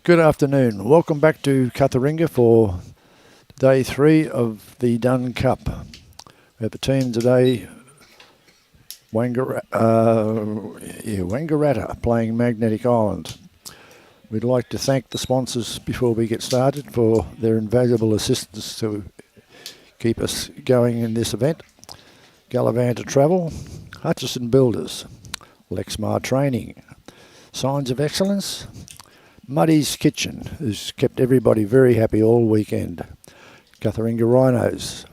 Good afternoon. Welcome back to Cutharinga for day 3 of the Dunn Cup. We have a team today, WANGARATTA, playing Magnetic Island. We'd like to thank the sponsors before we get started for their invaluable assistance to keep us going in this event. Gavin Travel, Hutchison Builders, Lexmar Training, Signs of Excellence, Muddy's Kitchen, who's kept everybody very happy all weekend, Cutharinga Rhinos,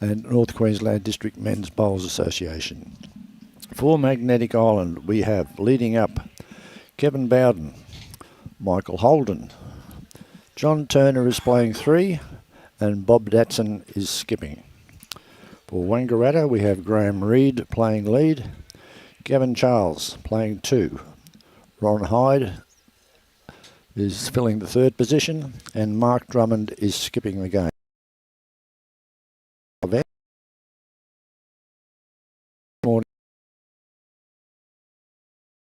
and North Queensland District Men's Bowls Association. For Magnetic Island, we have leading up Kevin Bowden, Michael Holden, John Turner is playing 3, and Bob Datson is skipping. For WANGARATTA, we have Graeme Reid playing lead, Gavin Charles playing 2, Ron Hyde is filling the 3rd position, and Mark Drummond is skipping the game.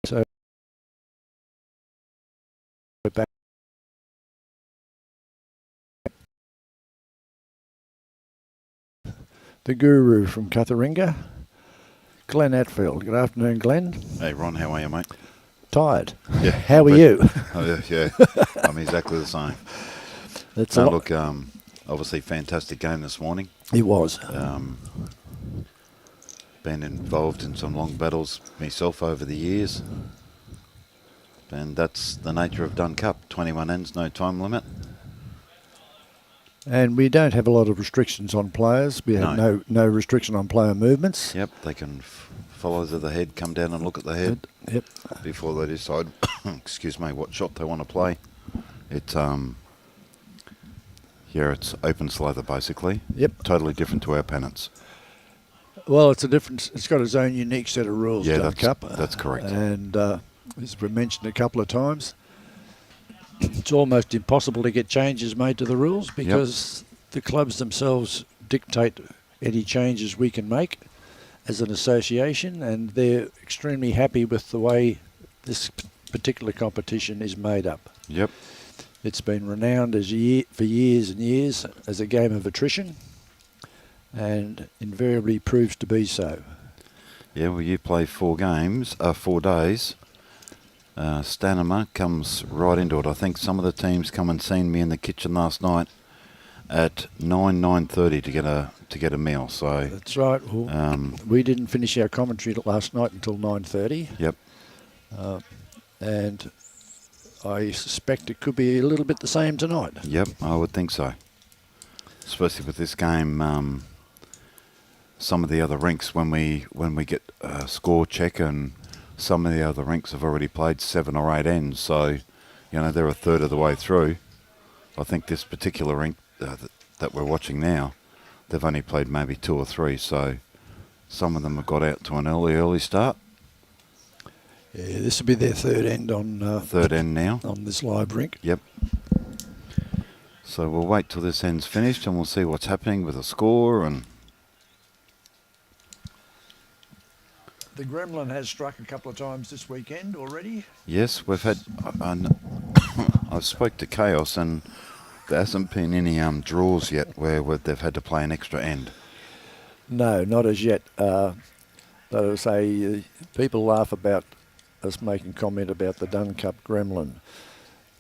So we're back. The guru from Cutharinga, Glenn Atfield. Good afternoon, Glenn. Hey Ron, how are you, mate? Tired. Yeah. How are you? Oh, yeah, I'm exactly the same. That's look, obviously fantastic game this morning. It was. Been involved in some long battles myself over the years. And that's the nature of Dunn Cup. 21 ends, no time limit. And we don't have a lot of restrictions on players. We have no restriction on player movements. Yep, they can follow to the head, come down and look at the head. Yep. Before they decide, excuse me, what shot they want to play. It's it's open slather basically. Yep. Totally different to our pennants. Well, it's got its own unique set of rules. Yeah, Dunn Cup. That's correct. And as we mentioned a couple of times, it's almost impossible to get changes made to the rules because the clubs themselves dictate any changes we can make as an association, and they're extremely happy with the way this particular competition is made up. Yep. It's been renowned for years and years as a game of attrition, and invariably proves to be so. Yeah, well, you play 4 days. Stanima comes right into it. I think some of the teams come and seen me in the kitchen last night at 9:30 to get a meal. So that's right. Well, we didn't finish our commentary last night until 9:30. Yep. And I suspect it could be a little bit the same tonight. Yep, I would think so. Especially with this game, some of the other rinks when we get a score check, and some of the other rinks have already played 7 or 8 ends, so they're a third of the way through. I think this particular rink that we're watching now, they've only played maybe 2 or 3, so some of them have got out to an early start. Yeah, this will be their 3rd end on third end now on this live rink. Yep. So we'll wait till this end's finished and we'll see what's happening with the score. And the Gremlin has struck a couple of times this weekend already. Yes, we've had. I've spoke to Chaos, and there hasn't been any draws yet where they've had to play an extra end. No, not as yet. But I say people laugh about us making comment about the Dunn Cup Gremlin.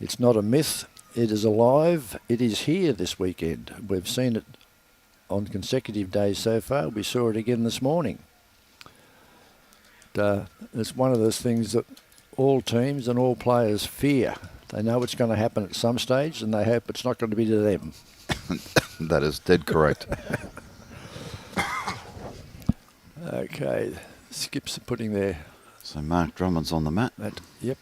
It's not a myth. It is alive. It is here this weekend. We've seen it on consecutive days so far. We saw it again this morning. It's one of those things that all teams and all players fear. They know it's going to happen at some stage, and they hope it's not going to be to them. That is dead correct. Okay, Skips are putting their... So Mark Drummond's on the mat. Yep.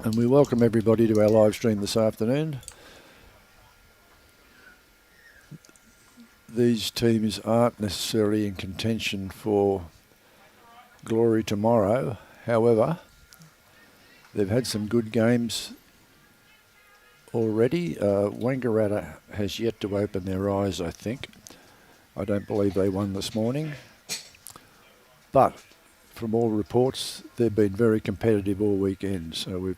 And we welcome everybody to our live stream this afternoon. These teams aren't necessarily in contention for glory tomorrow. However, they've had some good games already. WANGARATTA has yet to open their eyes, I think. I don't believe they won this morning. But from all reports, they've been very competitive all weekend. So we've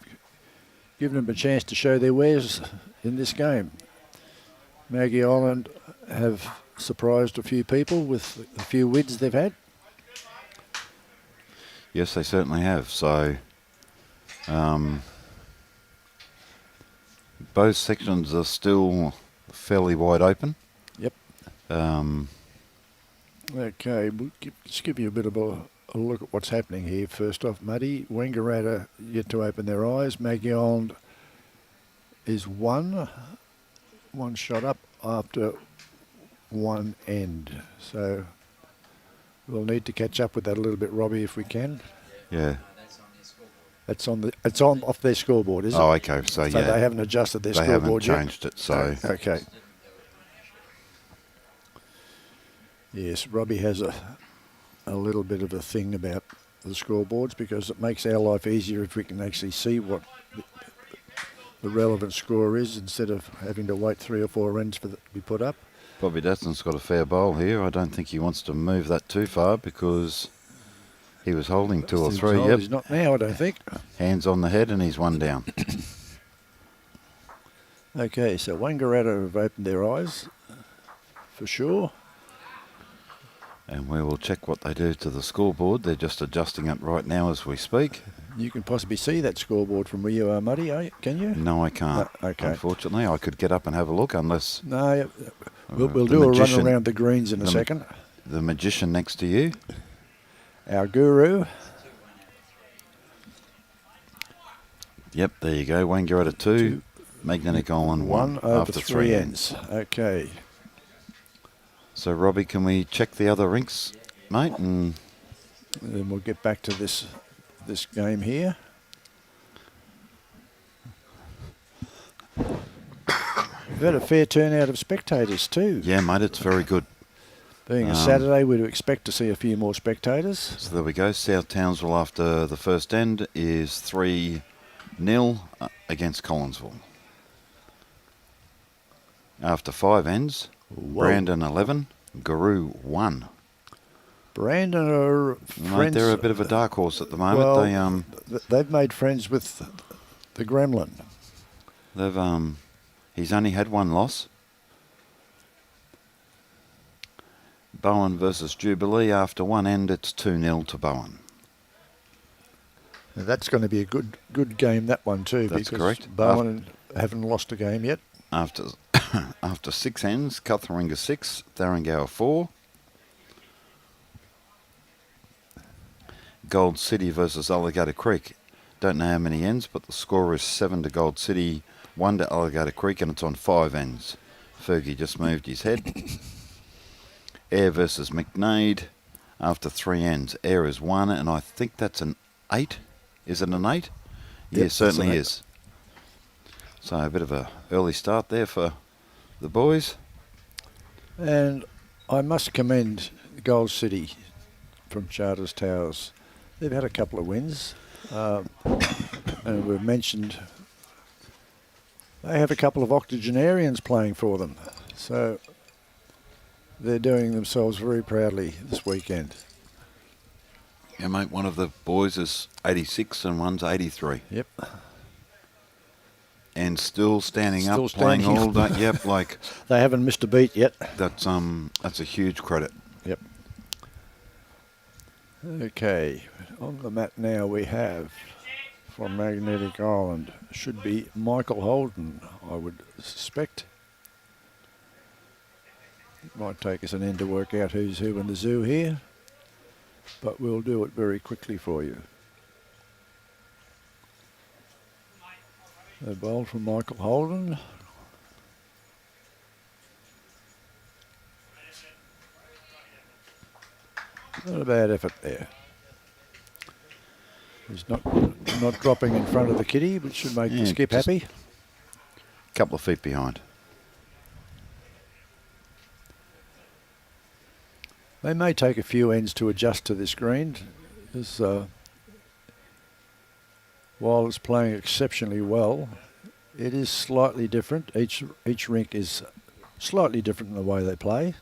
given them a chance to show their wares in this game. Maggie Island have surprised a few people with a few wins they've had. Yes, they certainly have. So both sections are still fairly wide open. Yep. Okay, let's give you a bit of a look at what's happening here. First off, Muddy, WANGARATTA yet to open their eyes. Maggie Island is one shot up after one end. So we'll need to catch up with that a little bit, Robbie, if we can. Yeah. It's on off their scoreboard, is it? Oh, okay. So yeah, they haven't adjusted their scoreboard yet. They haven't changed it. So okay. Yes, Robbie has a little bit of a thing about the scoreboards because it makes our life easier if we can actually see what the relevant score is instead of having to wait 3 or 4 runs for it to be put up. Bobby Datson's got a fair bowl here. I don't think he wants to move that too far because he was holding 2 or 3. Yep. He's not now, I don't think. Hands on the head and he's 1 down. Okay, so WANGARATTA have opened their eyes for sure. And we will check what they do to the scoreboard. They're just adjusting it right now as we speak. You can possibly see that scoreboard from where you are, Muddy, can you? No, I can't. No, okay. Unfortunately, I could get up and have a look unless... No, we'll do a run around the greens in a second. The magician next to you. Our guru. Yep, there you go. WANGARATTA 2, Magnetic Island 1 over after 3 3 ends. Okay. So, Robbie, can we check the other rinks, mate? And then we'll get back to this game here. We've had a fair turnout of spectators too. Yeah, mate, it's very good. Being a Saturday, we'd expect to see a few more spectators. So there we go. South Townsville after the first end is 3-0 against Collinsville. After 5 ends, Whoa. Brandon 11, Guru 1. Brandon are friends. Mate, they're a bit of a dark horse at the moment. Well, they've made friends with the Gremlin. He's only had 1 loss. Bowden versus Jubilee. After 1 end, it's 2-0 to Bowden. Now that's going to be a good game, that one too. That's because correct. Bowden haven't lost a game yet. After 6 ends, Cutheringa 6, Tharangower 4. Gold City versus Alligator Creek. Don't know how many ends, but the score is 7 to Gold City, 1 to Alligator Creek, and it's on 5 ends. Fergie just moved his head. Air versus McNade. After 3 ends, Air is 1, and I think that's an 8. Is it an 8? Yep, Yeah, certainly is. So a bit of a early start there for the boys. And I must commend Gold City from Charters Towers. They've had a couple of wins. And we've mentioned they have a couple of octogenarians playing for them. So they're doing themselves very proudly this weekend. Yeah, mate, one of the boys is 86 and one's 83. Yep. And still standing up, playing all day. Yep, like they haven't missed a beat yet. That's a huge credit. Yep. Okay, on the mat now we have from Magnetic Island should be Michael Holden, I would suspect. It might take us an end to work out who's who in the zoo here, but we'll do it very quickly for you. A bowl from Michael Holden. Not a bad effort there. He's not dropping in front of the kitty, which should make the skip happy. A couple of feet behind. They may take a few ends to adjust to this green. While it's playing exceptionally well, it is slightly different. Each rink is slightly different in the way they play.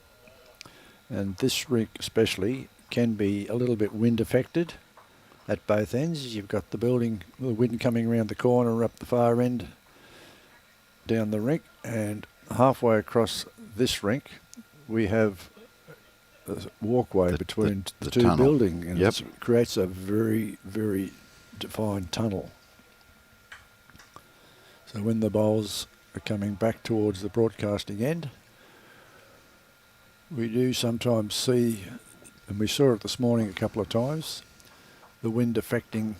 And this rink especially can be a little bit wind affected. at both ends. You've got the wind coming around the corner up the far end down the rink, and halfway across this rink we have a walkway between the two tunnel. buildings, and Yep. it creates a very, very defined tunnel. So when the bowls are coming back towards the broadcasting end, we do sometimes see, and we saw it this morning a couple of times, the wind affecting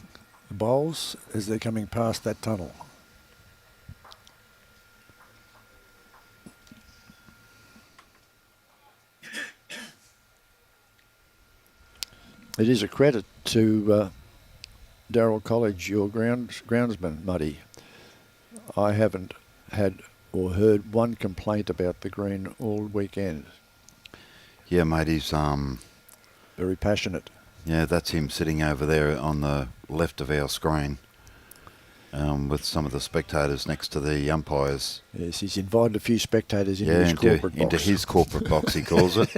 the bowls as they're coming past that tunnel. It is a credit to Darrell College, your groundsman, Muddy. I haven't had or heard one complaint about the green all weekend. Yeah, mate, he's Very passionate. yeah, that's him sitting over there on the left of our screen, with some of the spectators next to the umpires. Yes, he's invited a few spectators into Yeah, his corporate box. into his corporate box, he calls it.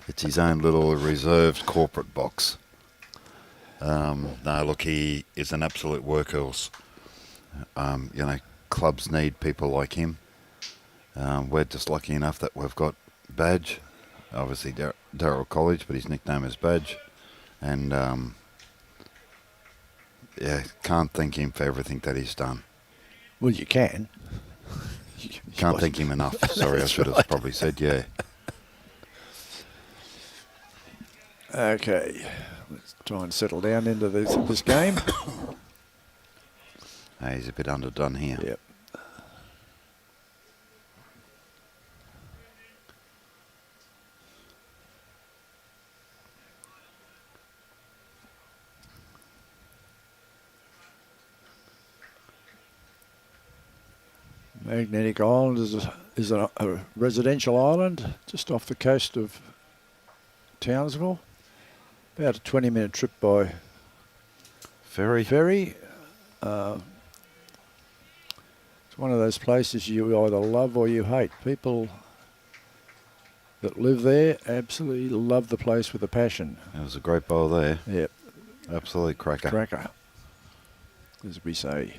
It's his own little reserved corporate box. No, look, he is an absolute workhorse. Clubs need people like him. We're just lucky enough that we've got Badge, obviously Darrell College, but his nickname is Badge. And, can't thank him for everything that he's done. Well, you can. Can't thank him enough. Sorry, I should have probably said, yeah. Okay, let's try and settle down into this game. He's a bit underdone here. Yep. Magnetic Island is a residential island just off the coast of Townsville. About a 20-minute trip by Ferry. ferry. It's one of those places you either love or you hate. People that live there absolutely love the place with a passion. That was a great bowl there. Yep, Absolute cracker. cracker, as we say.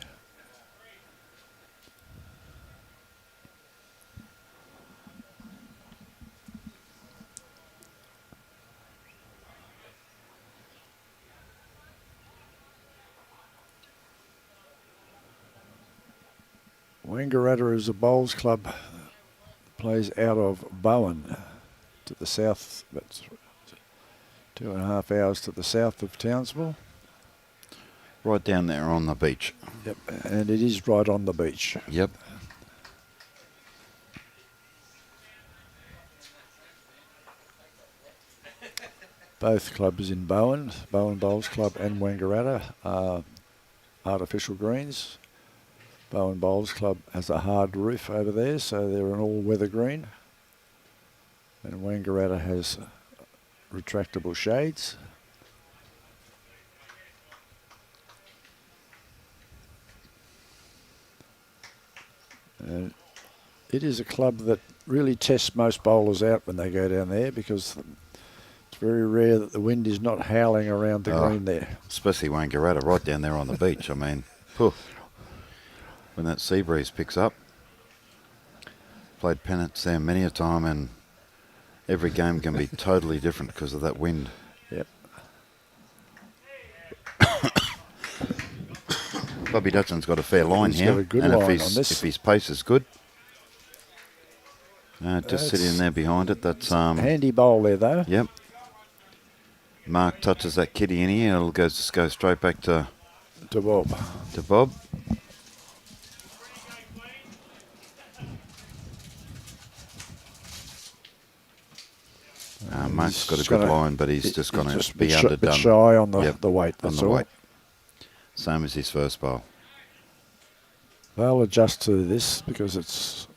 WANGARATTA is a bowls club, plays out of Bowden to the south. That's 2.5 hours to the south of Townsville. Right down there on the beach. Yep, and it is right on the beach. Yep. Both clubs in Bowden Bowls Club and WANGARATTA, are artificial greens. Bowden Bowls Club has a hard roof over there, so they're an all-weather green. And WANGARATTA has retractable shades. And it is a club that really tests most bowlers out when they go down there, because it's very rare that the wind is not howling around the green there. Especially WANGARATTA, right down there on the beach. I mean, when that sea breeze picks up. Played pennants there many a time, and every game can be totally different because of that wind. Yep. Bobby Datson's got a fair line He's here, got a good and line if on this. if his pace is good, just sit in there behind it. That's Handy bowl there, though. Yep. Mark touches that kitty in here. It'll just go straight back to To Bob. Bob. Mark's got a good line, but he's just going to be bit underdone. shy on the, Yep, the weight, on that's the all. weight. Same as his first bowl. They'll adjust to this because it's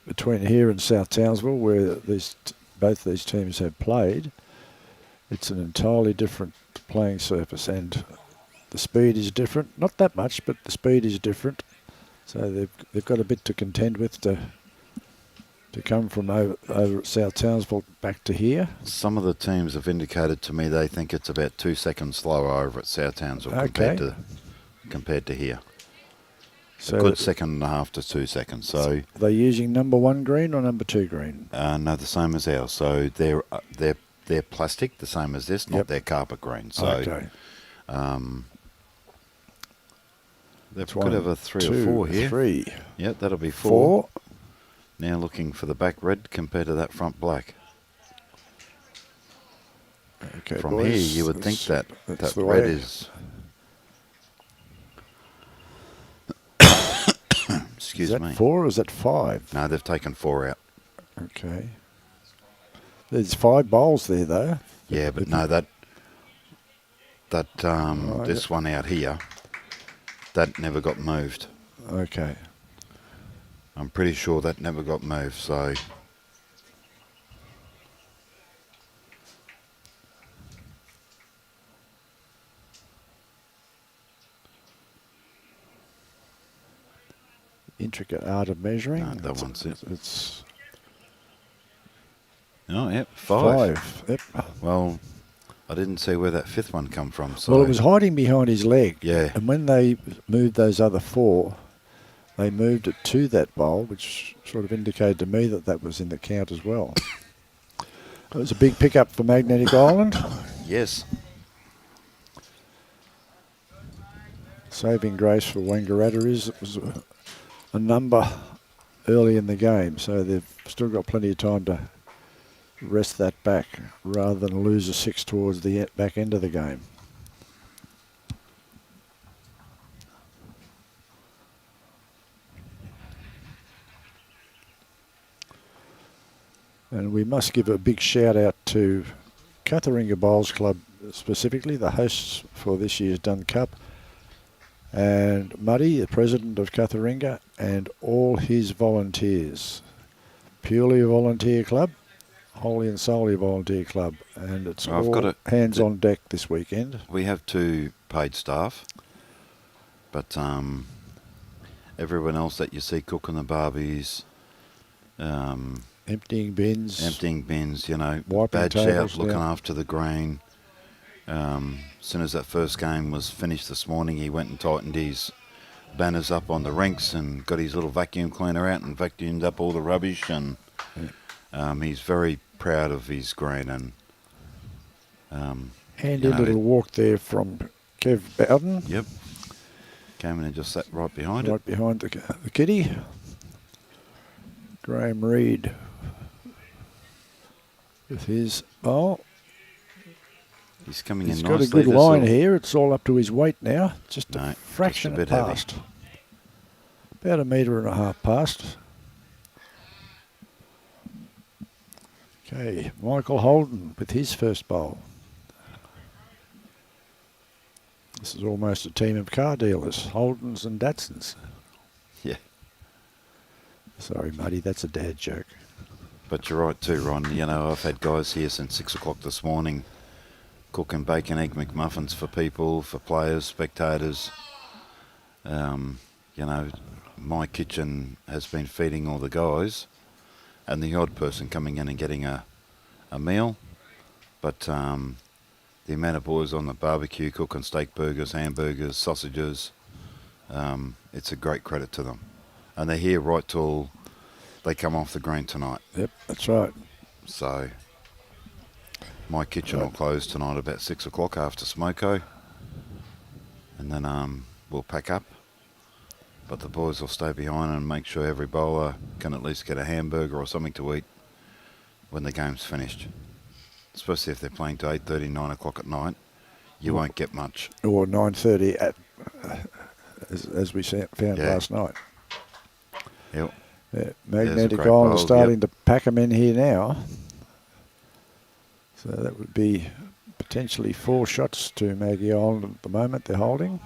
between here and South Townsville, where both these teams have played. It's an entirely different playing surface, and the speed is different. Not that much, but the speed is different. So they've got a bit to contend with to to come from over at South Townsville back to here. Some of the teams have indicated to me they think it's about 2 seconds slower over at South Townsville compared to here. So a good second and a half to 2 seconds. So they're using number 1 green or number 2 green? No, the same as ours. So they're plastic, the same as this, not their carpet green. So okay. They could have a 3 or 4 here. 3. Yep, that'll be 4. Now looking for the back red compared to that front black. Okay, From boys, here, you would think that red is. Excuse me. Is that 4 or is that 5? No, they've taken 4 out. Okay. There's 5 bowls there, though. Yeah, but no, this one out here, that never got moved. Okay. I'm pretty sure that never got moved, so. Intricate art of measuring. No, that one's it. It's oh, yep, 5. Yep. Well, I didn't see where that 5th one come from. So. Well, it was hiding behind his leg. Yeah. And when they moved those other 4, they moved it to that bowl, which sort of indicated to me that that was in the count as well. It was a big pickup for Magnetic Island. Yes. Saving grace for Wangaratta is it was a number early in the game, so they've still got plenty of time to rest that back rather than lose a 6 towards the back end of the game. And we must give a big shout out to Catharinga Bowls Club specifically, the hosts for this year's Dunn Cup, and Muddy, the president of Catharinga, and all his volunteers. Purely a volunteer club, wholly and solely a volunteer club, and it's all hands on deck this weekend. We have 2 paid staff, but everyone else that you see cooking the barbies, emptying bins, you know, wiping badge tables out, looking down. after the grain. As soon as that first game was finished this morning, he went and tightened his banners up on the rinks and got his little vacuum cleaner out and vacuumed up all the rubbish. And he's very proud of his grain. And handy little walk there from Kev Bowden. Yep. Came in and just sat right behind it. Right behind the kitty. Graeme Reid with his bowl. He's coming He's in got nicely. a good line here. It's all up to his weight now. Just a fraction just a bit past. About 1.5 metres past. Okay, Michael Holden with his first bowl. This is almost a team of car dealers, Holdens and Datsons. Yeah. Sorry, Muddy, that's a dad joke. But you're right too, Ron. You know, I've had guys here since 6 o'clock this morning cooking bacon egg McMuffins for people, for players, spectators. You know, my kitchen has been feeding all the guys and the odd person coming in and getting a meal. But the amount of boys on the barbecue cooking steak burgers, hamburgers, sausages, it's a great credit to them. And they're here right till they come off the green tonight. Yep, that's right. So my kitchen will close tonight about 6 o'clock after smoko, and then we'll pack up. But the boys will stay behind and make sure every bowler can at least get a hamburger or something to eat when the game's finished. Especially if they're playing to 8:30, 9 o'clock at night, you won't get much. Or 9:30 at, as we found last night. Yep. Magnetic Island is starting to pack them in here now. So that would be potentially 4 shots to Maggie Island at the moment they're holding.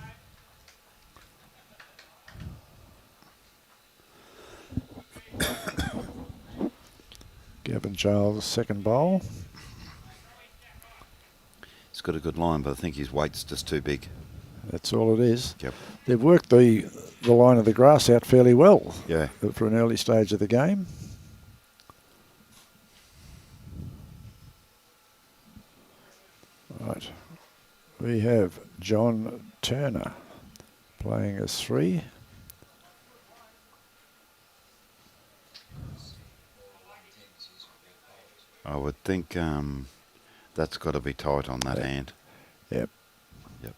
Gavin Charles' second bowl. He's got a good line, but I think his weight's just too big. That's all it is. Yep. They've worked the line of the grass out fairly well. Yeah. For an early stage of the game. Right. We have John Turner playing as 3. I would think that's got to be tight on that hand. Yep. Yep.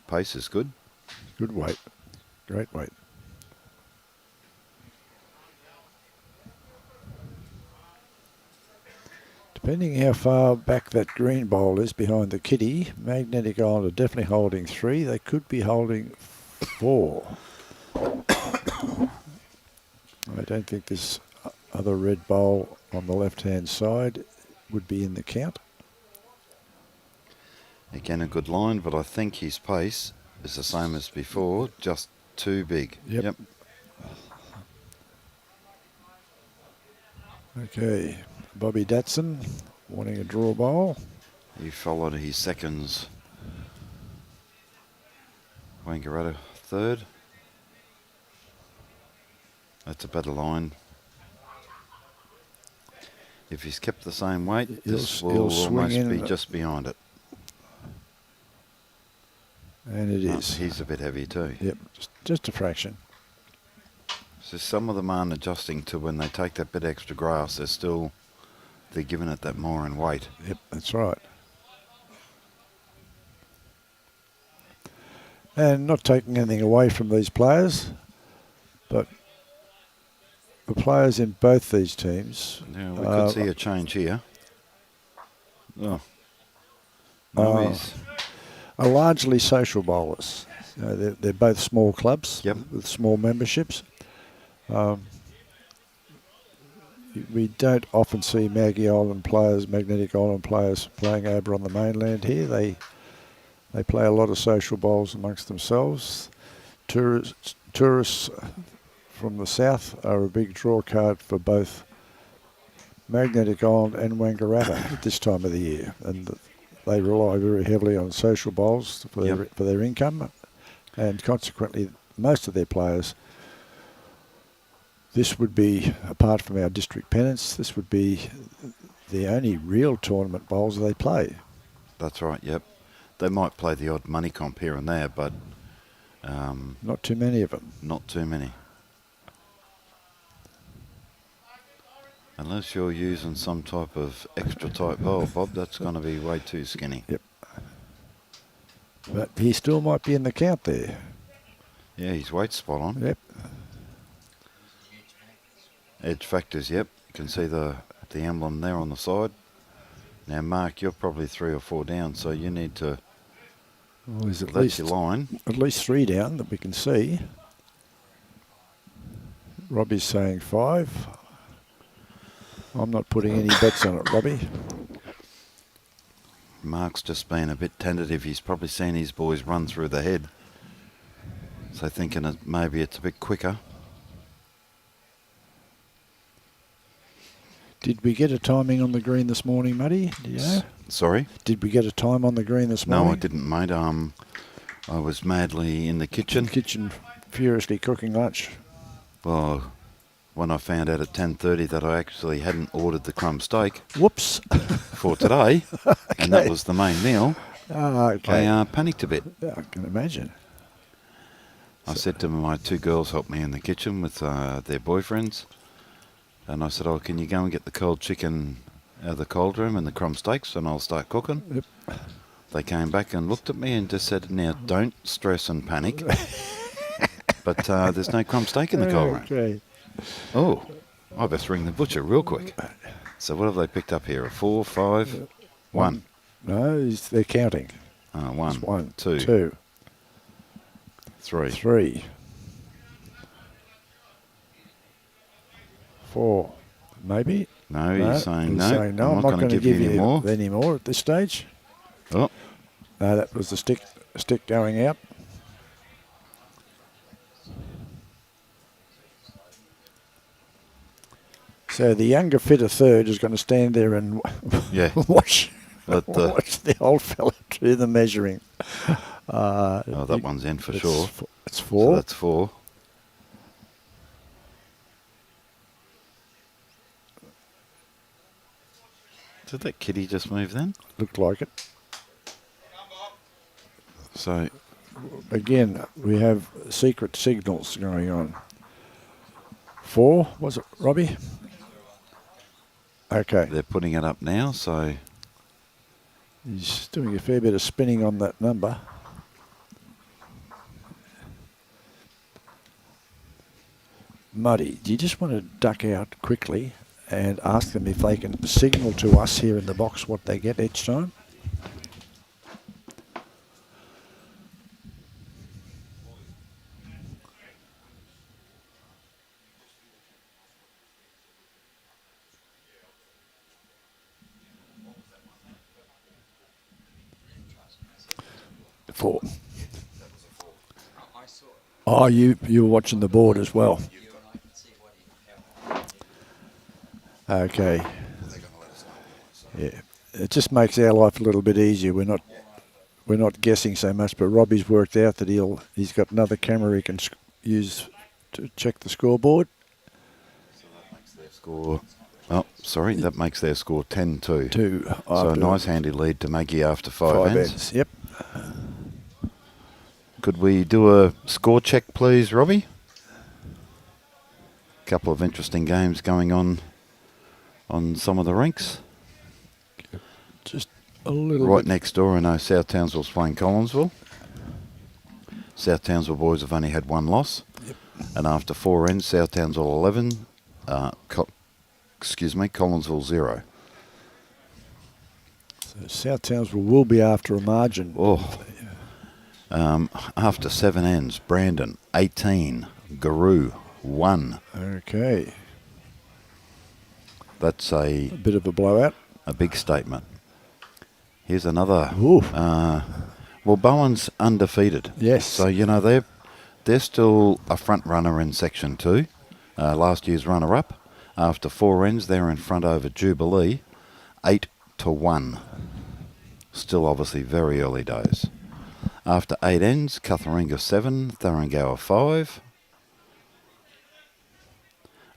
Pace is good. Good weight. Great weight. Depending how far back that green bowl is behind the kitty, Magnetic Island are definitely holding 3. They could be holding 4. I don't think this other red bowl on the left-hand side would be in the count. Again, a good line, but I think his pace is the same as before, just too big. Yep. Okay, Bobby Datson wanting a draw bowl. He followed his seconds. WANGARATTA third. That's a better line. If he's kept the same weight, this will almost be just behind it. And it is. He's a bit heavy too. Yep, just a fraction. So some of them aren't adjusting to when they take that bit extra grass, they're giving it that more in weight. Yep, that's right. And not taking anything away from these players, but the players in both these teams. Yeah, we could see a change here. Oh. No, he's are largely social bowlers. You know, they're both small clubs with small memberships. We don't often see Magnetic Island players playing over on the mainland here. They play a lot of social bowls amongst themselves. Tourists from the south are a big draw card for both Magnetic Island and WANGARATTA at this time of the year, and they rely very heavily on social bowls for their income, and consequently most of their players, this would be, apart from our district pennants, this would be the only real tournament bowls they play. That's right, yep. They might play the odd money comp here and there, but not too many of them. Not too many. Unless you're using some type of extra tight bowl, Bob, that's going to be way too skinny. Yep. But he still might be in the count there. Yeah, his weight's spot on. Yep. Edge factors, yep. You can see the emblem there on the side. Now, Mark, you're probably 3 or 4 down, so you need to there's at least your line. At least 3 down that we can see. Robbie's saying 5. I'm not putting any bets on it, Robbie. Mark's just been a bit tentative. He's probably seen his boys run through the head. So thinking that maybe it's a bit quicker. Did we get a timing on the green this morning, Muddy? Do you know? Sorry? Did we get a time on the green this morning? No, I didn't, mate. I was madly in the kitchen. Furiously cooking lunch. Well, when I found out at 10:30 that I actually hadn't ordered the crumb steak. Whoops. For today, okay. And that was the main meal. Okay. I panicked a bit. Yeah, I can imagine. I said to my 2 girls, help me in the kitchen with their boyfriends. And I said, oh, can you go and get the cold chicken out of the cold room and the crumb steaks and I'll start cooking? Yep. They came back and looked at me and just said, now, don't stress and panic. But there's no crumb steak in the cold room. Okay. Oh, I best ring the butcher real quick. So what have they picked up here? A 4, 5, 1? No, they're counting. 1, it's 1, 2, 2, 3. 3, 4, maybe. No, he's saying no. I'm not going to give you any more at this stage. Oh. No, that was the stick going out. So the younger, fitter third is going to stand there and watch the old fella do the measuring. That one's in for sure. It's 4. So that's 4. Did that kitty just move then? Looked like it. So Again, we have secret signals going on. 4, was it, Robbie? Okay. they're putting it up now. So He's doing a fair bit of spinning on that number. Muddy, do you just want to duck out quickly and ask them if they can signal to us here in the box what they get each time? Four. Oh, you were watching the board as well. Okay. Yeah, it just makes our life a little bit easier. We're not guessing so much. But Robbie's worked out that he's got another camera he can use to check the scoreboard. So that makes their score. Oh, sorry, that makes their score 10-2. 2. So a nice handy lead to Maggie after 5 ends. Yep. Could we do a score check, please, Robbie? Couple of interesting games going on some of the rinks. Just a little Right bit. next door, I know South Townsville's playing Collinsville. South Townsville boys have only had 1 loss. Yep. And after 4 ends, South Townsville 11, Collinsville 0. So South Townsville will be after a margin. Oh. After 7 ends, Brandon 18, Garoo 1. Okay. That's A bit of a blowout. a big statement. Here's another. Ooh. Well, Bowen's undefeated. Yes. So, they're still a front runner in Section 2. Last year's runner-up. After 4 ends, they're in front over Jubilee, 8-1. Still obviously very early days. After 8 ends, Cutharinga 7, Thuringowa 5.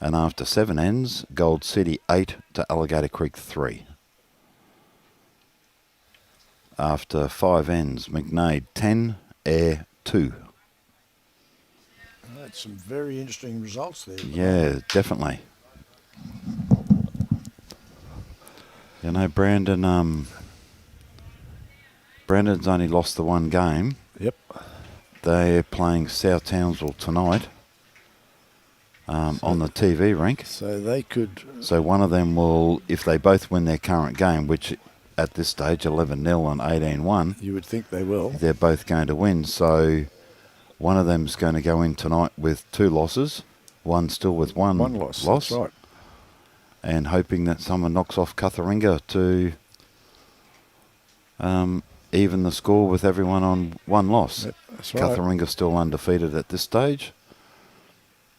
And after 7 ends, Gold City 8 to Alligator Creek 3. After 5 ends, McNaid 10, Air 2. That's some very interesting results there. Yeah, definitely. Brandon's only lost the 1 game. Yep. They're playing South Townsville tonight on the TV rink. So they could. So one of them will, if they both win their current game, which at this stage 11-0 and 18-1, You would think they will. they're both going to win. So one of them's going to go in tonight with 2 losses, one still with 1 loss. That's right. and hoping that someone knocks off Cutharinga to even the score with everyone on 1 loss. Yep, that's right. Cutharinga's still undefeated at this stage.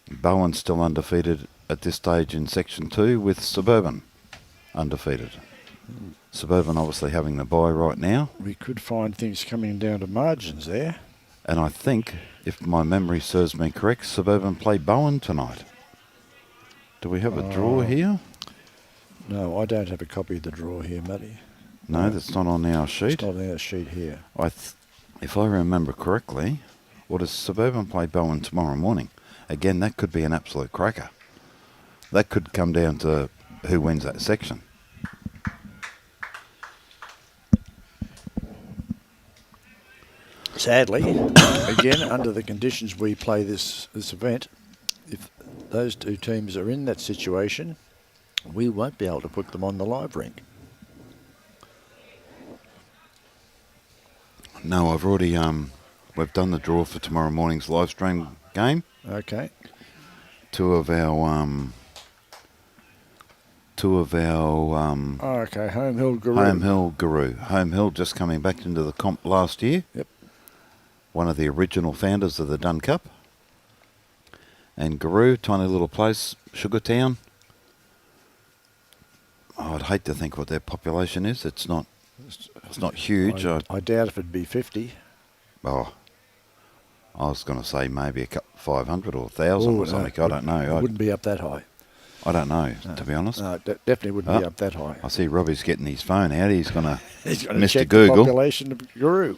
Bowen's still undefeated at this stage in Section 2 with Suburban undefeated. Suburban obviously having the bye right now. We could find things coming down to margins there. And I think, if my memory serves me correct, Suburban play Bowen tonight. Do we have a draw here? No, I don't have a copy of the draw here, Matty. No, that's not on our It's sheet. not on our sheet here. If I remember correctly, what does Suburban play Bowen tomorrow morning? Again, that could be an absolute cracker. That could come down to who wins that section. Sadly, again, under the conditions we play this event, if those 2 teams are in that situation, we won't be able to put them on the live rink. No, I've already we've done the draw for tomorrow morning's live stream game. Okay. Two of our Oh, okay, Home Hill Garoo. Home Hill Garoo. Home Hill just coming back into the comp last year. Yep. One of the original founders of the Dunn Cup. And Garoo, tiny little place, Sugartown. Oh, I'd hate to think what their population is. It's not huge. I doubt if it'd be 50. I was going to say maybe 500 or 1,000 or something. I don't know. It wouldn't be up that high. I don't know, to be honest. No, definitely wouldn't be up that high. I see Robbie's getting his phone out. He's going to Mr. check Google. the population of Guru.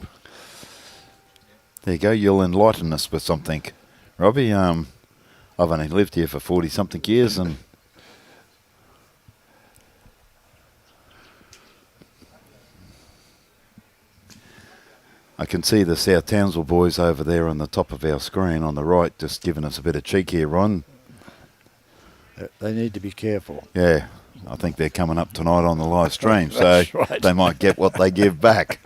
There you go. You'll enlighten us with something, Robbie. I've only lived here for 40-something years, and I can see the South Townsville boys over there on the top of our screen on the right, just giving us a bit of cheek here, Ron. They need to be careful. Yeah, I think they're coming up tonight on the live stream, so right. they might get what they give back.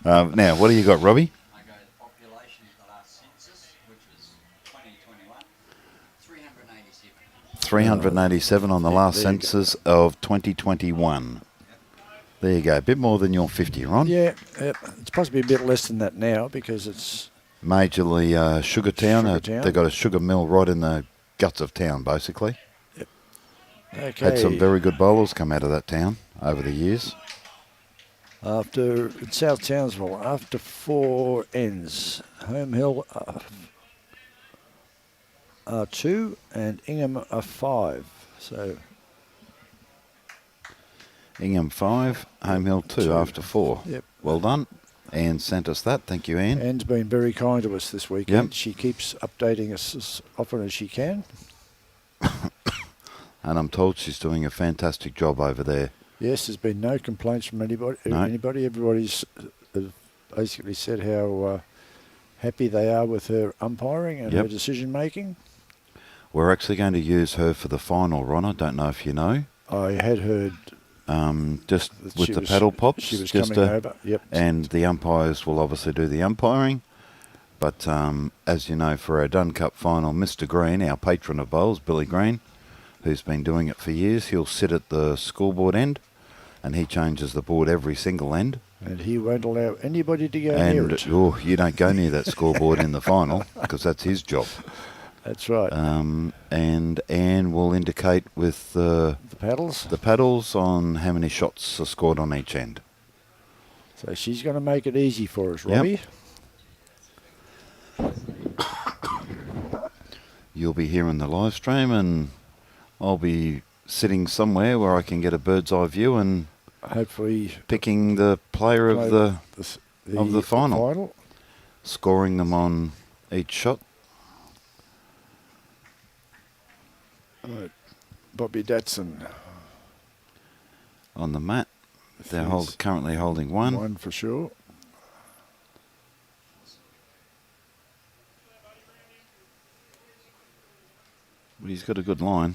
Now, what do you got, Robbie? I go the population of the last census, which was 2021, 387. 387 on the last census of 2021. There you go. A bit more than your 50, Ron. Yeah, it's possibly a bit less than that now because it's Majorly sugar town. Sugar town. They've got a sugar mill right in the guts of town, basically. okay. Had some very good bowlers come out of that town over the years. After South Townsville, after 4 ends, Home Hill are 2 and Ingham are 5. So Ingham 5, Home Hill 2 after 4. Yep. Well done. Anne sent us that. Thank you, Anne. Anne's been very kind to us this weekend. Yep. She keeps updating us as often as she can. And I'm told she's doing a fantastic job over there. Yes, there's been no complaints from anybody. No. Everybody's basically said how happy they are with her umpiring and Yep. her decision making. We're actually going to use her for the final, Ron. I don't know if you know. I had heard Just that with she the was- paddle pops. She was just coming over. Yep. And the umpires will obviously do the umpiring. But as you know, for our Dunn Cup final, Mr. Green, our patron of bowls, Billy Green, who's been doing it for years, he'll sit at the scoreboard end and he changes the board every single end. And he won't allow anybody to go near And it. you don't go near that scoreboard in the final because that's his job. That's right. And Anne will indicate with the paddles. the paddles on how many shots are scored on each end. So she's going to make it easy for us, Yep. Robbie. You'll be here in the live stream and I'll be sitting somewhere where I can get a bird's eye view and Hopefully picking the player of the of the final. Scoring them on each shot. Right. Bobby Datson. On the mat. They're He's currently holding one. One for sure. But he's got a good line.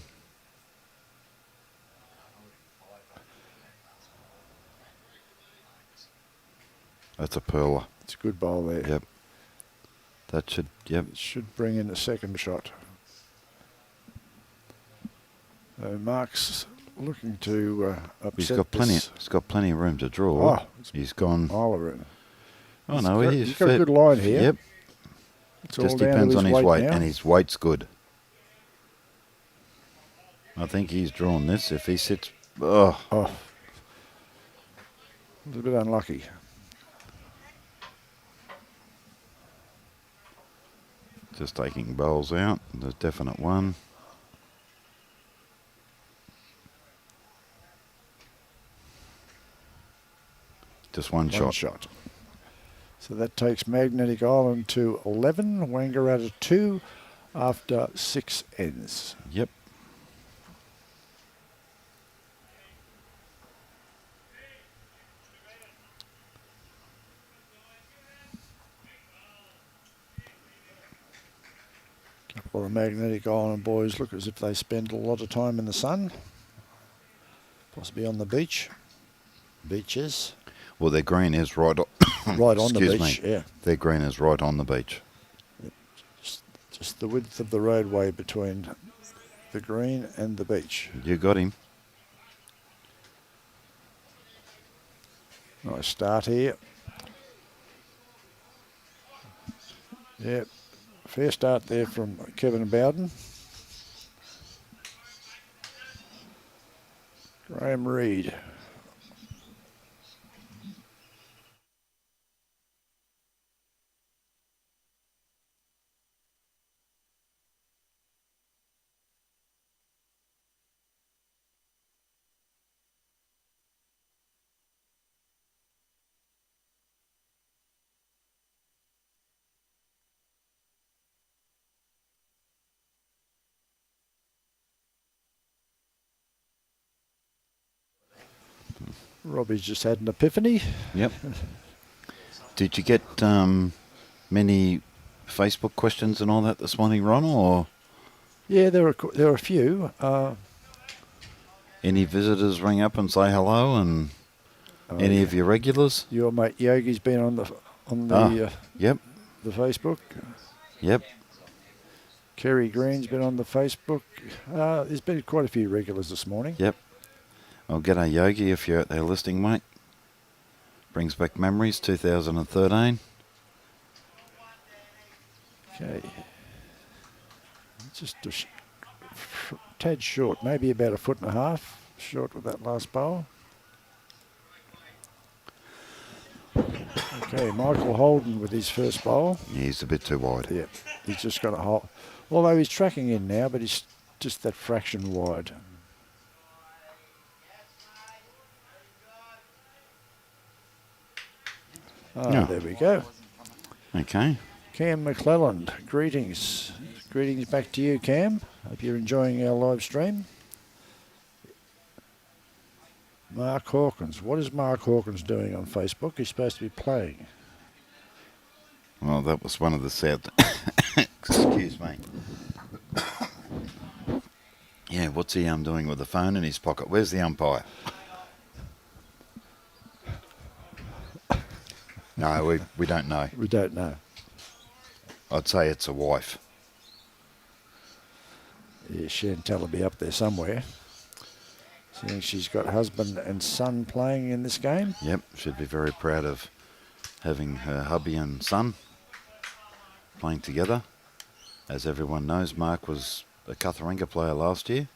That's a pearler. It's a good bowl there. Yep. That should, yep. It should bring in a second shot. Mark's looking to upset He's got plenty. this. He's got plenty of room to draw. Oh, He's gone. Oliver. Oh no, he's He's got a good line here. Yep. It's all Just down to depends on his weight, now. and his weight's good. I think he's drawn this. If he sits, Oh, a little bit unlucky. just taking bowls out. The definite one. Just one shot. So that takes Magnetic Island to 11, Wangaratta 2 after 6 ends. Yep. Couple of Magnetic Island boys look as if they spend a lot of time in the sun, possibly on the beach. Beaches. Well, their green is right on. Right on the Excuse beach, me. yeah. Their green is right on the beach. Just the width of the roadway between the green and the beach. You got him. Nice start here. Yep. Fair start there from Kevin Bowden. Graeme Reid. Robbie's just had an epiphany. Yep. Did you get many Facebook questions and all that this morning, Ron, or Yeah, there are a few. any visitors ring up and say hello, and any of your regulars? Your mate Yogi's been on the Yep, the Facebook. yep. Kerry Green's been on the Facebook. There's been quite a few regulars this morning. Yep. Well, g'day Yogi if you're out there listening, mate. Brings back memories, 2013. Okay. Just a tad short, maybe about 1.5 foot short with that last bowl. Okay, Michael Holden with his first bowl. Yeah, he's a bit too wide. Yeah, he's just got a hole. Although he's tracking in now, but he's just that fraction wide. Yeah. There we go. Okay. Cam McClelland, greetings. Greetings back to you, Cam. Hope you're enjoying our live stream. Mark Hawkins. What is Mark Hawkins doing on Facebook? He's supposed to be playing. Well, that was one of the sad... Excuse me. Yeah, what's he doing with the phone in his pocket? Where's the umpire? No, we don't know. We don't know. I'd say it's a wife. Yeah, Chantal will be up there somewhere. Seeing she's got husband and son playing in this game. Yep, should be very proud of having her hubby and son playing together. As everyone knows, Mark was a Cutharinga player last year.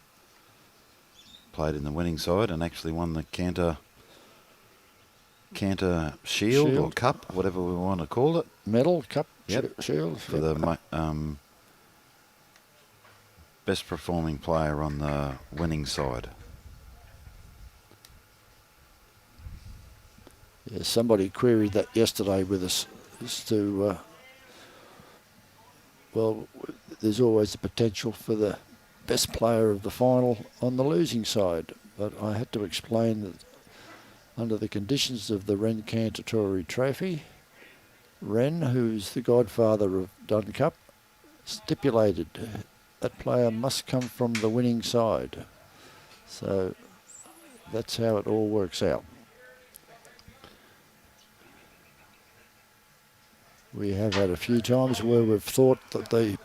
Played in the winning side and actually won the Canter Shield or Cup, whatever we want to call it. Medal, cup, Yep. shield. For the best performing player on the winning side. Yeah, somebody queried that yesterday with us as to, well, there's always the potential for the best player of the final on the losing side. But I had to explain that under the conditions of the Ren Cantatory Trophy, Ren, who's the godfather of Dunn Cup, stipulated that player must come from the winning side. So that's how it all works out. We have had a few times where we've thought that the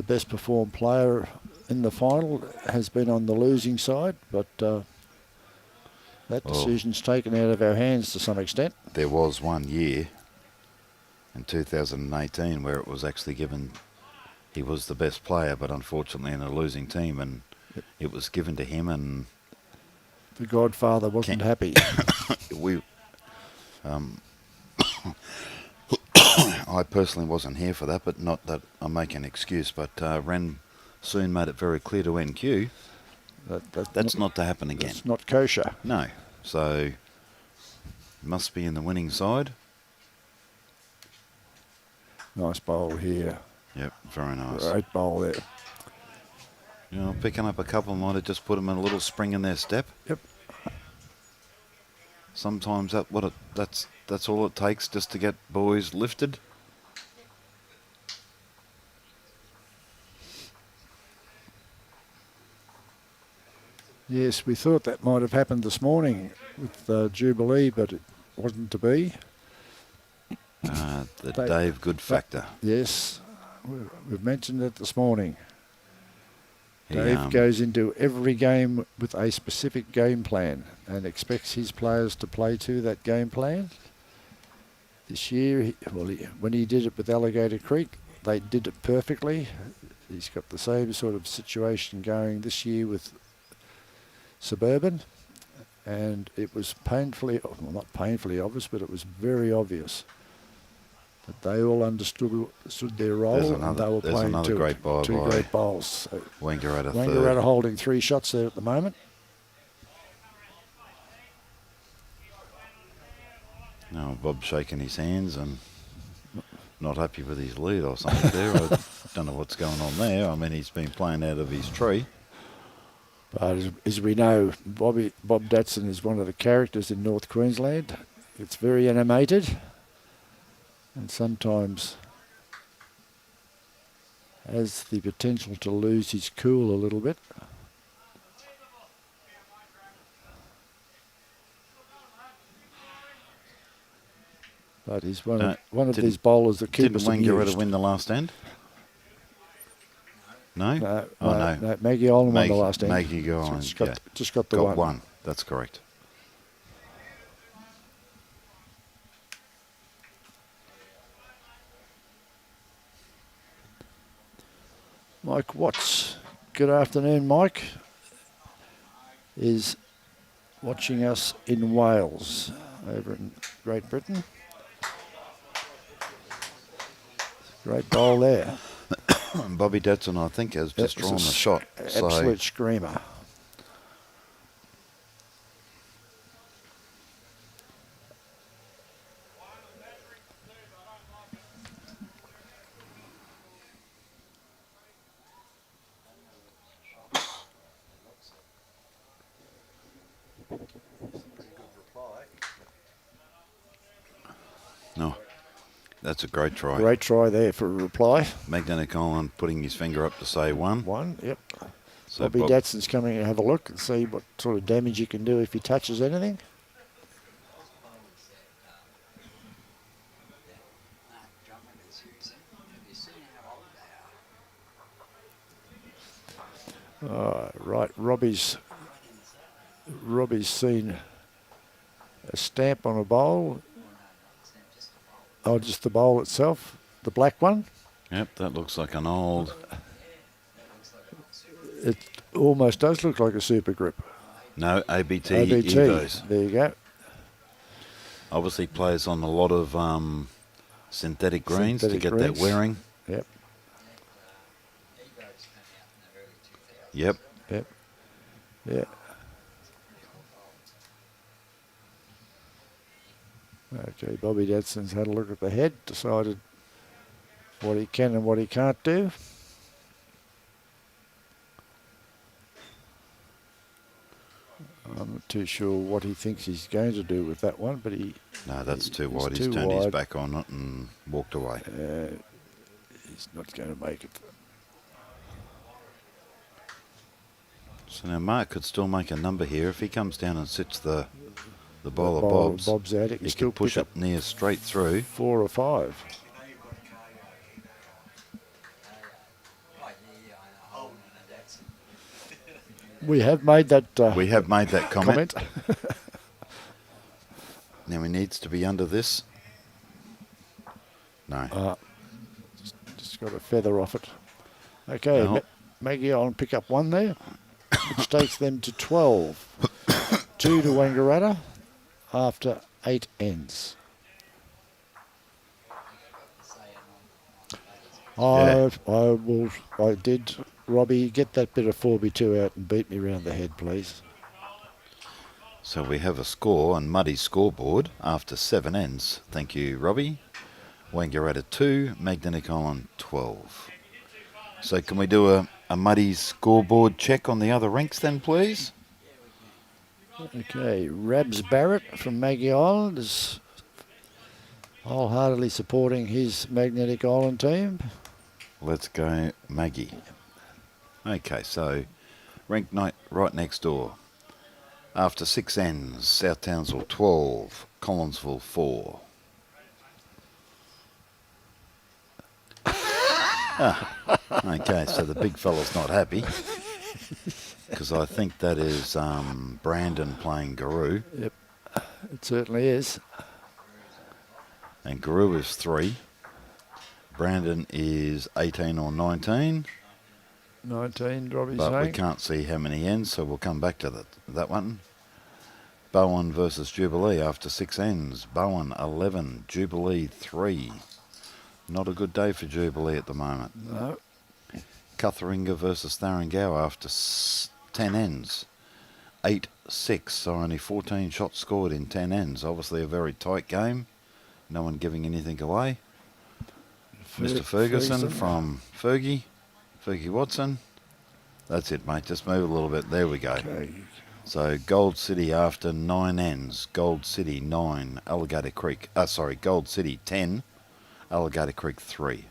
best performed player in the final has been on the losing side, but that decision's taken out of our hands to some extent. There was 1 year in 2018 where it was actually given, he was the best player, but unfortunately in a losing team, and it was given to him, and the godfather wasn't happy. we I personally wasn't here for that, but not that I make an excuse, but Ren soon made it very clear to NQ that's not to happen again. It's not kosher. No. So must be in the winning side. Nice bowl here. Yep, very nice. Great bowl there. You know, picking up a couple might have just put them in a little spring in their step. Yep. Sometimes that's all it takes just to get boys lifted. Yes, we thought that might have happened this morning with Jubilee, but it wasn't to be. The Dave Good factor. Yes, we've mentioned it this morning. He, Dave goes into every game with a specific game plan and expects his players to play to that game plan. This year, when he did it with Alligator Creek, they did it perfectly. He's got the same sort of situation going this year with Suburban, and it was painfully, well, not painfully obvious, but it was very obvious that they all understood their role, and they were playing two great bowls. So WANGARATTA holding 3 shots there at the moment. No, Bob's shaking his hands and not happy with his lead or something there. I don't know what's going on there. I mean, he's been playing out of his tree. But as we know, Bob Datson is one of the characters in North Queensland. It's very animated and sometimes has the potential to lose his cool a little bit. But he's one of these bowlers that keep us amused. Didn't Wangaratta win the last end? No? No, Maggie Olin won the last end. Maggie Olin, just got the one. That's correct. Mike Watts. Good afternoon, Mike. Is watching us in Wales, over in Great Britain. Great bowl there. Bobby Datson, I think, has just drawn the shot. Absolute screamer. No, that's a great try. Great try there for a reply. Magnetic Island putting his finger up to say one. One, yep. So Bobby Datson's coming to have a look and see what sort of damage he can do if he touches anything. Right, Robbie's seen a stamp on a bowl. Oh, just the bowl itself, the black one. Yep, that looks like an old. It almost does look like a super grip. No, ABT. Evos. There you go. Obviously plays on a lot of synthetic greens to get that wearing. Yep. Yep. Yep. Yeah. Okay, Bobby Datson's had a look at the head, decided what he can and what he can't do. I'm not too sure what he thinks he's going to do with that one, but No, that's too wide. He's turned his back on it and walked away. He's not going to make it. So now Mark could still make a number here if he comes down and sits the bowler Bob's out. He could push it near straight through. 4 or 5. We have made that. Comment. Now he needs to be under this. No. Just got a feather off it. Okay, No. Maggie on pick up one there, which takes them to 12. 2 to Wangaratta after 8 ends. I did. Robbie, get that bit of 4B2 out and beat me round the head, please. So we have a score on Muddy's scoreboard after 7 ends. Thank you, Robbie. Wangaratta 2, Magnetic Island 12. So can we do a Muddy's scoreboard check on the other rinks then, please? Okay, Rabs Barrett from Maggie Island is wholeheartedly supporting his Magnetic Island team. Let's go Maggie. Okay, so rink night right next door. After 6 ends, South Townsville 12, Collinsville 4. Okay, so the big fella's not happy because I think that is Brandon playing Guru. Yep, it certainly is. And Guru is 3. Brandon is 18 or 19. 19, Robbie's But saying. we can't see how many ends, so we'll come back to that one. Bowden versus Jubilee after 6 ends. Bowden 11, Jubilee 3. Not a good day for Jubilee at the moment. No. Cutheringa versus Tharangau after 10 ends. 8-6, so only 14 shots scored in 10 ends. Obviously a very tight game. No one giving anything away. Mr. Ferguson from Fergie Watson. That's it, mate. Just move a little bit. There we go. Okay. So Gold City after 9 ends. Gold City 9, Alligator Creek. Gold City 10, Alligator Creek 3.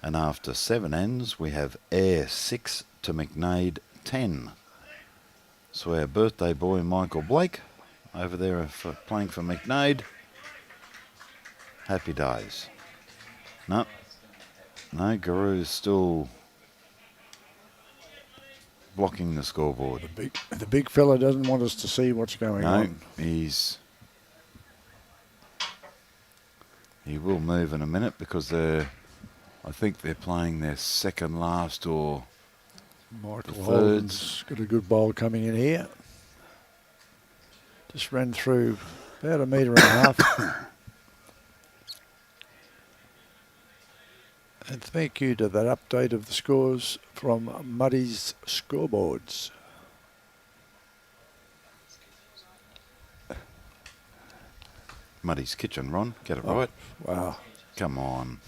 And after 7 ends, we have Air 6 to McNade 10. So our birthday boy Michael Blake over there playing for McNade. Happy days. No, Guru's still blocking the scoreboard. The big fella doesn't want us to see what's going on. He will move in a minute because I think they're playing their second last or Michael Holden's got a good bowl coming in here. Just ran through about 1.5 meters. And thank you to that update of the scores from Muddy's Scoreboards. Muddy's Kitchen, Ron. Get it right. Wow. Come on.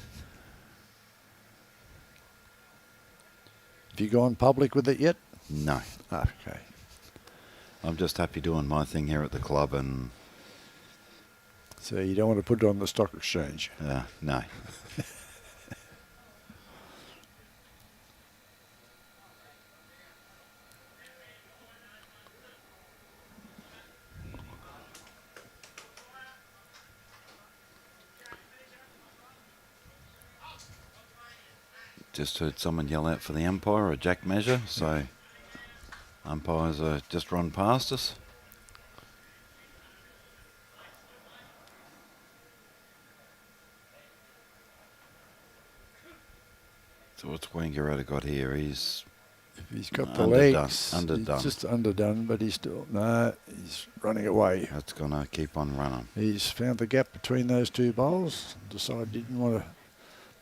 Have you gone public with it yet? No. Okay. I'm just happy doing my thing here at the club and... So you don't want to put it on the stock exchange? No. Just heard someone yell out for the umpire, a jack measure, so umpires are just run past us. So what's Wangaratta got here? He's got the underdone, legs. underdone. He's just underdone, but he's still... No, he's running away. That's going to keep on running. He's found the gap between those two bowls, decided he didn't want to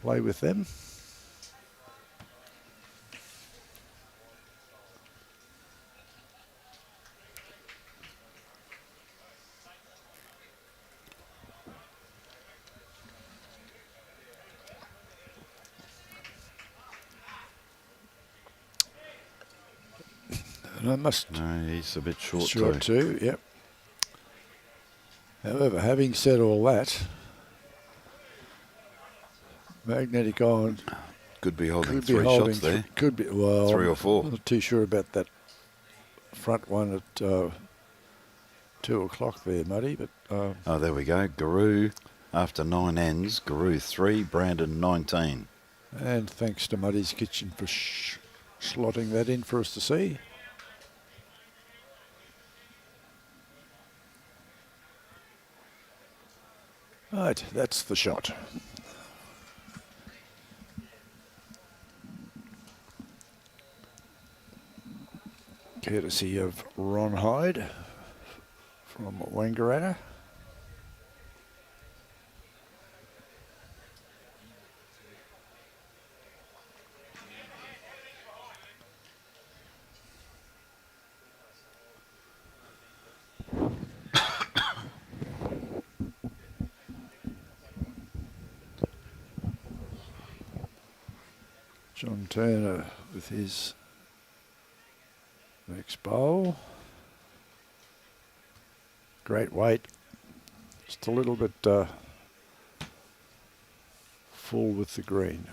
play with them. And I must... No, he's a bit short too, yep. However, having said all that, Magnetic Island could be holding three shots there. Could be, well, 3 or 4. I'm not too sure about that front one at 2 o'clock there, Muddy. But oh, there we go. Guru, after 9 ends, Guru 3, Brandon 19. And thanks to Muddy's Kitchen for slotting that in for us to see. Right, that's the shot. Courtesy of Ron Hyde from Wangaratta. John Turner with his next bowl. Great weight. Just a little bit full with the green.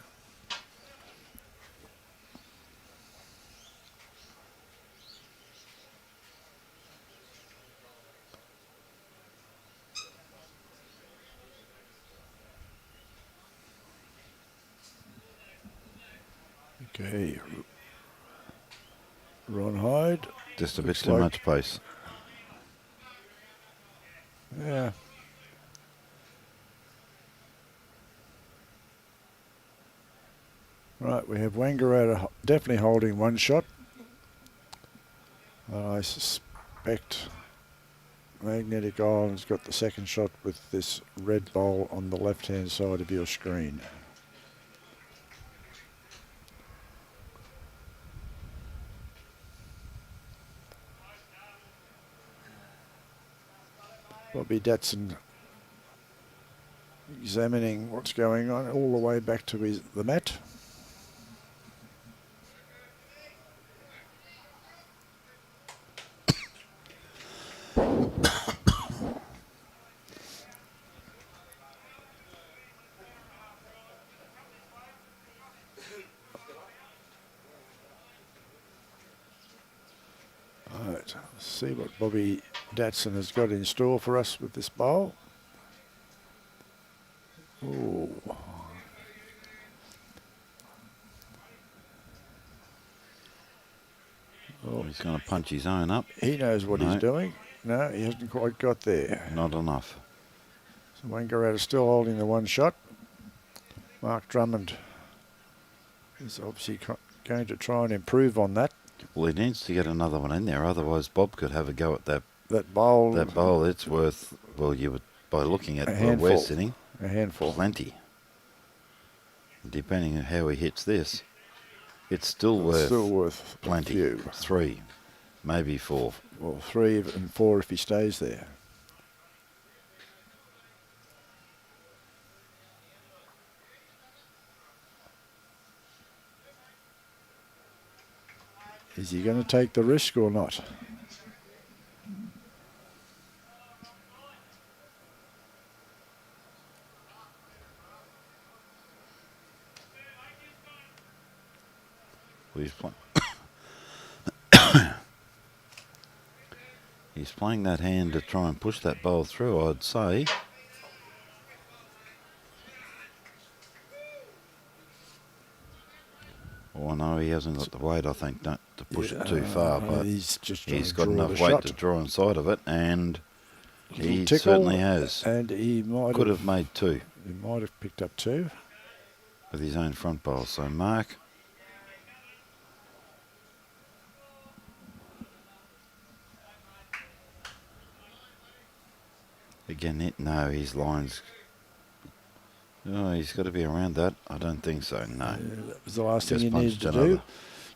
Okay, Ron Hyde. Just a bit too much pace. Yeah. Right, we have Wangaratta definitely holding one shot. I suspect Magnetic Island's got the second shot with this red bowl on the left-hand side of your screen. Bobby Datson examining what's going on all the way back to the mat. See what Bobby Datson has got in store for us with this bowl. Ooh. Oh, he's going to punch his own up. He knows what he's doing. No, he hasn't quite got there. Not enough. So WANGARATTA still holding the one shot. Mark Drummond is obviously going to try and improve on that. Well, he needs to get another one in there, otherwise Bob could have a go at that bowl. That bowl, it's worth, well, you would, by looking at where we're sitting, a handful. Plenty. Depending on how he hits this, it's still worth plenty. 3, maybe 4. Well, 3 and 4 if he stays there. Is he going to take the risk or not? Well, he's playing that hand to try and push that bowl through, I'd say. Oh no, he hasn't got the weight, I think, to push it too far. But he's got enough weight to draw inside of it, and he certainly has. And he could have made 2. He might have picked up 2 with his own front bowl. So Mark, again, no, his lines. Oh, he's got to be around that. I don't think so. No, that was the last thing he needed to do.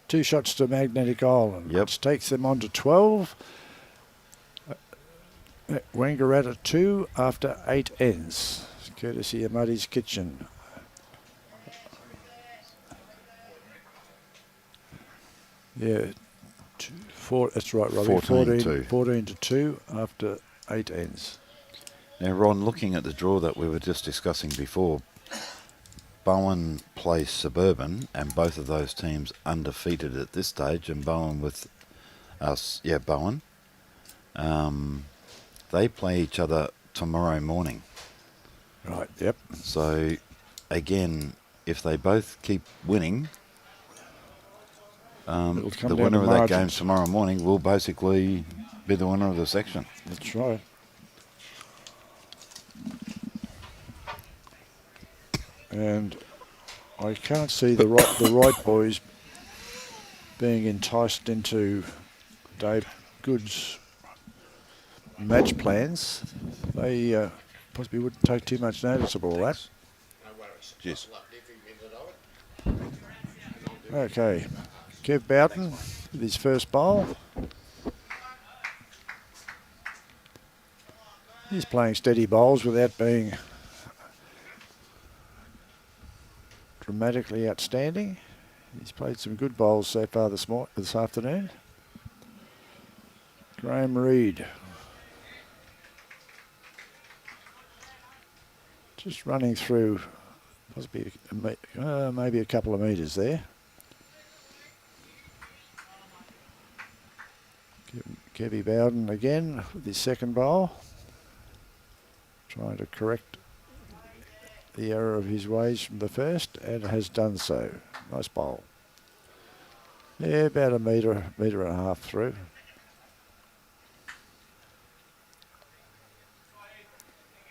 2 shots to Magnetic Island, which takes them on to 12. WANGARATTA 2 after 8 ends, courtesy of Muddy's Kitchen. Yeah, 4. That's right, Robbie. 14 to 2 after 8 ends. Now, Ron, looking at the draw that we were just discussing before, Bowen plays Suburban, and both of those teams undefeated at this stage, and Bowen with us, Bowen. They play each other tomorrow morning. Right, yep. So, again, if they both keep winning, the winner of that game tomorrow morning will basically be the winner of the section. That's right. And I can't see the right boys being enticed into Dave Good's match plans. They possibly wouldn't take too much notice of all that. Yes. Okay, Kev Bowden with his first bowl. He's playing steady bowls without being dramatically outstanding. He's played some good bowls so far this afternoon. Graeme Reid. Just running through possibly maybe a couple of metres there. Kevy Bowden again with his second bowl. Trying to correct the error of his ways from the first, and has done so. Nice bowl. Yeah, about a metre and a half through.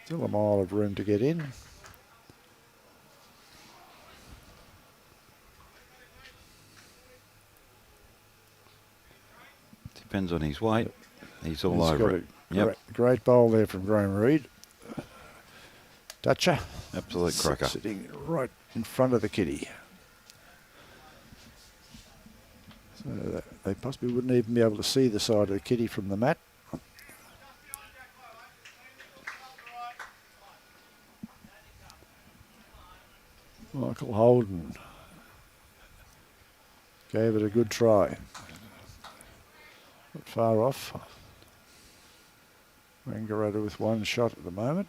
Still a mile of room to get in. Depends on his weight. He's all over it. Yep. Great bowl there from Graeme Reid. Dutcher. Absolute cracker. Sitting right in front of the kitty. So they possibly wouldn't even be able to see the side of the kitty from the mat. Michael Holden gave it a good try. Not far off. WANGARATTA with one shot at the moment.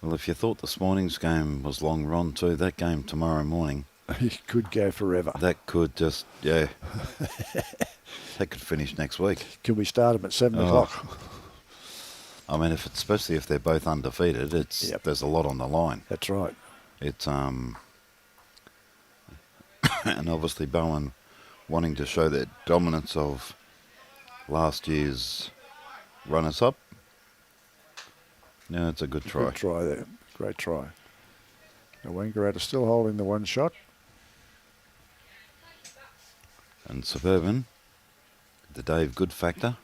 Well, if you thought this morning's game was long run too, that game tomorrow morning, It could go forever. that could just, yeah, that could finish next week. Can we start them at 7 Oh. o'clock? I mean, especially if they're both undefeated, there's a lot on the line. That's right. It's and obviously Bowen wanting to show their dominance of last year's runners-up. Yeah, it's a good try. Good try there. Great try. Now Wangaratta still holding the one shot. And Suburban, the Dave Good factor.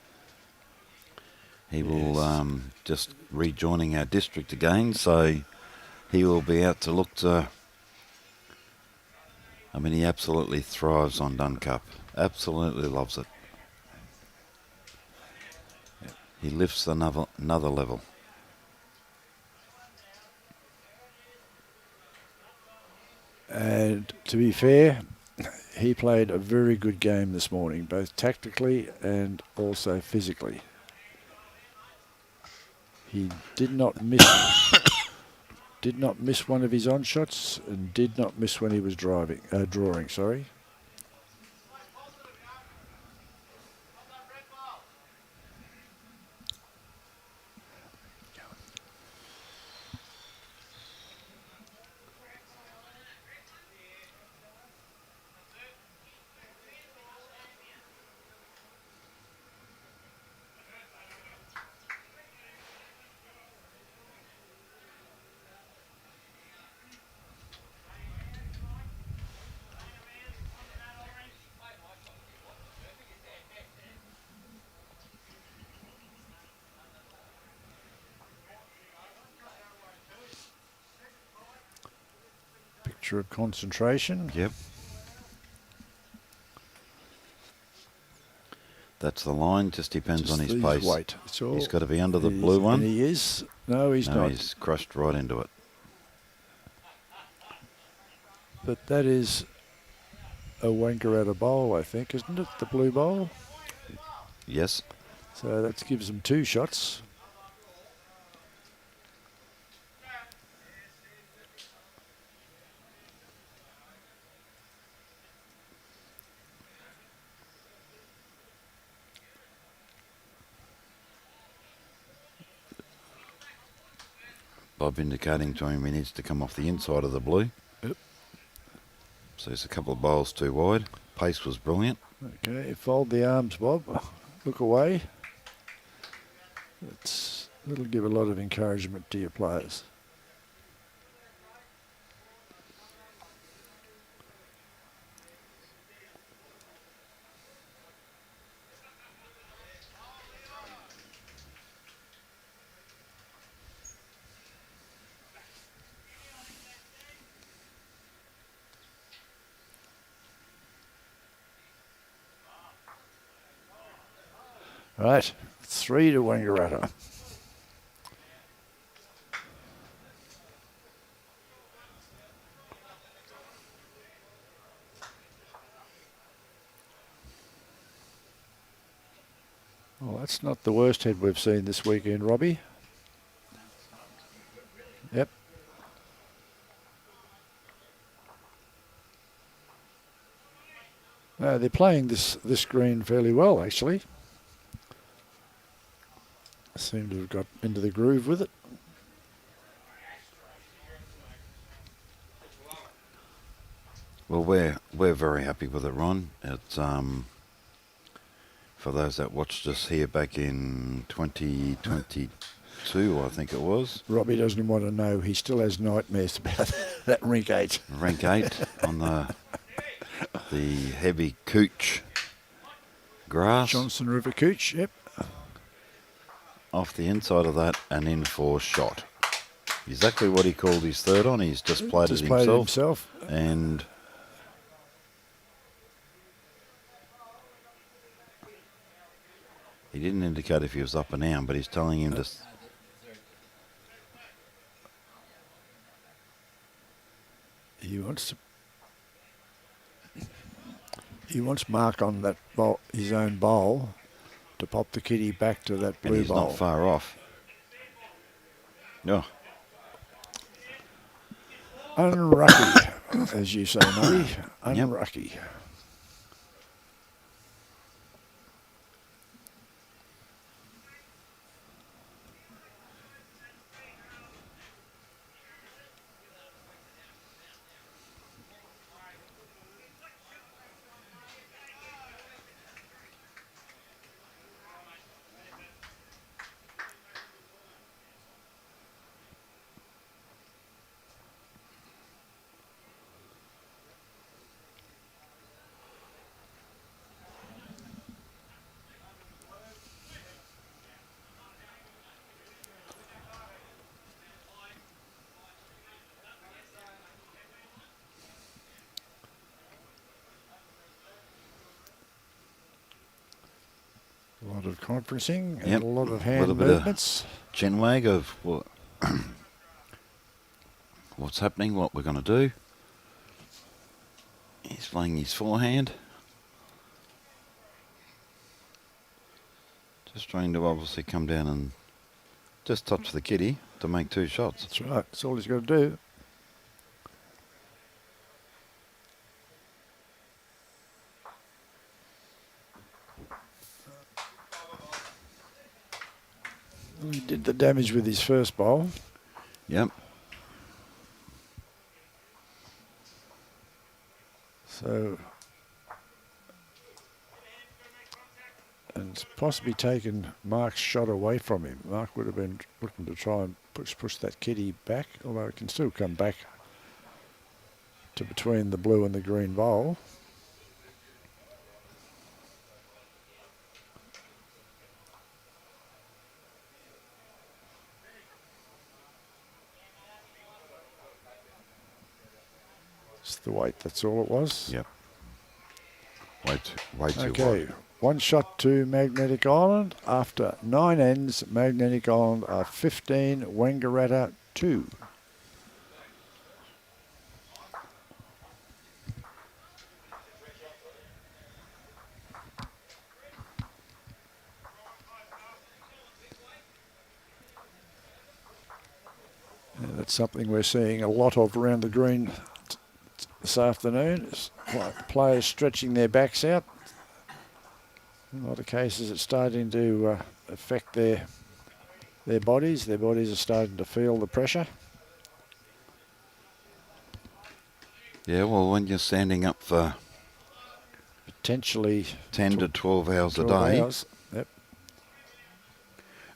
He will just rejoining our district again, so he will be out to look to. I mean, he absolutely thrives on Dunn Cup. Absolutely loves it. He lifts another level. And to be fair, he played a very good game this morning, both tactically and also physically. He did not miss one of his on shots and did not miss when he was drawing, sorry. Picture of concentration. Yep. That's the line, just depends on his pace. Weight. He's got to be under the blue one. And he is. No, he's not. He's crushed right into it. But that is a Wangaratta bowl, I think, isn't it? The blue bowl. Yes. So that gives them 2 shots. Bob indicating to him he needs to come off the inside of the blue. Yep. So there's a couple of bowls too wide. Pace was brilliant. Okay, fold the arms, Bob. Look away. It'll give a lot of encouragement to your players. Right, 3 to Wangaratta. Well, that's not the worst head we've seen this weekend, Robbie. Yep. No, they're playing this green fairly well, actually. Seem to have got into the groove with it. Well, we're very happy with it, Ron. It's for those that watched us here back in 2022, I think it was. Robbie doesn't want to know. He still has nightmares about that rink 8. Rank 8 on the heavy cooch grass. Johnson River Cooch, yep. Off the inside of that and in for shot. Exactly what he called his third on. He's just played it himself. And he didn't indicate if he was up and down, but he's telling him to. He wants Mark on that bowl, his own bowl, to pop the kitty back to that blue and he's bowl. not far off. No. Unlucky, as you say, Murray. Unlucky. A lot of conferencing and a lot of hand little bit movements. Of chin wag of what what's happening, what we're going to do. He's playing his forehand. Just trying to obviously come down and just touch the kitty to make 2 shots. That's right. That's all he's got to do. He did the damage with his first bowl. Yep. So, and it's possibly taken Mark's shot away from him. Mark would have been looking to try and push that kitty back, although it can still come back to between the blue and the green bowl. It's the weight, that's all it was. Yep. Way too Okay, wide. 1 shot to Magnetic Island. After 9 ends, Magnetic Island are 15, WANGARATTA 2. And that's something we're seeing a lot of around the green this afternoon. Is players stretching their backs out. In a lot of cases, it's starting to affect their bodies. Their bodies are starting to feel the pressure. Yeah, well, when you're standing up for Potentially 10 to 12 hours 12 a day, hours. Yep.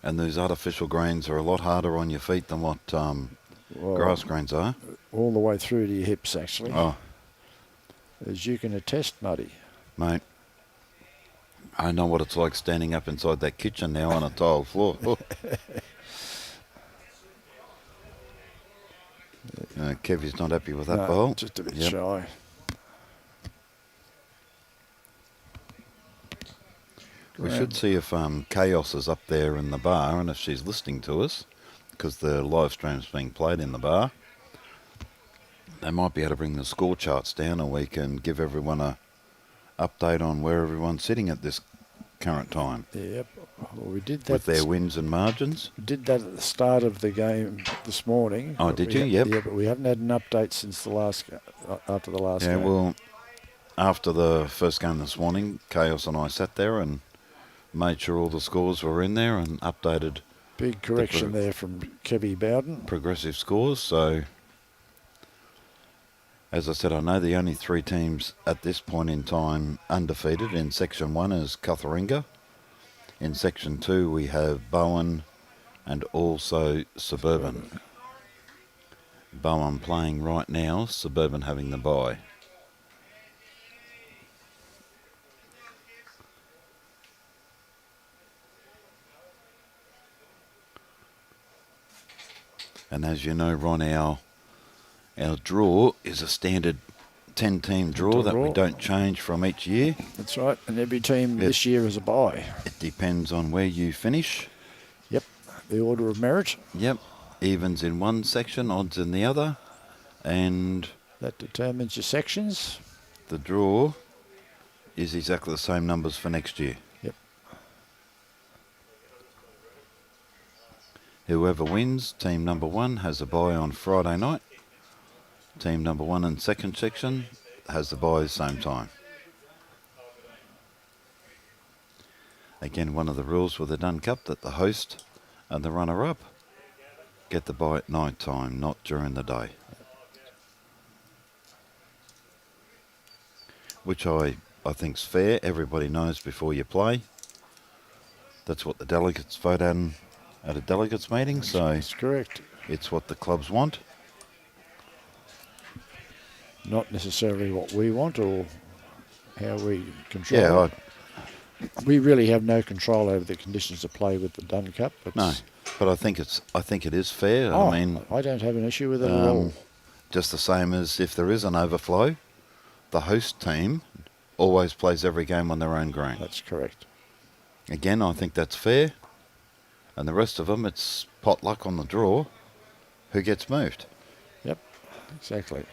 and those artificial greens are a lot harder on your feet than what Well, grass greens are. all the way through to your hips, actually. Oh, As you can attest, Muddy. mate, I know what it's like standing up inside that kitchen now on a tiled floor. Oh. Kevy's not happy with that No, bowl. just a bit Yep. shy. We should see if Chaos is up there in the bar and if she's listening to us, because the live stream's being played in the bar. They might be able to bring the score charts down and we can give everyone a update on where everyone's sitting at this current time Yep. Well, we did that. with their wins and margins. We did that at the start of the game this morning. Oh, but did we you? Yep. Yeah, but we haven't had an update since the last after the last Yeah, game. well, after the first game this morning, Chaos and I sat there and made sure all the scores were in there and updated Big correction there from Kevy Bowden. progressive scores. So, as I said, I know the only 3 teams at this point in time undefeated in Section 1 is Cutharinga. In Section 2 we have Bowden and also Suburban. Bowden playing right now, Suburban having the bye. And as you know, Ron, our draw is a standard 10-team draw that we don't change from each year. That's right. And every team this year is a bye. It depends on where you finish. Yep. The order of merit. Yep. Evens in one section, odds in the other. And That determines your sections. the draw is exactly the same numbers for next year. Yep. Whoever wins, team number 1, has a bye on Friday night. Team number 1 and second section has the bye same time. Again, one of the rules with the Dunn Cup that the host and the runner-up get the bye at night time, not during the day. Which I think's fair. Everybody knows before you play. That's what the delegates vote on at a delegates meeting, so That's correct. it's what the clubs want. Not necessarily what we want or how we control Yeah, it. We really have no control over the conditions of play with the Dunn Cup. no, but I think it is fair. Oh, I mean, I don't have an issue with it at all. just the same as if there is an overflow, the host team always plays every game on their own green. That's correct. Again, I think that's fair. And the rest of them, it's potluck on the draw who gets moved. Yep, exactly.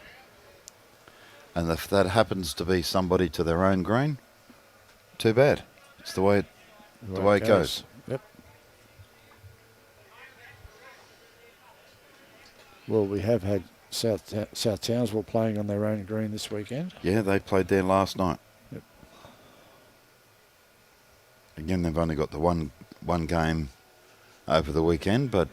And if that happens to be somebody to their own green, too bad. It's the way it goes. Yep. Well, we have had South Townsville playing on their own green this weekend. Yeah, they played there last night. Yep. Again, they've only got the one game over the weekend, but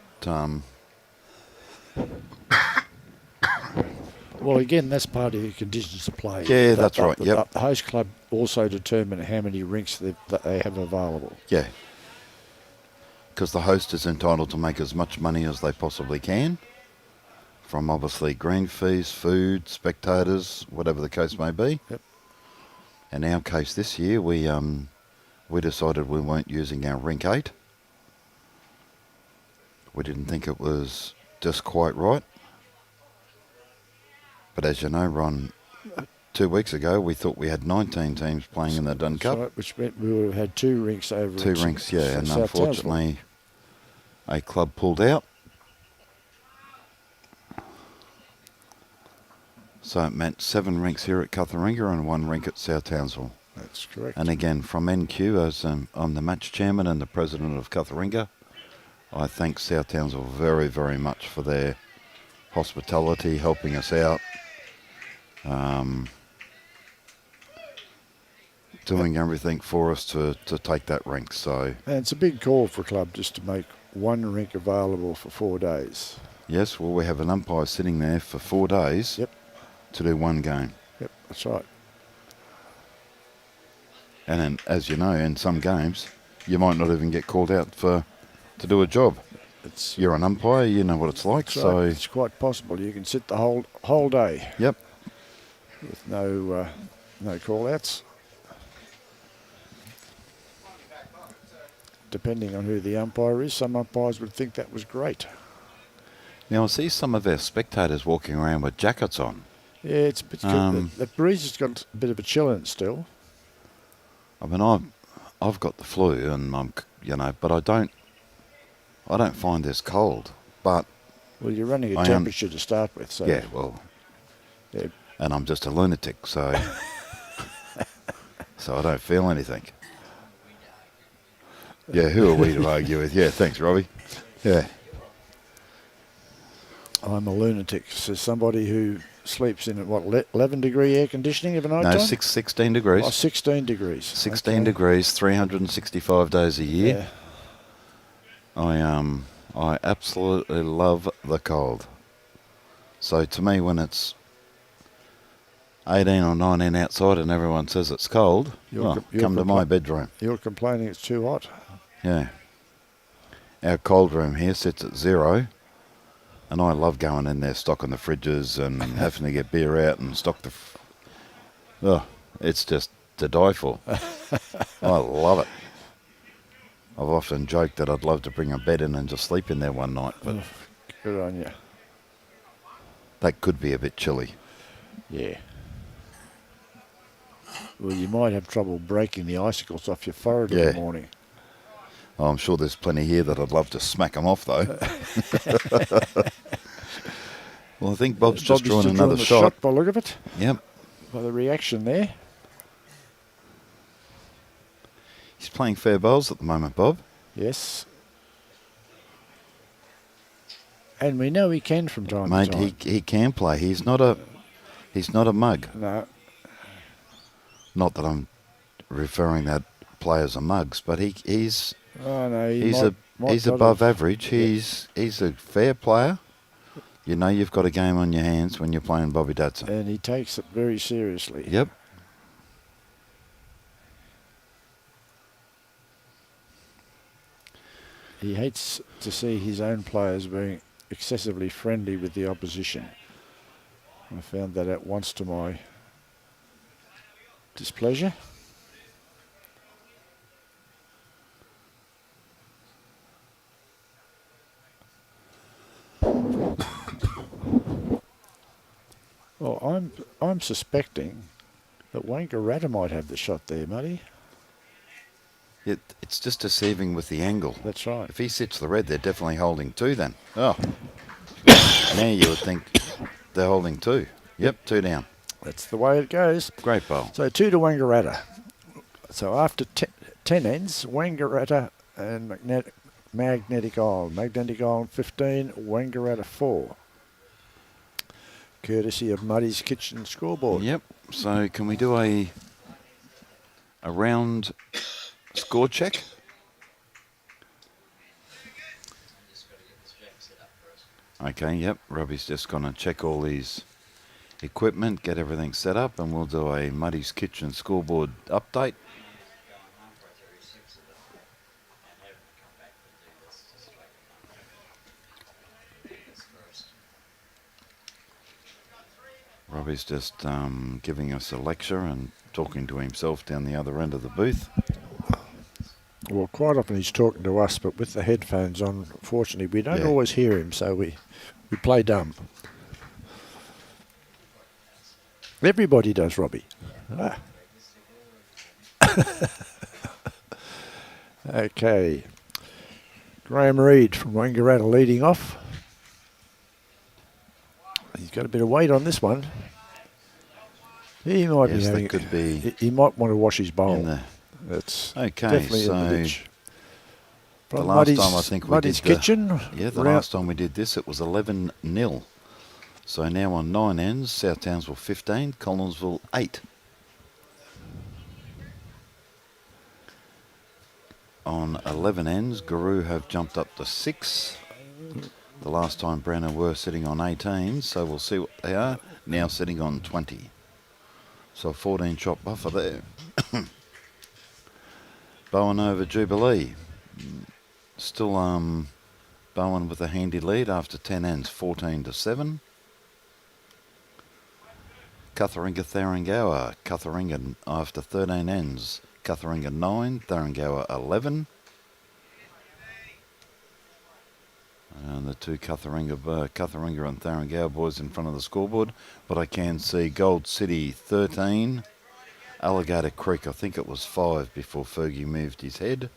Well, again, that's part of the conditions of play. Yeah, that's right, yep. The host club also determine how many rinks that they have available. yeah, because the host is entitled to make as much money as they possibly can from obviously green fees, food, spectators, whatever the case may be. Yep. In our case this year, we decided we weren't using our rink 8. We didn't think it was just quite right. But as you know, Ron, 2 weeks ago we thought we had 19 teams playing in the Dunn That's Cup. right, which meant we would have had 2 rinks over. Two at rinks, yeah, and South unfortunately a club pulled out. So it meant 7 rinks here at Cutharinga and 1 rink at South Townsville. That's correct. And again, from NQ, as I'm the match chairman and the president of Cutharinga, I thank South Townsville very, very much for their hospitality, helping us out, doing everything for us to take that rink. So And it's a big call for a club just to make 1 rink available for 4 days. yes, well, we have an umpire sitting there for 4 days. Yep. To do 1 game. Yep, that's right. And then, as you know, in some games, you might not even get called out to do a job. You're an umpire, you know what it's like. That's So right. It's quite possible you can sit the whole day. Yep. With no call-outs. Depending on who the umpire is, some umpires would think that was great. Now I see some of our spectators walking around with jackets on. Yeah, it's a bit good. The breeze has got a bit of a chill in it still. I mean, I've got the flu, and but I don't find this cold. But Well, you're running a I am- temperature to start with, so yeah, well, yeah, and I'm just a lunatic, so so I don't feel anything. Yeah, who are we to argue with? Yeah, thanks, Robbie. Yeah, I'm a lunatic. So somebody who sleeps in 11-degree air conditioning of a night no, time? 16 degrees. Oh, 16 degrees. 16 Okay. degrees, 365 days a year. Yeah. I absolutely love the cold. So to me, when it's 18 or 19 outside and everyone says it's cold, You're come to my bedroom. You're complaining it's too hot. Yeah. Our cold room here sits at 0, and I love going in there, stocking the fridges and having to get beer out and stock the... it's just to die for. I love it. I've often joked that I'd love to bring a bed in and just sleep in there one night, but Good on you. that could be a bit chilly. Yeah. Well, you might have trouble breaking the icicles off your forehead in Yeah. the morning. Oh, I'm sure there's plenty here that I'd love to smack them off, though. Well, I think Bob's just drawn another the shot. by the look of it, Yep. by the reaction there. He's playing fair bowls at the moment, Bob. Yes. And we know he can from time Mate, to time. he can play. He's not a mug. No, Not that I'm referring that players are mugs, but he's oh no, he's might above have. average. He's a fair player. You know you've got a game on your hands when you're playing Bobby Datson. And he takes it very seriously. Yep. He hates to see his own players being excessively friendly with the opposition. I found that out once to my displeasure. Well, I'm suspecting that Wangaratta might have the shot there, Muddy. It's just deceiving with the angle. That's right. If he sits the red, they're definitely holding 2 then. Oh. Now you would think they're holding 2. Yep, 2 down. That's the way it goes. Great bowl. So 2 to Wangaratta. So after 10 ends, Wangaratta and Magnetic Island. Magnetic Island 15, Wangaratta 4. Courtesy of Muddy's Kitchen scoreboard. Yep. So can we do a round score check? Okay, yep. Robbie's just going to check all his equipment, get everything set up, and we'll do a Muddy's Kitchen scoreboard update. Robbie's just giving us a lecture and talking to himself down the other end of the booth. Well, quite often he's talking to us, but with the headphones on, fortunately, we don't Yeah. always hear him, so we play dumb. Everybody does, Robbie. Ah. Okay. Graeme Reid from Wangaratta leading off. He's got a bit of weight on this one. He might be Yes, having. that could be He might want to wash his bowl. in the. That's Okay, definitely in the so ditch. the From last time I think we Muddy's did the- Kitchen. Yeah, the round- last time we did this, it was 11-0. So now on 9 ends, South Townsville 15, Collinsville 8. On 11 ends, Guru have jumped up to 6. The last time Brenner were sitting on 18, so we'll see what they are. Now sitting on 20. So a 14 shot buffer there. Bowen over Jubilee. Still Bowen with a handy lead after 10 ends, 14-7. Cutharinga Tharangower. Cutharinga after 13 ends. Cutharinga 9, Tharangower 11. And the two Cutharinga and Tharangower boys in front of the scoreboard. But I can see Gold City 13. Alligator Creek, I think it was 5 before Fergie moved his head.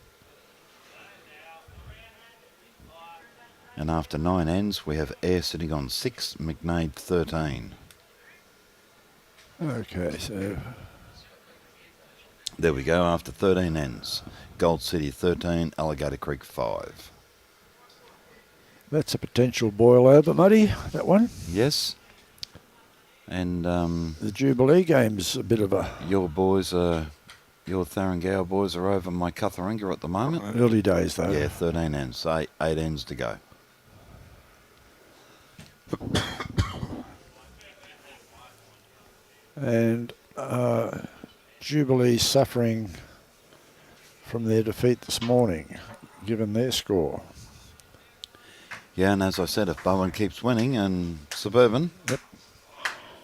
And after 9 ends, we have Air sitting on 6, McNaid 13. Okay, so There we go, after 13 ends. Gold City 13, Alligator Creek 5. that's a potential boil over, Muddy, that one. Yes. And The Jubilee game's a bit of a your Tharangower boys are over my Cutharinga at the moment. early days, though. Yeah, 13 ends, 8 ends to go. And Jubilee suffering from their defeat this morning, given their score. Yeah, and as I said, if Bowen keeps winning and Suburban, Yep.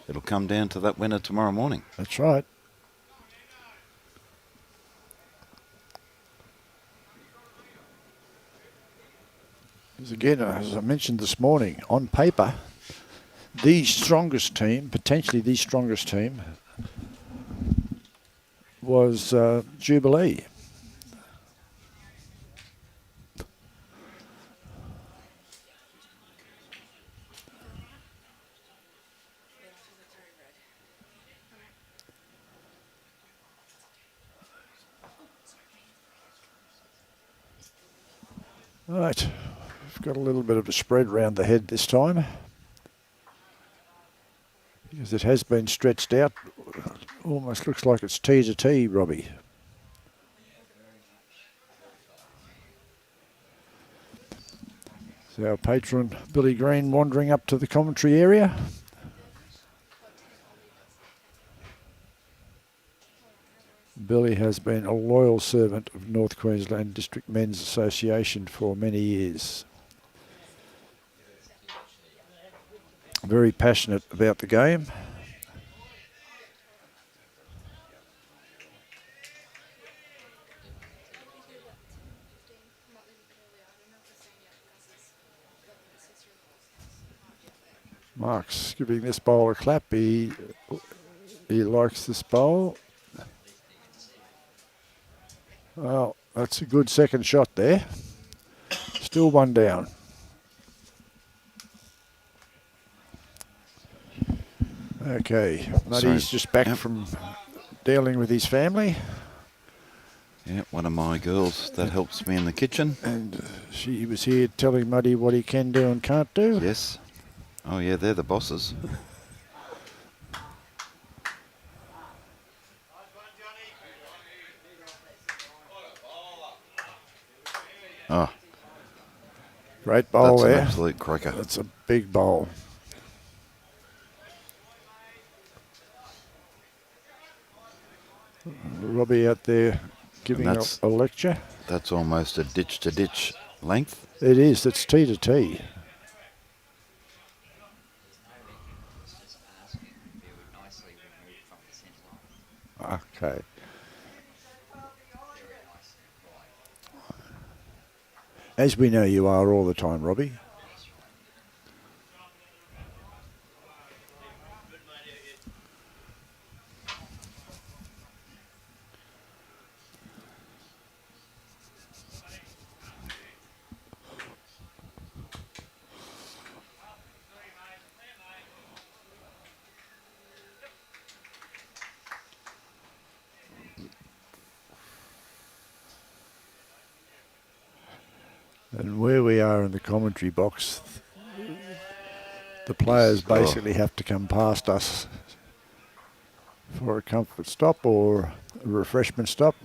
it'll come down to that winner tomorrow morning. That's right. As again, as I mentioned this morning, on paper, the strongest team, potentially the strongest team, was Jubilee. Right, We've got a little bit of a spread round the head this time, because it has been stretched out. Almost looks like it's tee to tee, Robbie. So our patron, Billy Green, wandering up to the commentary area. Billy has been a loyal servant of North Queensland District Men's Association for many years. Very passionate about the game. Mark's giving this bowl a clap. He likes this bowl. Well, that's a good second shot there. Still one down. Okay, Muddy's just back from dealing with his family. Yeah, one of my girls that helps me in the kitchen. And she was here telling Muddy what he can do and can't do. Yes. Oh yeah, they're the bosses. Oh, great bowl that's there. an absolute cracker. That's a big bowl. Robbie out there giving a lecture. That's almost a ditch to ditch length. It is. It's tee to tee. Okay. As we know you are all the time, Robbie. And where we are in the commentary box, the players basically have to come past us for a comfort stop or a refreshment stop.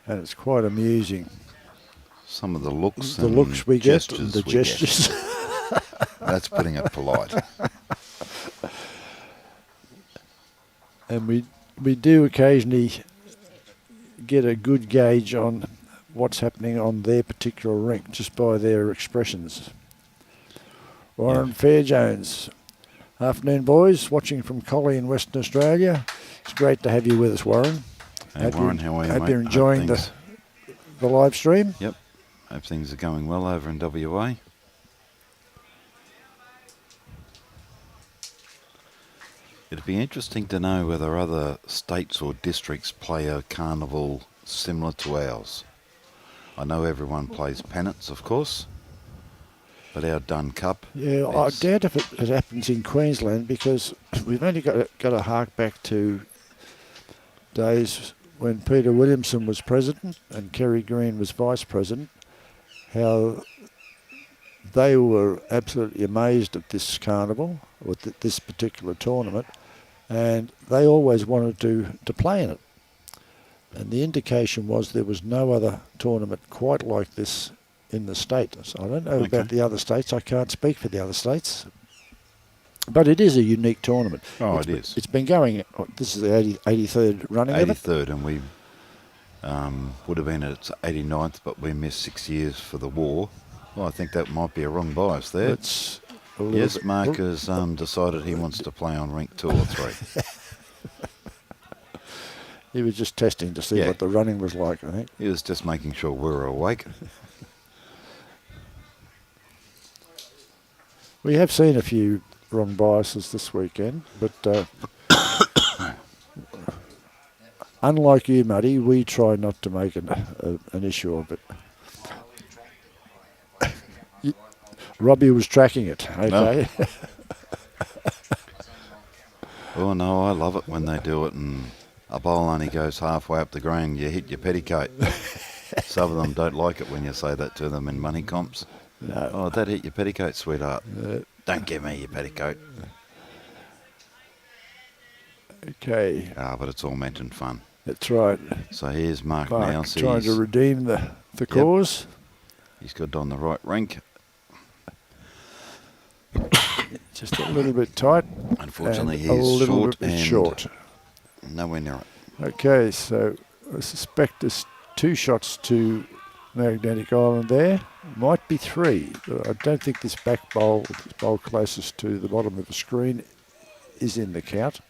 And it's quite amusing. Some of the looks we get, gestures the gestures. That's putting it polite. And we do occasionally get a good gauge on what's happening on their particular rink just by their expressions. Warren Fairjones. Afternoon, boys. Watching from Collie in Western Australia. It's great to have you with us, Warren. Hey, Warren, how are you, hope mate? you're enjoying the live stream. Yep. Hope things are going well over in WA. It'd be interesting to know whether other states or districts play a carnival similar to ours. I know everyone plays pennants, of course, but our Dunn Cup... Yeah, I doubt if it happens in Queensland, because we've only got to hark back to days when Peter Williamson was president and Kerry Green was vice president, how they were absolutely amazed at this carnival, or this particular tournament, and they always wanted to play in it. And the indication was there was no other tournament quite like this in the state. So I don't know about the other states. I can't speak for the other states. But it is a unique tournament. Oh, it is. It's been going, this is the 83rd running of it. 83rd, and we would have been at its 89th, but we missed 6 years for the war. Well, I think that might be a wrong bias there. Yes, Mark has decided he wants to play on rink 2 or 3. He was just testing to see what the running was like, I think. He was just making sure we were awake. We have seen a few wrong biases this weekend, but unlike you, Muddy, we try not to make an issue of it. Robbie was tracking it, okay? No. Oh, no, I love it when they do it and a bowl only goes halfway up the green, you hit your petticoat. Some of them don't like it when you say that to them in money comps. No. Oh, that hit your petticoat, sweetheart. Don't give me your petticoat. Okay, But it's all meant in fun. that's right. So here's Mark now. Mark So trying to redeem the cause. he's got it on the right rink. Just a little bit tight. Unfortunately, and he's a little short bit and short. nowhere near it. Okay, so I suspect there's 2 shots to Magnetic Island there. Might be 3. But I don't think this back bowl, this bowl closest to the bottom of the screen, is in the count.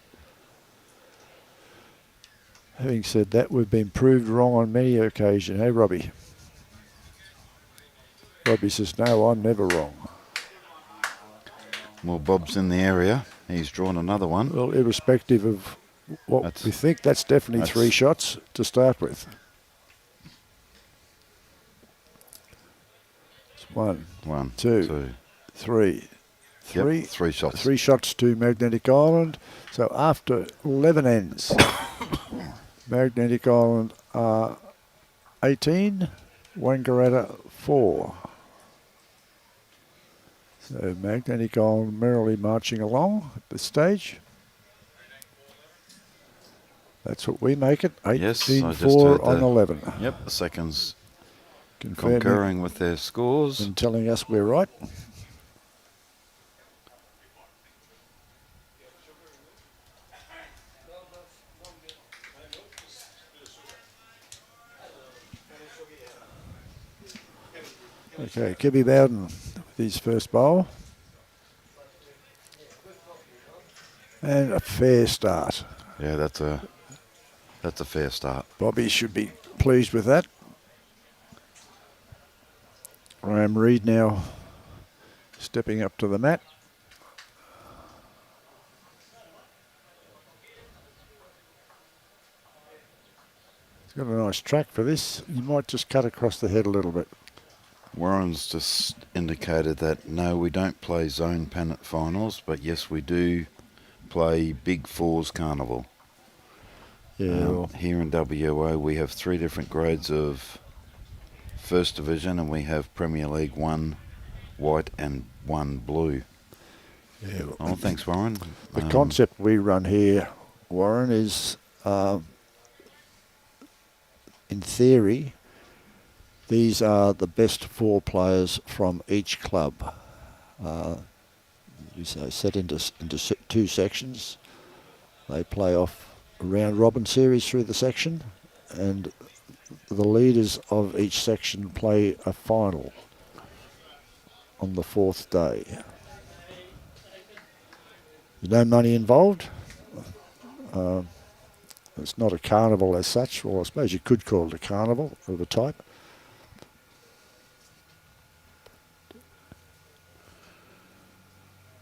Having said that, we've been proved wrong on many occasions, hey Robbie? Robbie says, no, I'm never wrong. Well, Bob's in the area. He's drawn another one. Well, irrespective of what we think, that's definitely 3 shots to start with. It's 1, 2, 3. Yep, 3 shots. 3 shots to Magnetic Island. So after 11 ends, Magnetic Island are 18, WANGARATTA 4. So Magnetic Island merrily marching along at this stage. That's what we make it, 18-4 on 11. Yep, the seconds Confirming concurring with their scores. and telling us we're right. Okay, Kibby Bowden with his first bowl. And a fair start. Yeah, that's a fair start. Bobby should be pleased with that. Graeme Reid now stepping up to the mat. He's got a nice track for this. You might just cut across the head a little bit. Warren's just indicated that no, we don't play zone pennant finals, but yes, we do play Big Fours Carnival. Yeah. Here in WA, we have 3 different grades of First Division, and we have Premier League 1 white and 1 blue. Yeah. Oh, thanks, Warren. The concept we run here, Warren, is in theory, these are the best 4 players from each club. You say set into 2 sections. They play off a round robin series through the section, and the leaders of each section play a final on the 4th day. There's no money involved. It's not a carnival as such. Well, I suppose you could call it a carnival of a type.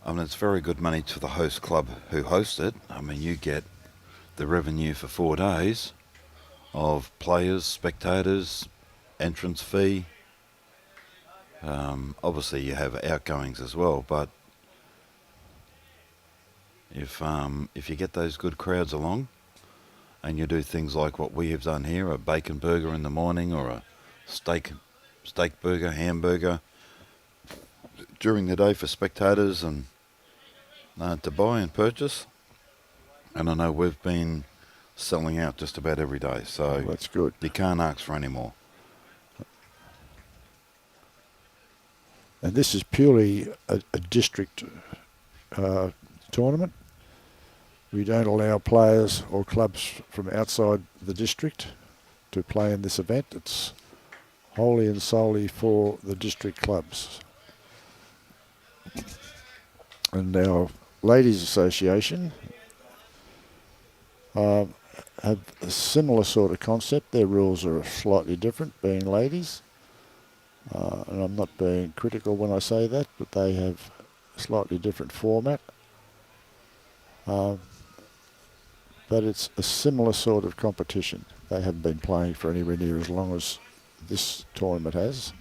I mean, it's very good money to the host club who host it. I mean, you get the revenue for 4 days of players, spectators, entrance fee. Obviously, you have outgoings as well, but if you get those good crowds along, and you do things like what we have done here, a bacon burger in the morning or a steak burger, hamburger during the day for spectators and to buy and purchase. And I know we've been selling out just about every day, so That's good. you can't ask for any more. And this is purely a district tournament. We don't allow players or clubs from outside the district to play in this event. It's wholly and solely for the district clubs. And our Ladies Association have a similar sort of concept. Their rules are slightly different, being ladies. And I'm not being critical when I say that, but they have a slightly different format. But it's a similar sort of competition. They haven't been playing for anywhere near as long as this tournament has.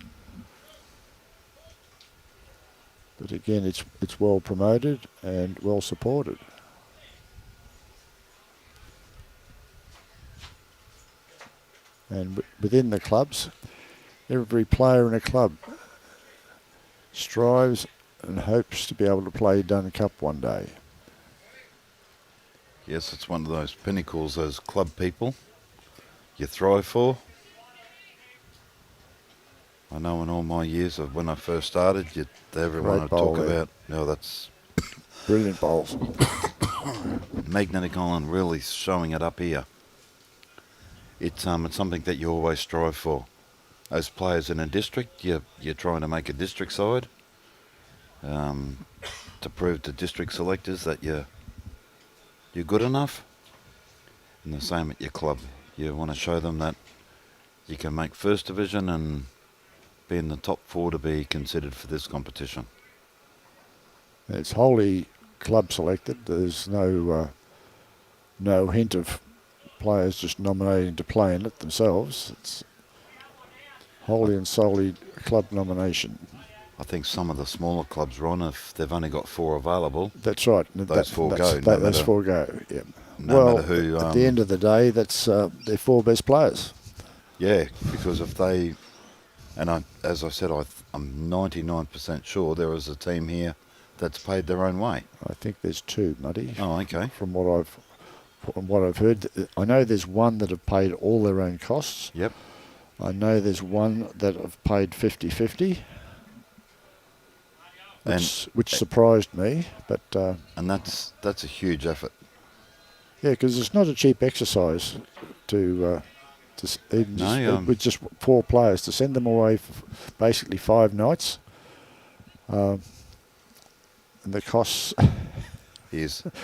But again, it's well promoted and well supported. And within the clubs, every player in a club strives and hopes to be able to play Dunn Cup one day. Yes, it's one of those pinnacles, those club people you thrive for. I know in all my years of when I first started, everyone Great would bowl talk there. about, that's Brilliant bowls. Magnetic Island really showing it up here. It's something that you always strive for. As players in a district, you're trying to make a district side to prove to district selectors that you're good enough. And the same at your club. You want to show them that you can make first division and be in the top 4 to be considered for this competition. It's wholly club selected. There's no hint of players just nominating to play in it themselves. It's wholly and solely a club nomination. I think some of the smaller clubs, Ron, if they've only got 4 available, That's right. those 4 go. Those 4 go. Yeah. No matter who. At the end of the day, that's their 4 best players. Yeah, because if they, and as I said, I'm 99% sure there is a team here that's paid their own way. I think there's 2, Muddy. Oh, okay. From what I've heard, I know there's one that have paid all their own costs. Yep. I know there's one that have paid 50-50, which surprised me. But and that's a huge effort. yeah, because it's not a cheap exercise with just 4 players to send them away for basically 5 nights. And the costs.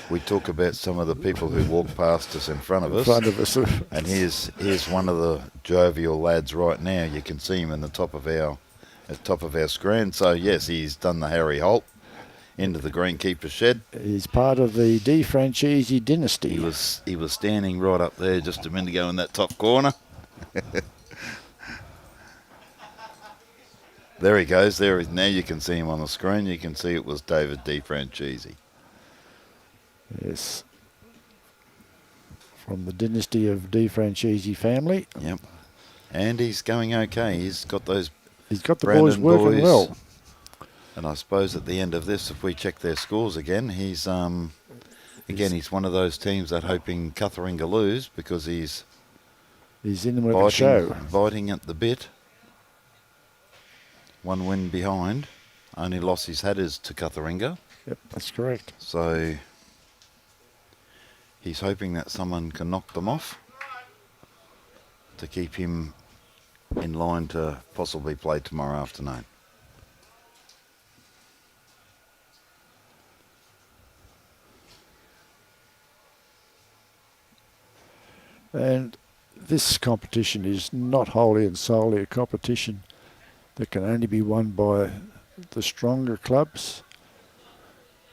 We talk about some of the people who walk past us in front of us. And here's one of the jovial lads right now. You can see him in the top of our screen. So yes, he's done the Harry Holt into the greenkeeper shed. He's part of the DeFranchisee dynasty. He was standing right up there just a minute ago in that top corner. There he goes. Now you can see him on the screen. You can see it was David DeFranchisee. Yes. From the dynasty of DeFranchisee family. Yep. And he's going okay. He's got the boys working well. And I suppose at the end of this, if we check their scores again, he's one of those teams that hoping Cutheringa lose because he's in with the show. Biting at the bit. 1 win behind. Only loss he's had is to Cutheringa. Yep, that's correct. So he's hoping that someone can knock them off to keep him in line to possibly play tomorrow afternoon. And this competition is not wholly and solely a competition that can only be won by the stronger clubs.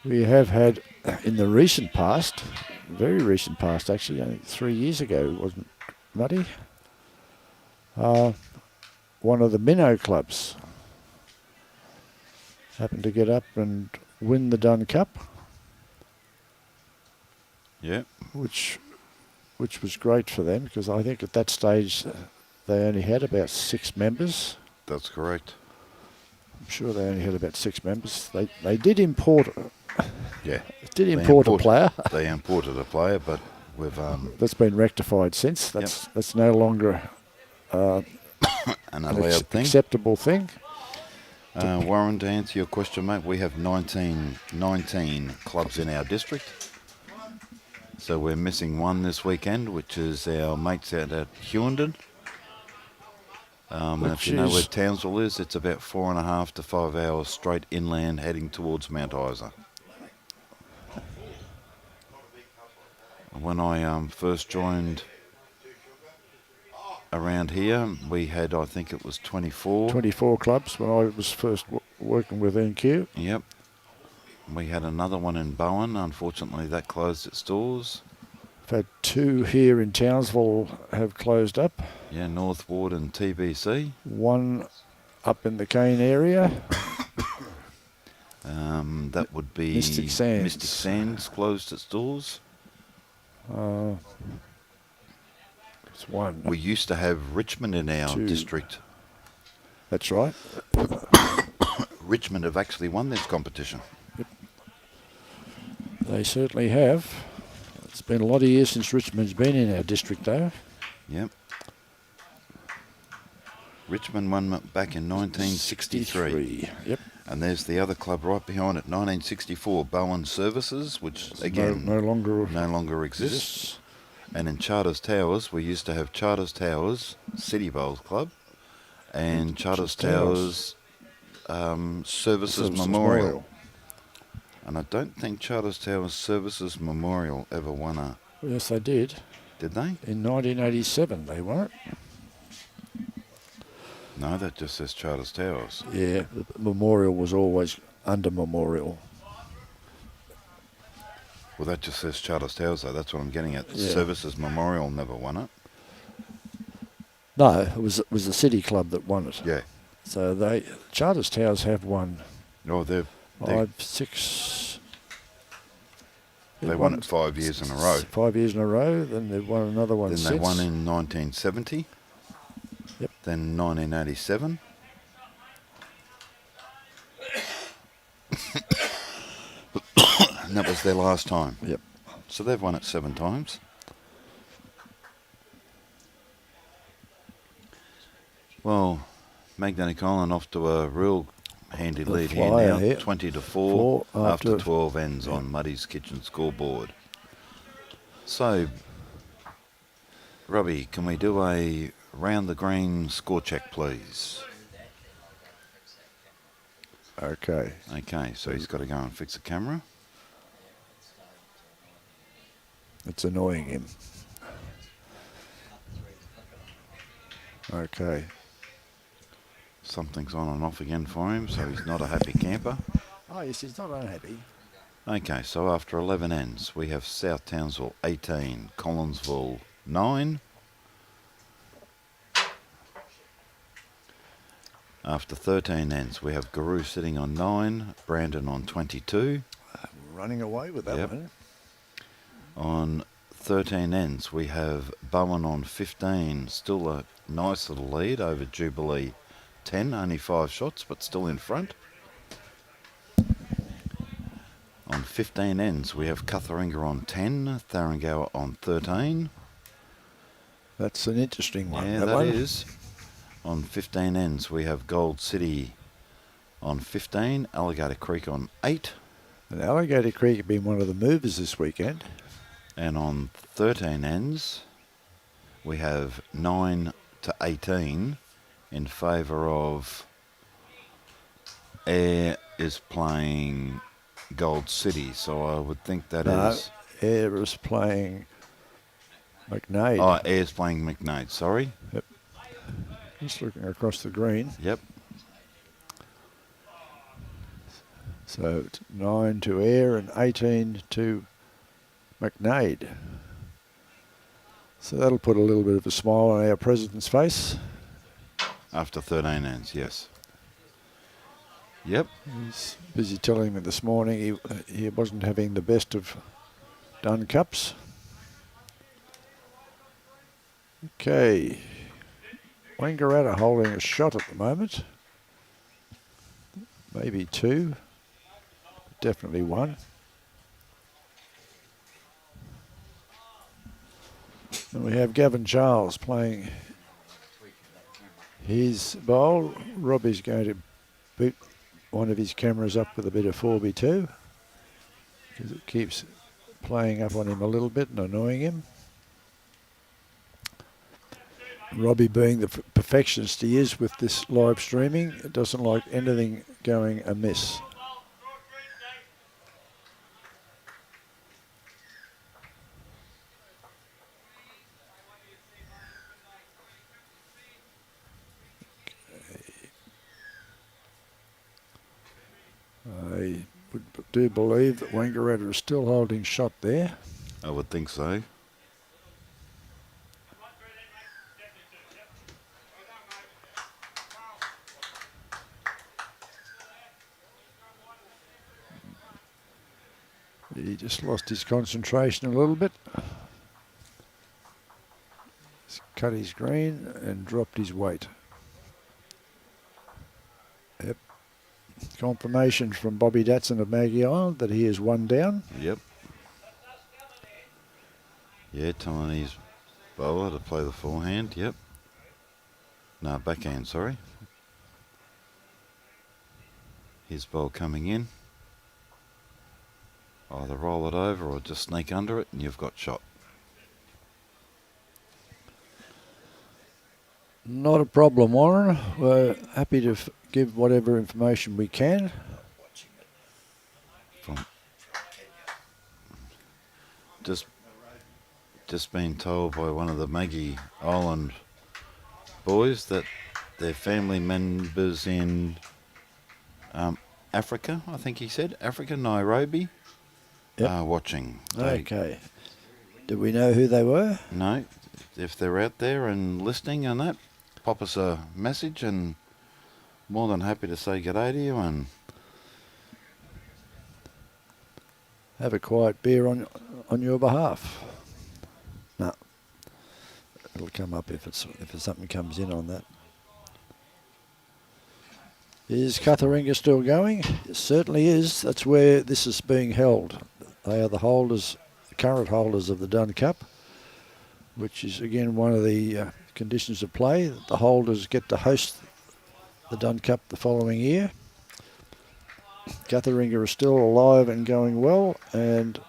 We have had in the recent past, very recent past actually, only 3 years ago, wasn't Muddy? One of the minnow clubs happened to get up and win the Dunn Cup. Yeah. Which was great for them because I think at that stage they only had about 6 members. That's correct. I'm sure they only had about 6 members. They did import. Yeah. Did import a player. They imported a player, but we've that's been rectified since. That's no longer an allowed thing. Acceptable thing. Warren, to answer your question, mate, we have 19 clubs in our district. So we're missing one this weekend, which is our mates out at Hughenden. And if you know where Townsville is, it's about 4.5 to 5 hours straight inland heading towards Mount Isa. When I first joined around here, we had, I think it was 24. 24 clubs when I was first working with NQ. Yep. We had another one in Bowden. Unfortunately, that closed its doors. We've had 2 here in Townsville have closed up. Yeah, North Ward and TBC. 1 up in the Cane area. That would be Mystic Sands. Mystic Sands closed its doors. It's 1. We used to have Richmond in our 2. district. That's right. Richmond have actually won this competition. They certainly have. It's been a lot of years since Richmond's been in our district, though. Yep. Richmond won back in 1963. Yep. And there's the other club right behind it, 1964, Bowden Services, which again no longer exists. And in Charters Towers, we used to have Charters Towers City Bowls Club and Charters Towers Services Memorial. And I don't think Charters Towers Services Memorial ever won a... Yes, they did. Did they? In 1987, they won it. No, that just says Charters Towers. Yeah, the Memorial was always under Memorial. Well, that just says Charters Towers, though. That's what I'm getting at. Yeah. Services Memorial never won it. No, it was the City Club that won it. Yeah. So Charters Towers have won Oh, they're 5, 6... They won it 5 years in a row. 5 years in a row. Then they've won another one since. Then they won in 1970. Yep. Then 1987. And that was their last time. Yep. So they've won it 7 times. Well, Magnetic Island off to a real handy lead here now, here. 20 to 4 4 after after 12 ends on Muddy's Kitchen scoreboard. So, Robbie, can we do a round the green score check, please? Okay. Okay, so he's got to go and fix the camera. It's annoying him. Okay. Something's on and off again for him, so he's not a happy camper. Oh, yes, he's not unhappy. Okay, so after 11 ends, we have South Townsville 18, Collinsville 9. After 13 ends, we have Garoo sitting on 9, Brandon on 22. Running away with that Yep. one. On 13 ends, we have Bowen on 15, still a nice little lead over Jubilee 10, only 5 shots, but still in front. On 15 ends, we have Cutheringa on 10, Tharangower on 13. That's an interesting one. Yeah, that is. On 15 ends, we have Gold City on 15, Alligator Creek on 8. And Alligator Creek have been one of the movers this weekend. And on 13 ends, we have 9 to 18 in favour of Air is playing Gold City. So I would think that is... Air is playing McNade. Oh, Air's playing McNade, sorry. Yep. Just looking across the green. Yep. So it's 9 to Air and 18 to McNade. So that'll put a little bit of a smile on our president's face. After 13 ends, yes. Yep. He's busy telling me this morning he wasn't having the best of Dunn Cups. Okay. Wangaratta holding a shot at the moment. Maybe 2. Definitely 1. And we have Gavin Charles playing his bowl. Robbie's going to boot one of his cameras up with a bit of 4x2 because it keeps playing up on him a little bit and annoying him. Robbie, being the perfectionist he is with this live streaming, doesn't like anything going amiss. I do believe that Wangaratta is still holding shot there. I would think so. He just lost his concentration a little bit. His cut his green and dropped his weight. Yep. Confirmation from Bobby Datson of Maggie Island that he is 1 down. Yep. Yeah, telling his bowler to play the forehand. Yep. No, backhand, sorry. His ball coming in. Either roll it over or just sneak under it and you've got shot. Not a problem, Warren. We're happy to give whatever information we can. From just been told by one of the Maggie Island boys that their family members in Africa, I think he said, Africa, Nairobi, are watching. Okay. Do we know who they were? No, if they're out there and listening and that, pop us a message and more than happy to say g'day to you and Have a quiet beer on your behalf. No. It'll come up if something comes in on that. Is Catharinga still going? It certainly is. That's where this is being held. They are the holders, the current holders of the Dunn Cup, which is again one of the conditions of play. The holders get to host the Dunn Cup the following year. Catharinga is still alive and going well, and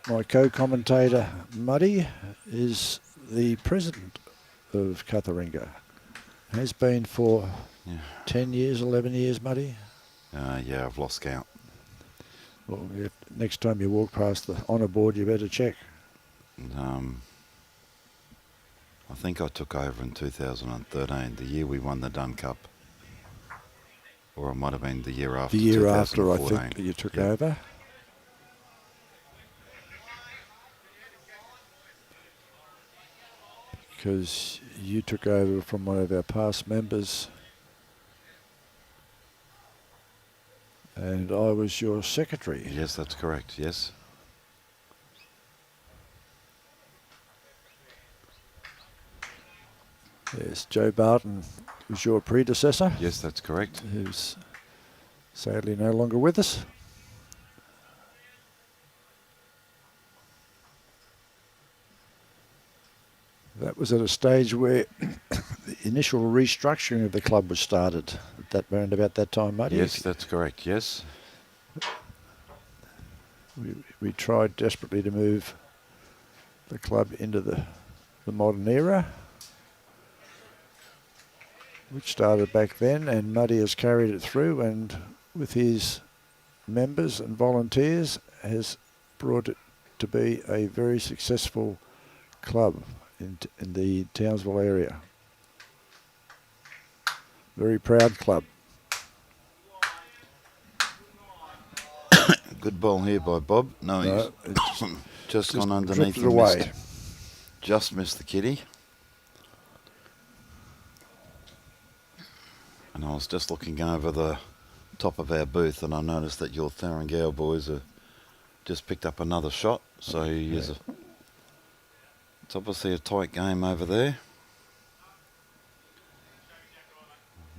my co-commentator Muddy is the president of Catharinga. Has been for 10 years, 11 years, Muddy. yeah, I've lost count. Well, next time you walk past the honour board, you better check. I think I took over in 2013, the year we won the Dunn Cup. Or it might have been the year after. The year after, I 2014. think, you took over. Because you took over from one of our past members. And I was your secretary. Yes, that's correct, yes. Yes, Joe Barton was your predecessor. Yes, that's correct. Who's sadly no longer with us. That was at a stage where the initial restructuring of the club was started at around about that time, Muddy. Yes, that's correct, yes. We tried desperately to move the club into the modern era, which started back then, and Muddy has carried it through, and with his members and volunteers has brought it to be a very successful club in the Townsville area. Very proud club. Good ball here by Bob. No, he's it's just gone underneath drifted away. Just missed the kitty. And I was just looking over the top of our booth and I noticed that your Tharangao boys have just picked up another shot. So it's obviously a tight game over there.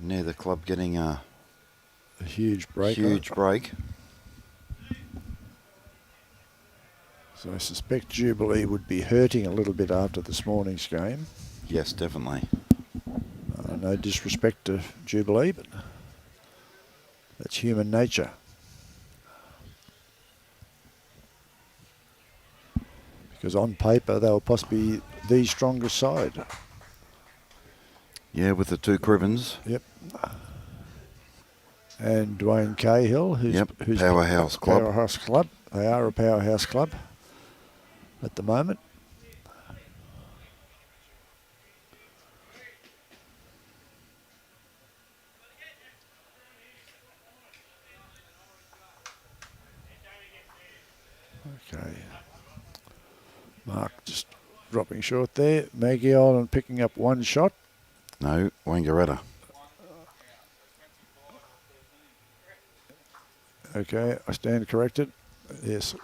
Near the club getting a huge break. break. So I suspect Jubilee would be hurting a little bit after this morning's game. Yes, definitely. No disrespect to Jubilee, but that's human nature. Because on paper, they were possibly the strongest side. Yeah, with the two Crivens. Yep. And Dwayne Cahill, who's Powerhouse club. Powerhouse club. They are a powerhouse club at the moment. Okay. Mark just dropping short there. Maggie Island picking up one shot. No, Wangaratta. Okay, I stand corrected. Yes,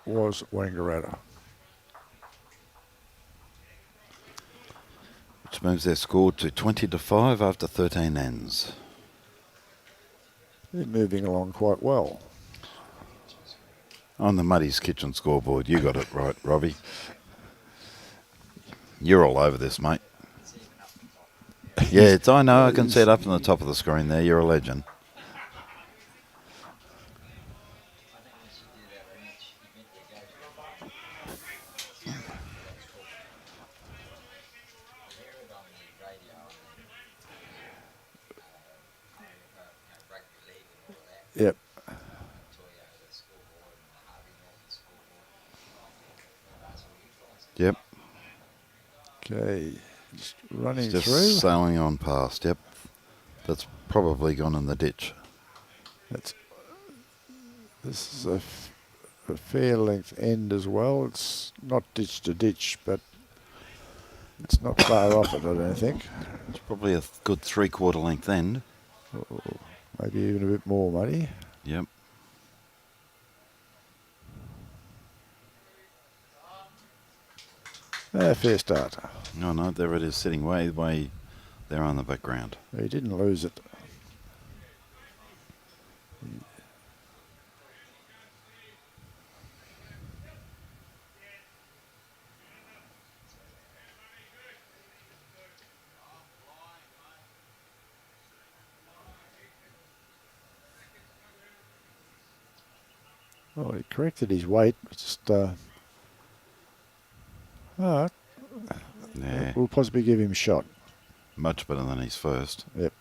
was Wangaratta. which moves their score to 20-5 after 13 ends. They're moving along quite well. On the Muddy's Kitchen scoreboard, you got it right, Robbie. You're all over this, mate. Yeah, I know. I can see it up on the top of the screen there. You're a legend. Yep. Yep. Okay. Just running It's just through. sailing on past. Yep. That's probably gone in the ditch. This is a fair length end as well. It's not ditch to ditch, but it's not far off it, I don't think. It's probably a good 3/4 length end. Maybe even a bit more, Muddy. Yep. Fair start. No, there it is, sitting way there on the background. He didn't lose it. Well, he corrected his weight. Just, Yeah. we'll possibly give him a shot. Much better than his first. Yep.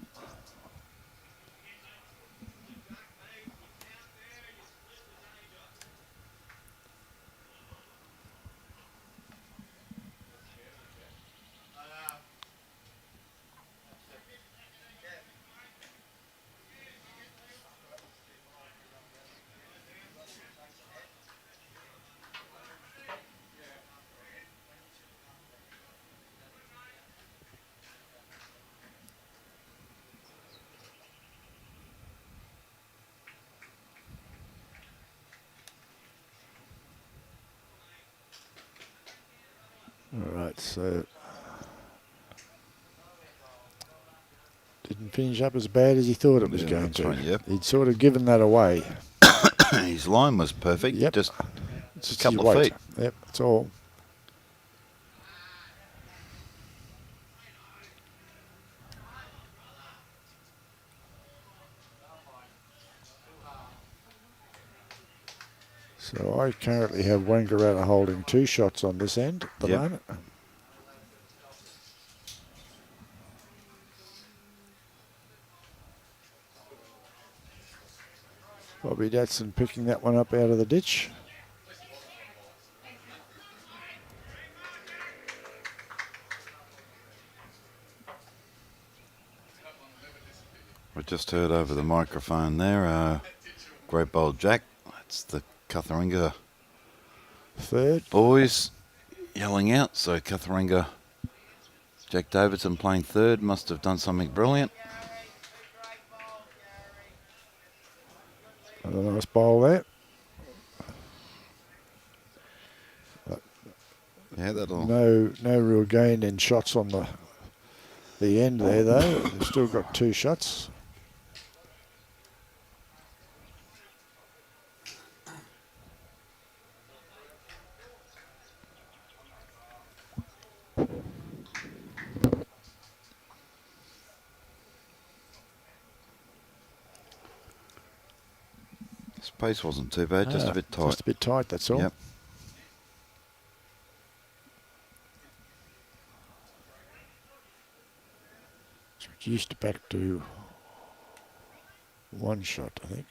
All right, so didn't finish up as bad as he thought it was Yeah, going that's to. right, yep. He'd sort of given that away. His line was perfect. Yep. Just It's a his couple of weight. feet. Yep, that's all. So I currently have Wangaratta holding 2 shots on this end at the Yep. moment. Bobby Datson picking that one up out of the ditch. We just heard over the microphone there, great bold Jack. That's the Cutharinga Third. boys yelling out. So Cutharinga, Jack Davidson playing third, must have done something brilliant. Another nice bowl there. Yeah, that'll. No real gain in shots on the end there though. They've still got 2 shots. His pace wasn't too bad, just a bit tight. Just a bit tight, that's all. Yep. It's reduced back to 1 shot, I think.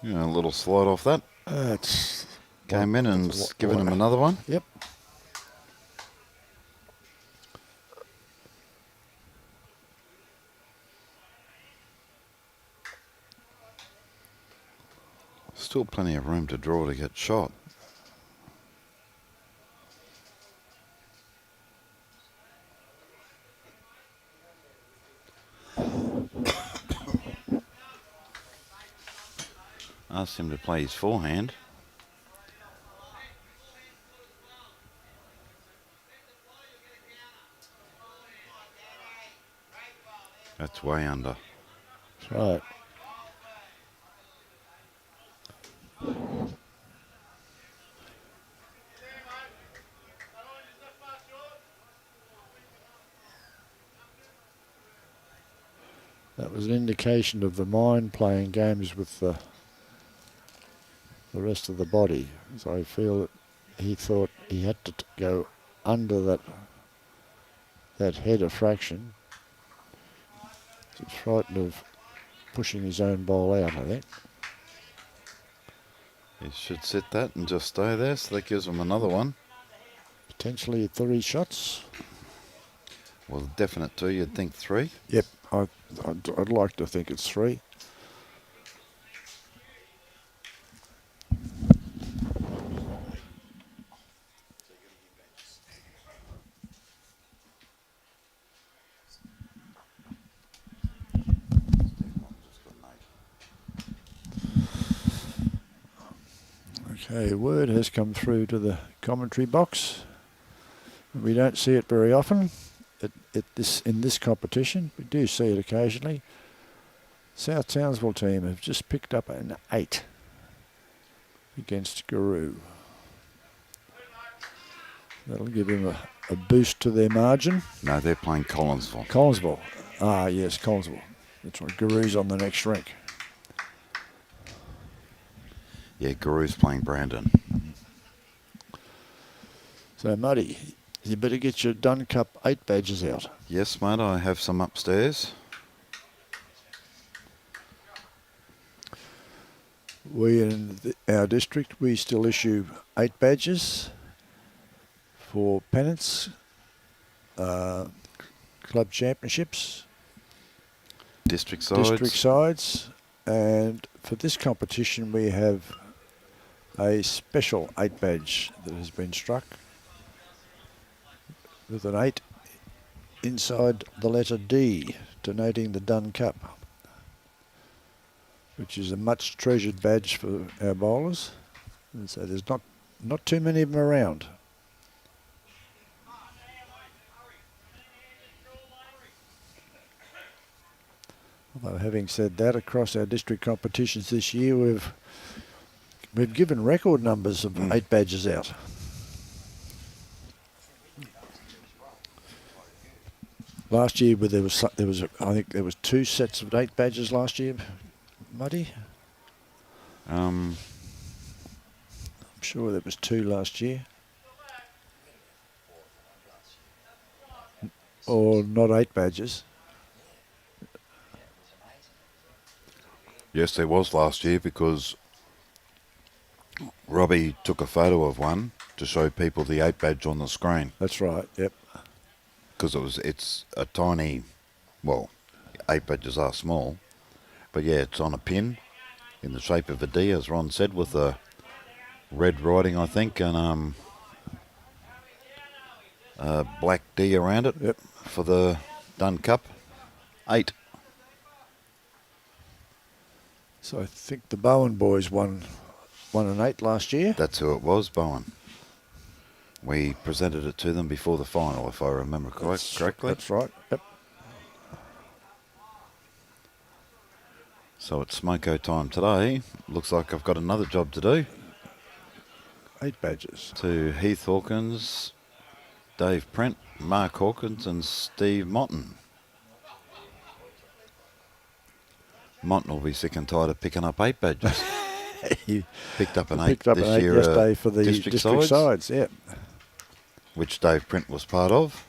Yeah, a little slide off that. It's Came in and that's a lot given him more. another one. Yep. Still plenty of room to draw to get shot. Asked him to play his forehand. That's way under. That's right. That was an indication of the mind playing games with the rest of the body. So I feel that he thought he had to go under that header fraction. He's frightened of pushing his own ball out, I think. He should sit that and just stay there, so that gives him another one. Potentially 3 shots. Well, definite 2, you'd think 3. Yep, I'd like to think it's 3. Okay, word has come through to the commentary box. We don't see it very often in this competition. We do see it occasionally. South Townsville team have just picked up an 8 against Guru. That'll give them a boost to their margin. No, they're playing Collinsville. Collinsville. Ah, yes, Collinsville. That's right. Guru's on the next rink. Yeah, Guru's playing Brandon. So, Muddy, you better get your Dunn Cup 8 badges out. Yes, mate, I have some upstairs. We in our district, we still issue 8 badges for pennants, club championships, District sides. And for this competition we have a special 8 badge that has been struck with an 8 inside the letter D, denoting the Dunn Cup, which is a much treasured badge for our bowlers. And so there's not too many of them around. Although having said that, across our district competitions this year, we've given record numbers of 8 badges out. Last year, there was I think there was 2 sets of 8 badges last year. Muddy. I'm sure there was 2 last year. Or not 8 badges. Yes, there was last year because Robbie took a photo of one to show people the 8 badge on the screen. That's right, yep. Because it's a tiny, well, 8 badges are small, but yeah, it's on a pin in the shape of a D, as Ron said, with a red writing, I think, and a black D around it. Yep. For the Dunn Cup. 8. So I think the Bowden boys won an 8 last year. That's who it was, Bowen. We presented it to them before the final, if I remember correctly. That's right, yep. So it's smoko time today. Looks like I've got another job to do. 8 badges. To Heath Hawkins, Dave Prent, Mark Hawkins and Steve Motton. Motton will be sick and tired of picking up 8 badges. He picked up an 8 picked up this an 8 year yesterday for the district sides, yeah. Which Dave Print was part of.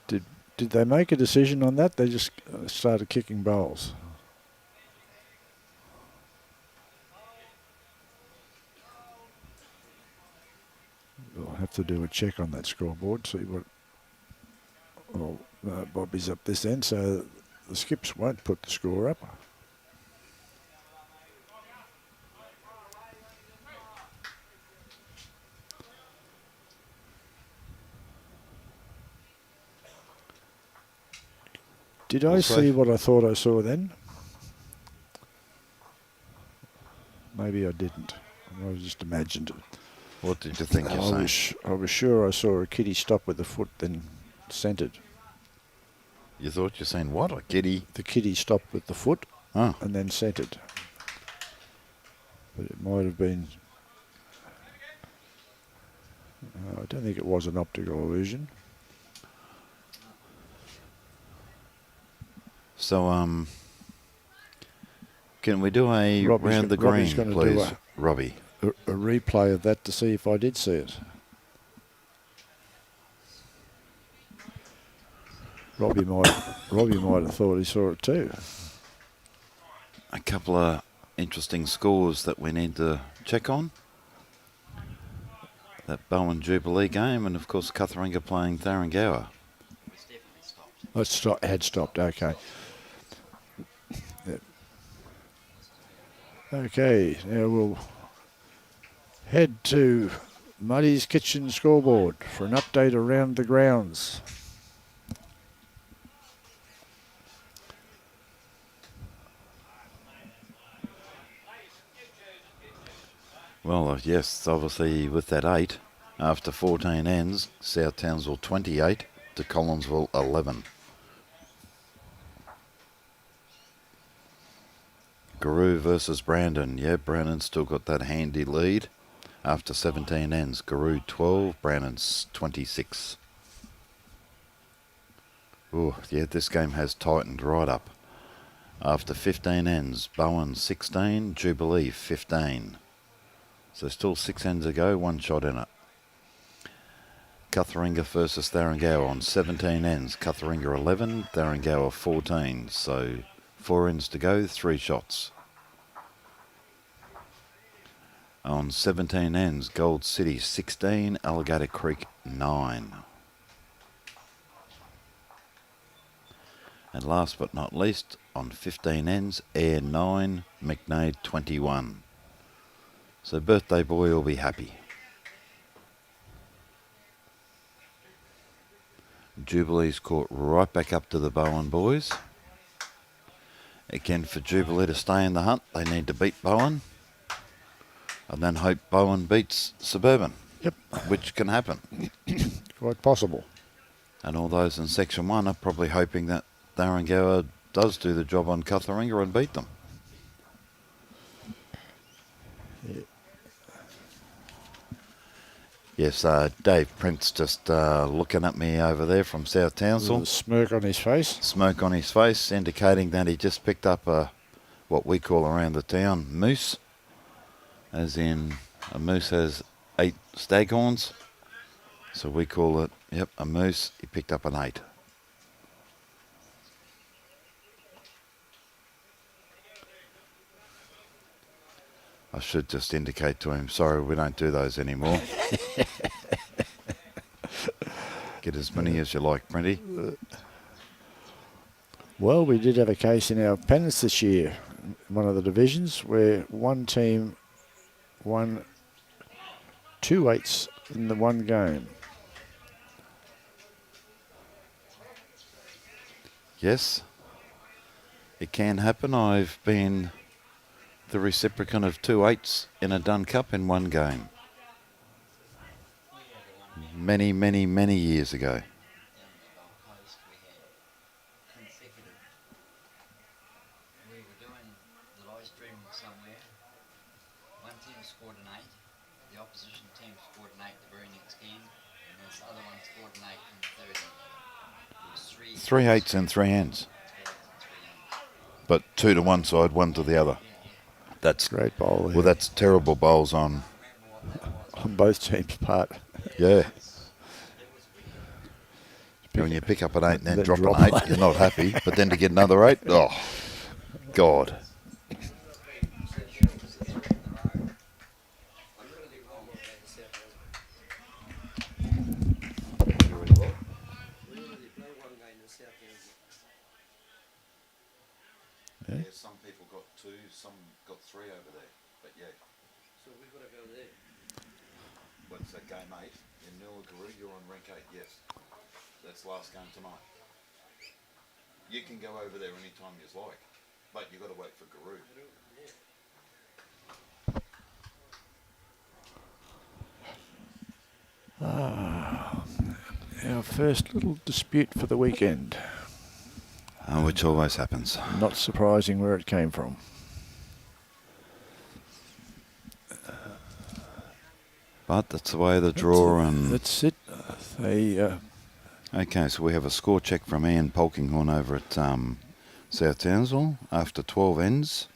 Did they make a decision on that? They just started kicking bowls. We'll have to do a check on that scoreboard, see what... Well, Bobby's up this end, so the skips won't put the score up. Did I see what I thought I saw then? maybe I didn't. I just imagined it. What did you think you're saying? I was sure I saw a kiddie stop with the foot, then centred. You thought you're saying what? A kiddie? The kiddie stopped with the foot Oh. and then centred. But it might have been... I don't think it was an optical illusion. So, can we do a round the green, please, Robbie? A replay of that to see if I did see it. Robbie might have thought he saw it too. A couple of interesting scores that we need to check on. That Bowden Jubilee game, and of course Cutharinga playing Tharangower. Had stopped, okay. Yep. Okay, now we'll head to Muddy's Kitchen scoreboard for an update around the grounds. Well, yes, obviously with that 8, after 14 ends, South Townsville 28 to Collinsville 11. Garoo versus Brandon. Yeah, Brandon's still got that handy lead. After 17 ends, Garoo 12, Brandon's 26. Oh, yeah, this game has tightened right up. After 15 ends, Bowen 16, Jubilee 15. So still 6 ends to go, 1 shot in it. Cutharinga versus Tharangower on 17 ends. Cutharinga 11, Tharangower 14. So 4 ends to go, 3 shots. On 17 ends, Gold City 16, Alligator Creek 9. And last but not least, on 15 ends, Air 9, McNade 21. So birthday boy will be happy. Jubilee's caught right back up to the Bowen boys. Again, for Jubilee to stay in the hunt, they need to beat Bowen. And then hope Bowen beats Suburban. Yep. Which can happen. Quite possible. And all those in Section 1 are probably hoping that Tharangower does do the job on Cutharinga and beat them. Yeah. Yes, Dave Prince just looking at me over there from South Townsville. With a smirk on his face. Smoke on his face, indicating that he just picked up what we call around the town moose. As in, a moose has 8 staghorns. So we call it, yep, a moose. He picked up an 8. I should just indicate to him, sorry, we don't do those anymore. Get as many as you like, Prenty. Well, we did have a case in our pennants this year, one of the divisions, where one team won 2 8s in the one game. Yes, it can happen. I've been the recipient of 2 8s in a Dunn Cup in one game. Many, many, many years ago. Down the Gold Coast, we had consecutive. We were doing the live stream somewhere. One team scored an 8. The opposition team scored an 8 the very next game, and this other one scored an 8 in the third end. It was 3 8s and 3 ends. But 2 to one side, 1 to the other. That's Great bowl. well, that's terrible bowls on both teams' part. Yeah. When you pick up an 8 and then drop an 8, you're not happy. But then to get another 8, oh, God. Yeah, some people got 2, some got 3 over there. But yeah. So we've got to go there. What's that, game 8? In Nilaguru, you're on rank 8, yes. That's last game tonight. You can go over there anytime you like, but you've got to wait for Guru. Our first little dispute for the weekend. Which always happens. Not surprising where it came from. But that's the way of the draw. And That's it. They okay, so we have a score check from Ian Polkinghorn over at South Townsville. After 12 ends,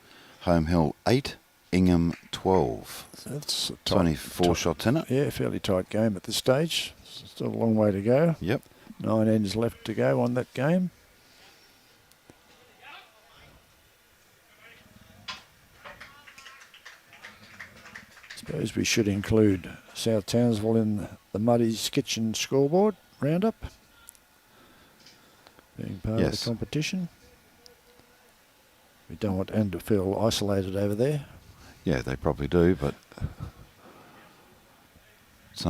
Home Hill 8, Ingham 12. that's a It's only four shots in it. Yeah, fairly tight game at this stage. Still a long way to go. Yep. 9 ends left to go on that game. Suppose we should include South Townsville in the Muddy's Kitchen scoreboard roundup, being part of Yes. the competition. We don't want Anne to feel isolated over there. Yeah, they probably do, but it's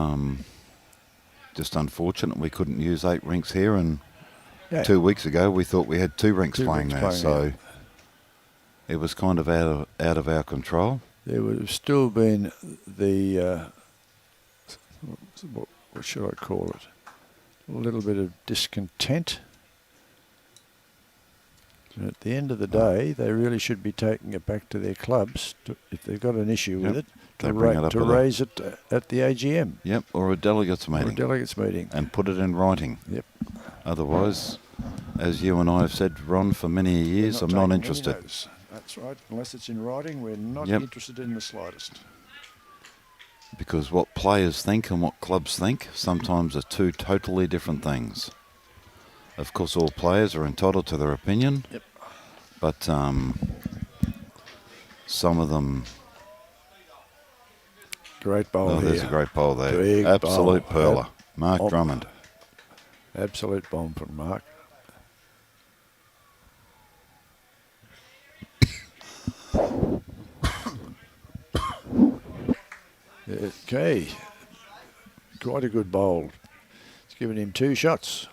just unfortunate we couldn't use 8 rinks here, and Yeah. 2 weeks ago we thought we had 2 rinks 2 playing rinks there, playing, so yeah. it was kind of out of our control. There would have still been the, what should I call it? A little bit of discontent. But at the end of the day, they really should be taking it back to their clubs if they've got an issue with Yep. it, They to, bring it up to at a- raise it at the AGM Yep, or a delegates or a meeting, delegates meeting. and put it in writing. Yep. Otherwise, as you and I have said, Ron, for many years, I'm not taking any interested. notice. That's right. Unless it's in writing, we're not Yep. interested in the slightest. Because what players think and what clubs think sometimes are 2 totally different things. Of course, all players are entitled to their opinion. Yep. But some of them... Great bowl Oh, here. there's a great bowl there. Big Absolute bowl. pearler. Mark Oh. Drummond. Absolute bomb from Mark. Okay. Quite a good bowl. It's given him 2 shots.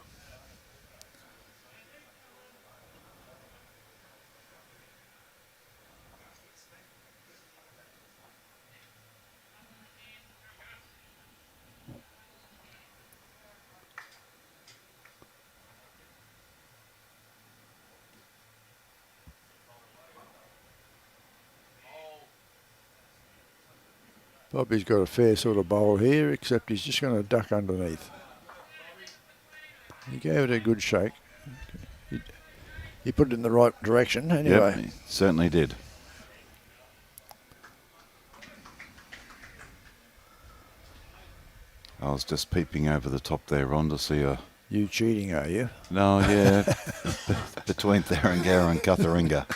Bobby's got a fair sort of bowl here, except he's just going to duck underneath. He gave it a good shake. He put it in the right direction anyway. Yep, he certainly did. I was just peeping over the top there, Ron, to see a... You cheating, are you? No, yeah, between Tharangara and Cutharinga.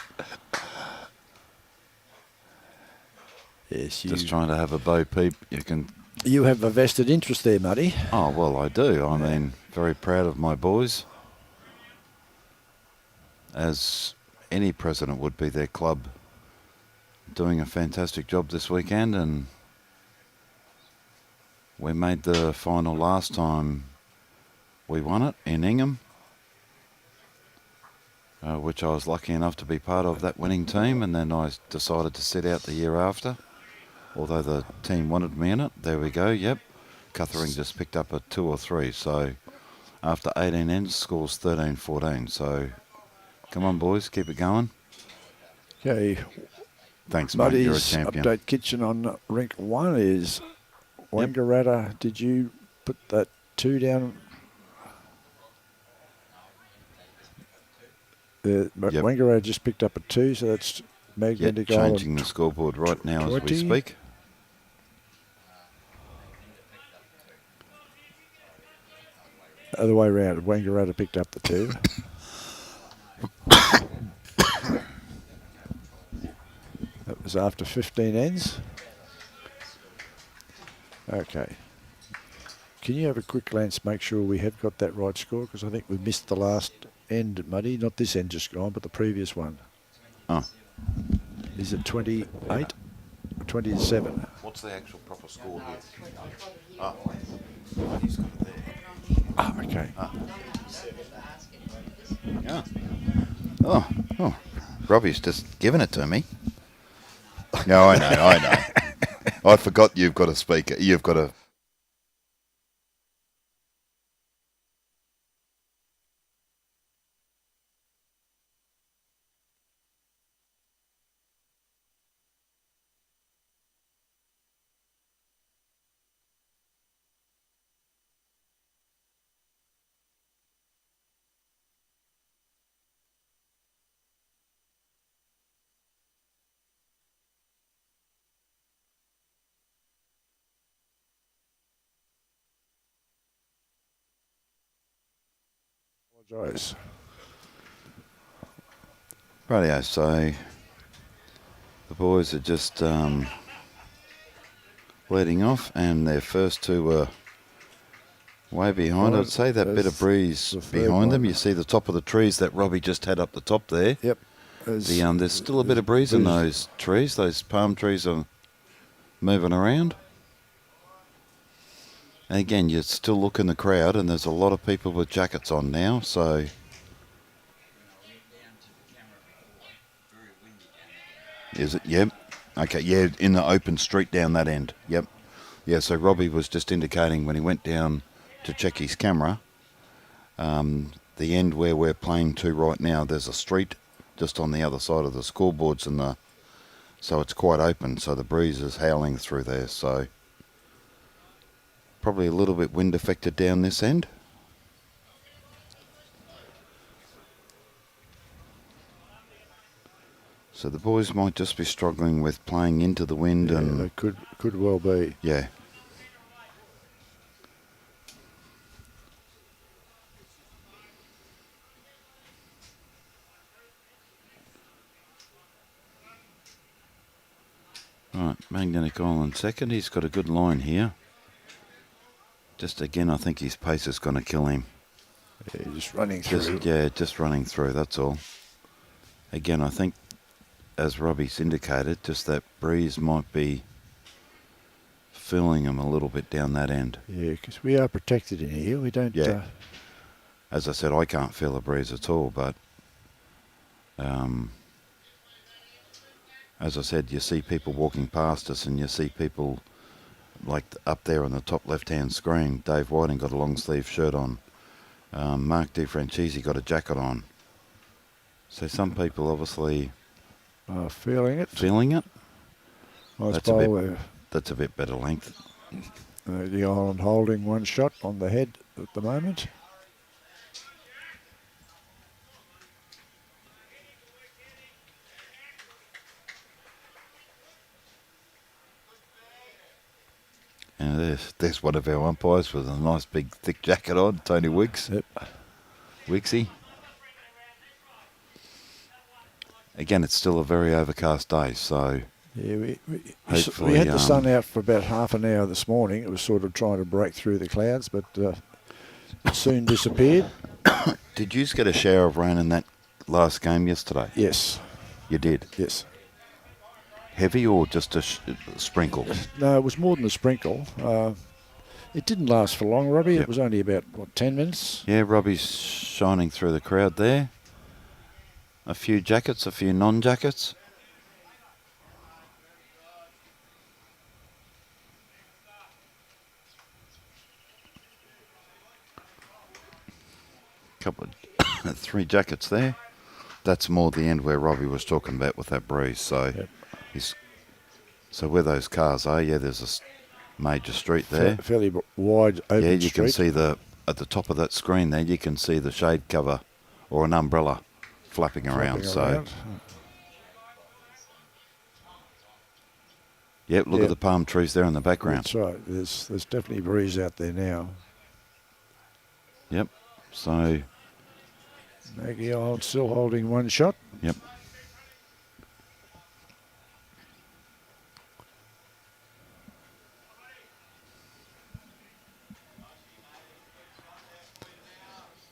Yes, Just trying to have a bow peep. You can... You have a vested interest there, Muddy. Oh, well, I do. I mean, very proud of my boys. As any president would be, their club doing a fantastic job this weekend, and we made the final last time we won it in Ingham, which I was lucky enough to be part of that winning team, and then I decided to sit out the year after. Although the team wanted me in it. There we go, yep. Cuthering just picked up a 2 or 3. So after 18 ends, scores 13-14. So come on, boys, keep it going. Okay, Thanks, mate. You're a Muddy's champion. update kitchen on rink 1 is Wangaratta. Did you put that 2 down? But Yep. Wangaratta just picked up a 2, so that's Yep, magnetic changing the scoreboard right now as we 20. speak. Other way around, Wangaratta picked up the 2. That was after 15 ends. Okay. Can you have a quick glance, make sure we have got that right score? Because I think we missed the last end, Muddy. Not this end just gone, but the previous one. Oh. Is it 28? 27? What's the actual proper score here? Oh, he's got it there. Ah, okay. Yeah. Oh, Robbie's just given it to me. No, I know. I forgot you've got a speaker. You've got a Apologise. Rightio, so the boys are just leading off, and their first two were way behind. I'd say that bit of breeze the third behind them. one. You see the top of the trees that Robbie just had up the top there. Yep. There's still a bit of breeze in those trees. Those palm trees are moving around. And again, you still look in the crowd, and there's a lot of people with jackets on now. So, I went down to the camera before. Very windy down there. is it? Yep. Okay. Yeah, in the open street down that end. Yep. Yeah. So Robbie was just indicating when he went down to check his camera. The end where we're playing to right now, there's a street just on the other side of the scoreboards, so it's quite open. So the breeze is howling through there. So probably a little bit wind affected down this end. So the boys might just be struggling with playing into the wind, Yeah, and they could well be. yeah. Right, Magnetic Island second. He's got a good line here. Just again, I think his pace is going to kill him. Yeah, just running through. Just running through, that's all. Again, I think, as Robbie's indicated, just that breeze might be filling him a little bit down that end. Yeah, because we are protected in here. We don't. Yeah. As I said, I can't feel a breeze at all, but as I said, you see people walking past us, and you see people like up there on the top left-hand screen. Dave Whiting got a long-sleeve shirt on. Mark DiFrancisi got a jacket on. So some people obviously Feeling it. feeling it. Nice That's a bowl. That's a bit better length. The island holding one shot on the head at the moment. And there's one of our umpires with a nice big thick jacket on, Tony Wiggs. Yep. Wiggsy. Again, it's still a very overcast day, so Yeah, we hopefully, had the sun out for about half an hour this morning. It was sort of trying to break through the clouds, but it soon disappeared. did you get a shower of rain in that last game yesterday? Yes, You did. yes. Heavy or just a sprinkle? No, it was more than a sprinkle. It didn't last for long, Robbie. Yep. It was only about, 10 minutes? Yeah, Robbie's shining through the crowd there. A few jackets, a few non-jackets. Couple of 3 jackets there. That's more the end where Robbie was talking about with that breeze. So Yep. so where those cars are, yeah, there's a major street there. Fairly wide open Yeah, you street. can see at the top of that screen there, you can see the shade cover or an umbrella flapping around. Yep, look Yeah. at the palm trees there in the background. That's right. There's definitely breeze out there now. Yep. So, Maggie Island still holding one shot. yep.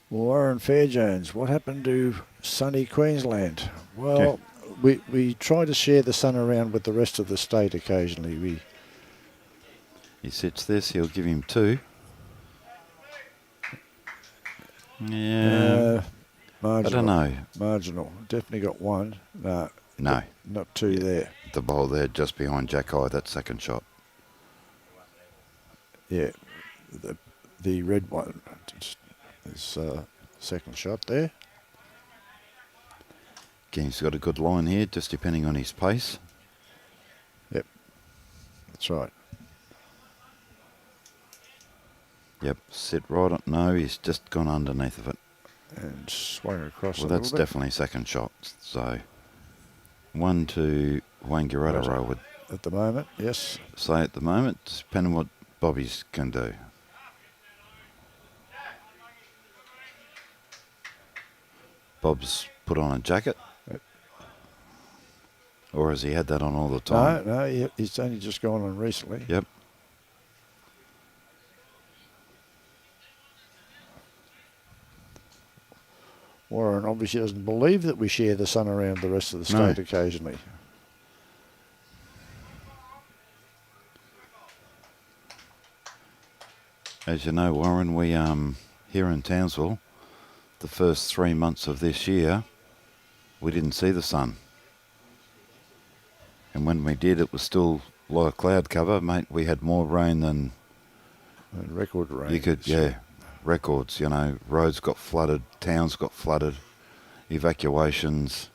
Warren Fairjones, what happened to sunny Queensland? Well, we try to share the sun around with the rest of the state occasionally. He sits this, he'll give him 2. Yeah. Marginal. I don't know. Marginal. Definitely got one. No. No. Not 2 Yeah. there. The ball there just behind Jack Hyde, that second shot. Yeah. The red one is second shot there. Again, he's got a good line here, just depending on his pace. Yep. That's right. Yep, sit right on. No, he's just gone underneath of it. And swung across Well, a that's little bit. definitely second shot. So, 1 to WANGARATTA, I would At the moment, yes. say at the moment, depending on what Bobby's can do. Bob's put on a jacket? Or has he had that on all the No, time? no, he's only just gone on recently. Yep. Warren obviously doesn't believe that we share the sun around the rest of the No. state occasionally. As you know, Warren, we here in Townsville, the first 3 months of this year, we didn't see the sun. And when we did, it was still a lot of cloud cover, mate. We had more rain than And record rain. you could, records. You know, roads got flooded, towns got flooded, evacuations.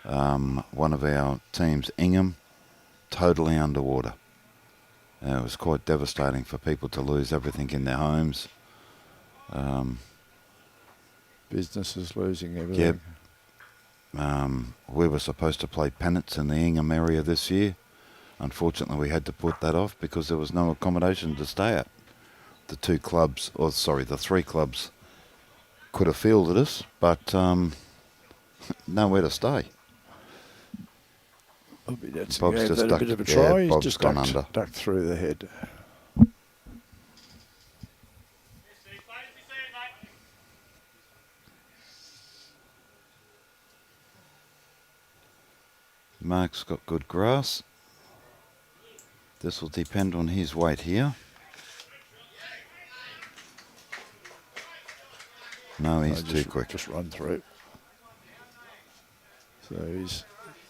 One of our teams, Ingham, totally underwater. It was quite devastating for people to lose everything in their homes. Businesses losing everything. We were supposed to play pennants in the Ingham area this year. Unfortunately, we had to put that off because there was no accommodation to stay at. The three clubs could have fielded us, but nowhere to stay. Bobby Datson Bob's gave just that a ducked- bit of a yeah, try. He's Bob's just gone ducked, under. ducked through the head. Mark's got good grass. This will depend on his weight here. No, he's too quick. Just run through. So he's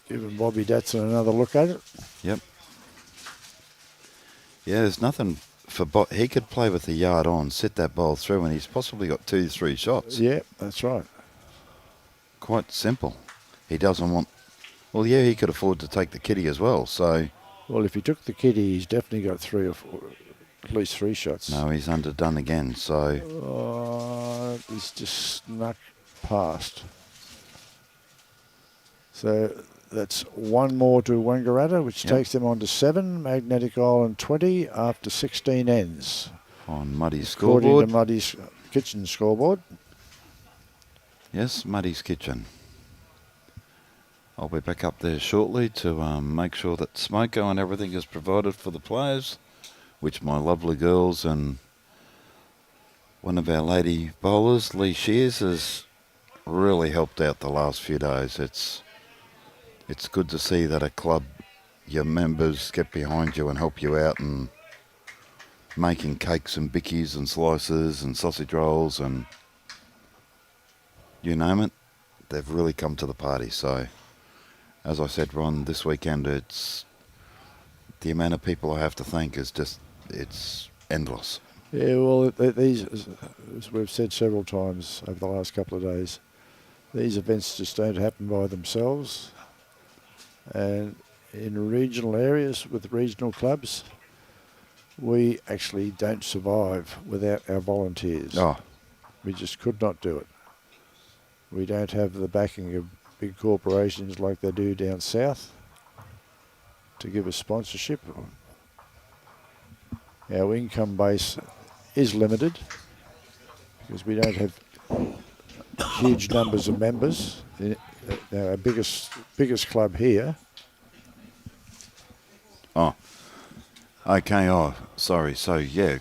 giving Bobby Datson another look at it. Yep. Yeah, there's nothing for Bob. He could play with the yard on, sit that ball through, and he's possibly got 2-3 shots. Yeah, that's right. Quite simple. He doesn't want... Well, yeah, he could afford to take the kitty as well, so... Well, if he took the kitty, he's definitely got 3 or 4, at least 3 shots. No, he's underdone again, so... He's just snuck past. So that's one more to Wangaratta, which takes them on to 7. Magnetic Island 20 after 16 ends. On Muddy's According scoreboard. to Muddy's kitchen scoreboard. Yes, Muddy's kitchen. I'll be back up there shortly to make sure that smoko and everything is provided for the players, which my lovely girls and one of our lady bowlers, Lee Shears, has really helped out the last few days. It's good to see that a club, your members get behind you and help you out, and making cakes and bickies and slices and sausage rolls and you name it, they've really come to the party. So, as I said, Ron, this weekend, it's the amount of people I have to thank is just, it's endless. Yeah, well, these, as we've said several times over the last couple of days, these events just don't happen by themselves. And in regional areas with regional clubs, we actually don't survive without our volunteers. Oh, We just could not do it. We don't have the backing of big corporations like they do down south to give us sponsorship. Our income base is limited because we don't have huge numbers of members. Our biggest club here. oh, okay. Oh, sorry. So yeah,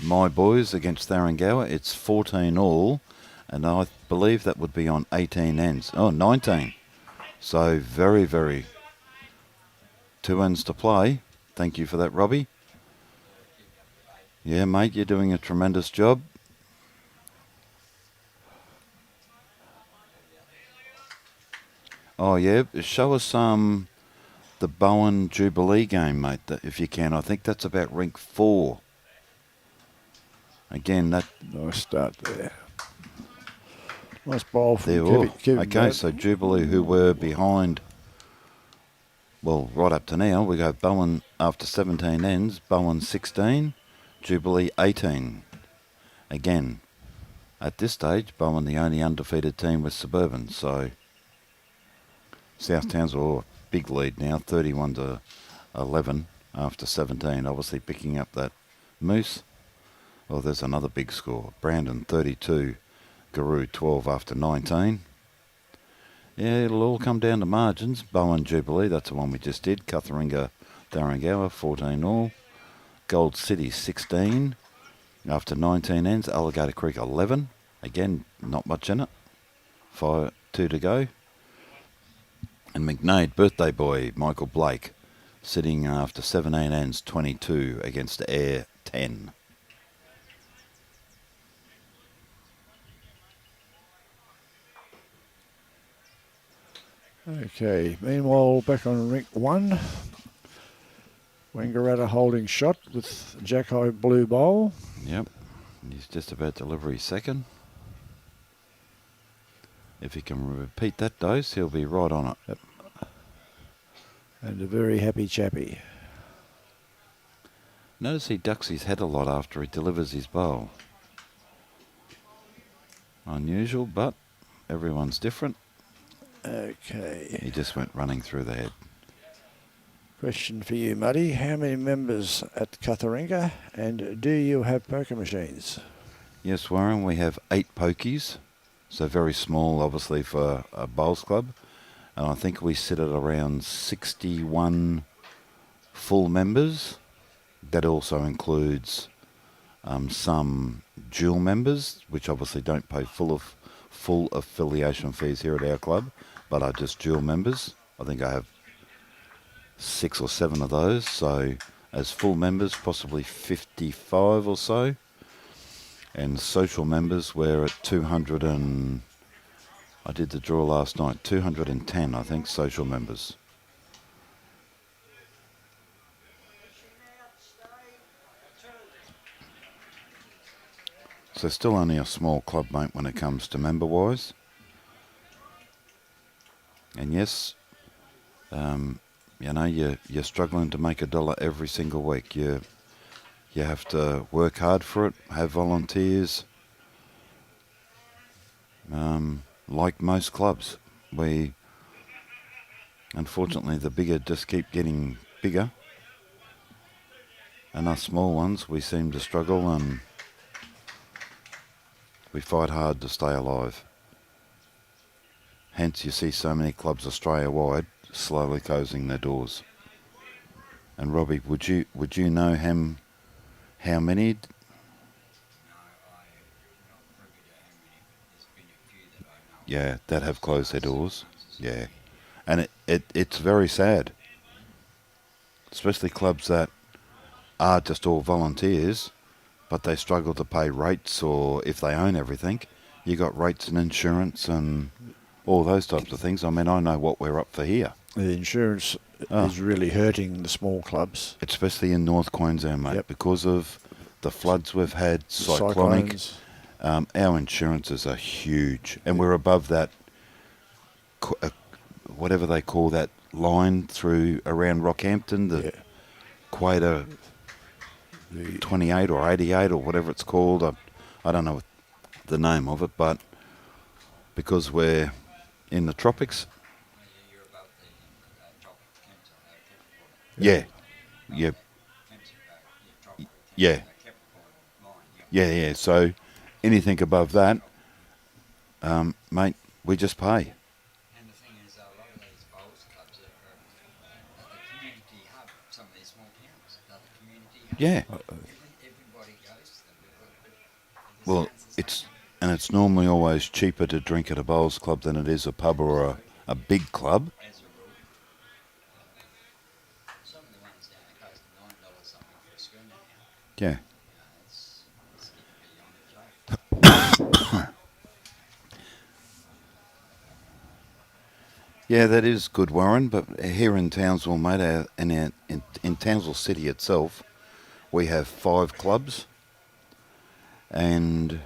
my boys against Tharangower, it's 14 all, and I believe that would be on 18 ends. Oh, 19. So very, very 2 ends to play. Thank you for that, Robbie. Yeah, mate, you're doing a tremendous job. Oh, yeah, show us the Bowden Jubilee game, mate, if you can. I think that's about rink 4. Again, that... Nice start there. Nice bowl from There, Kevin. okay, so Jubilee, who were behind, well, right up to now, we go Bowden after 17 ends, Bowden 16, Jubilee 18. Again, at this stage, Bowden the only undefeated team with Suburban, so South Townsville, big lead now, 31 to 11 after 17, obviously picking up that Moose. Well, there's another big score, Brandon 32, Guru 12 after 19. Yeah, it'll all come down to margins. Bowen Jubilee, that's the one we just did. Cutheringa, Darrengower, 14 all. Gold City, 16. After 19 ends, Alligator Creek, 11. Again, not much in it. 2 to go. And McNade, birthday boy, Michael Blake, sitting after 17 ends, 22 against Air, 10. Okay, meanwhile, back on rink 1. Wangaratta holding shot with Jack High Blue Bowl. Yep. He's just about to deliver his second. If he can repeat that dose, he'll be right on it. Yep. And a very happy chappy. Notice he ducks his head a lot after he delivers his bowl. Unusual, but everyone's different. Okay. He just went running through the head. Question for you, Muddy. How many members at Cutheringa, and do you have poker machines? Yes, Warren, we have 8 pokies. So very small, obviously, for a bowls club. And I think we sit at around 61 full members. That also includes some dual members, which obviously don't pay full affiliation fees here at our club, but are just dual members. I think I have 6 or 7 of those. So as full members, possibly 55 or so. And social members, we're at 200 and... I did the draw last night, 210, I think, social members. So still only a small club, mate, when it comes to member-wise. And yes, you know, you're struggling to make $1 every single week. You have to work hard for it, have volunteers. Like most clubs, unfortunately, the bigger just keep getting bigger. And us small ones, we seem to struggle and we fight hard to stay alive. Hence, you see so many clubs Australia-wide slowly closing their doors. And Robbie, would you know how many? Yeah, that have closed their doors. Yeah, and it's very sad, especially clubs that are just all volunteers, but they struggle to pay rates, or if they own everything, you got rates and insurance and all those types of things. I mean, I know what we're up for here. The insurance is really hurting the small clubs. Especially in North Queensland, mate, because of the floods we've had, cyclonic. Cyclones. Our insurances are huge, and we're above that, whatever they call that line through around Rockhampton, the Equator 28 or 88 or whatever it's called. I don't know the name of it, but because we're in the tropics. You're above the tropic Yeah. Yeah. So anything above that, mate, we just pay. And the thing is, a lot of these bowls clubs are at the community hub. Some of these small towns are the community hub. Yeah. Everybody goes to them. Well, it's normally always cheaper to drink at a bowls club than it is a pub or a big club. As a rule, some of the ones down the coast are $9 something for a schooner now. Yeah. It's getting beyond a joke. Yeah, that is good, Warren. But here in Townsville, mate, in Townsville City itself, we have 5 clubs. And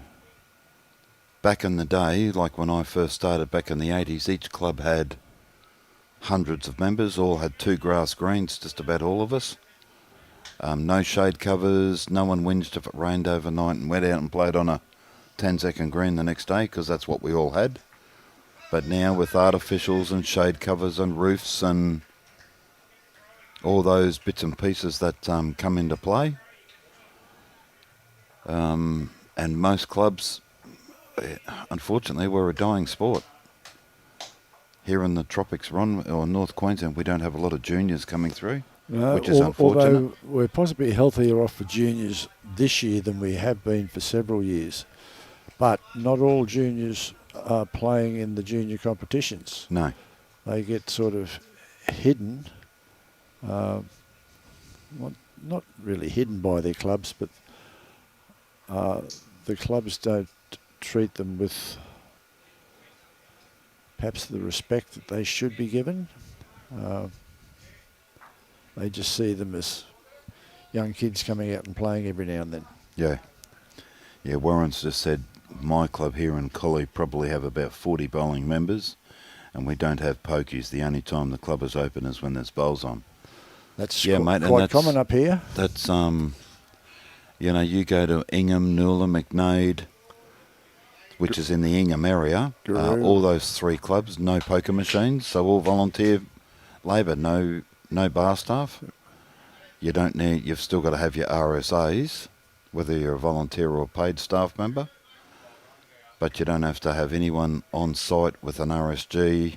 back in the day, like when I first started back in the 80s, each club had hundreds of members, all had 2 grass greens, just about all of us. No shade covers, no one whinged if it rained overnight and went out and played on a 10-second green the next day, because that's what we all had. But now with artificials and shade covers and roofs and all those bits and pieces that come into play, and most clubs, unfortunately, we're a dying sport. Here in the tropics, Ron, or North Queensland, we don't have a lot of juniors coming through, No, which is unfortunate. Although we're possibly healthier off for juniors this year than we have been for several years. But not all juniors are playing in the junior competitions. No. They get sort of hidden, not really hidden by their clubs, but the clubs don't treat them with perhaps the respect that they should be given. They just see them as young kids coming out and playing every now and then. Yeah. Yeah, Warren's just said my club here in Collie probably have about 40 bowling members, and we don't have pokies. The only time the club is open is when there's bowls on. That's Yeah, mate, and quite that's- common up here. That's, you know, you go to Ingham, Newla, McNade, which is in the Ingham area. Guru. All those three clubs, no poker machines, so all volunteer labour, no bar staff. You don't need. You've still got to have your RSAs, whether you're a volunteer or a paid staff member. But you don't have to have anyone on site with an RSG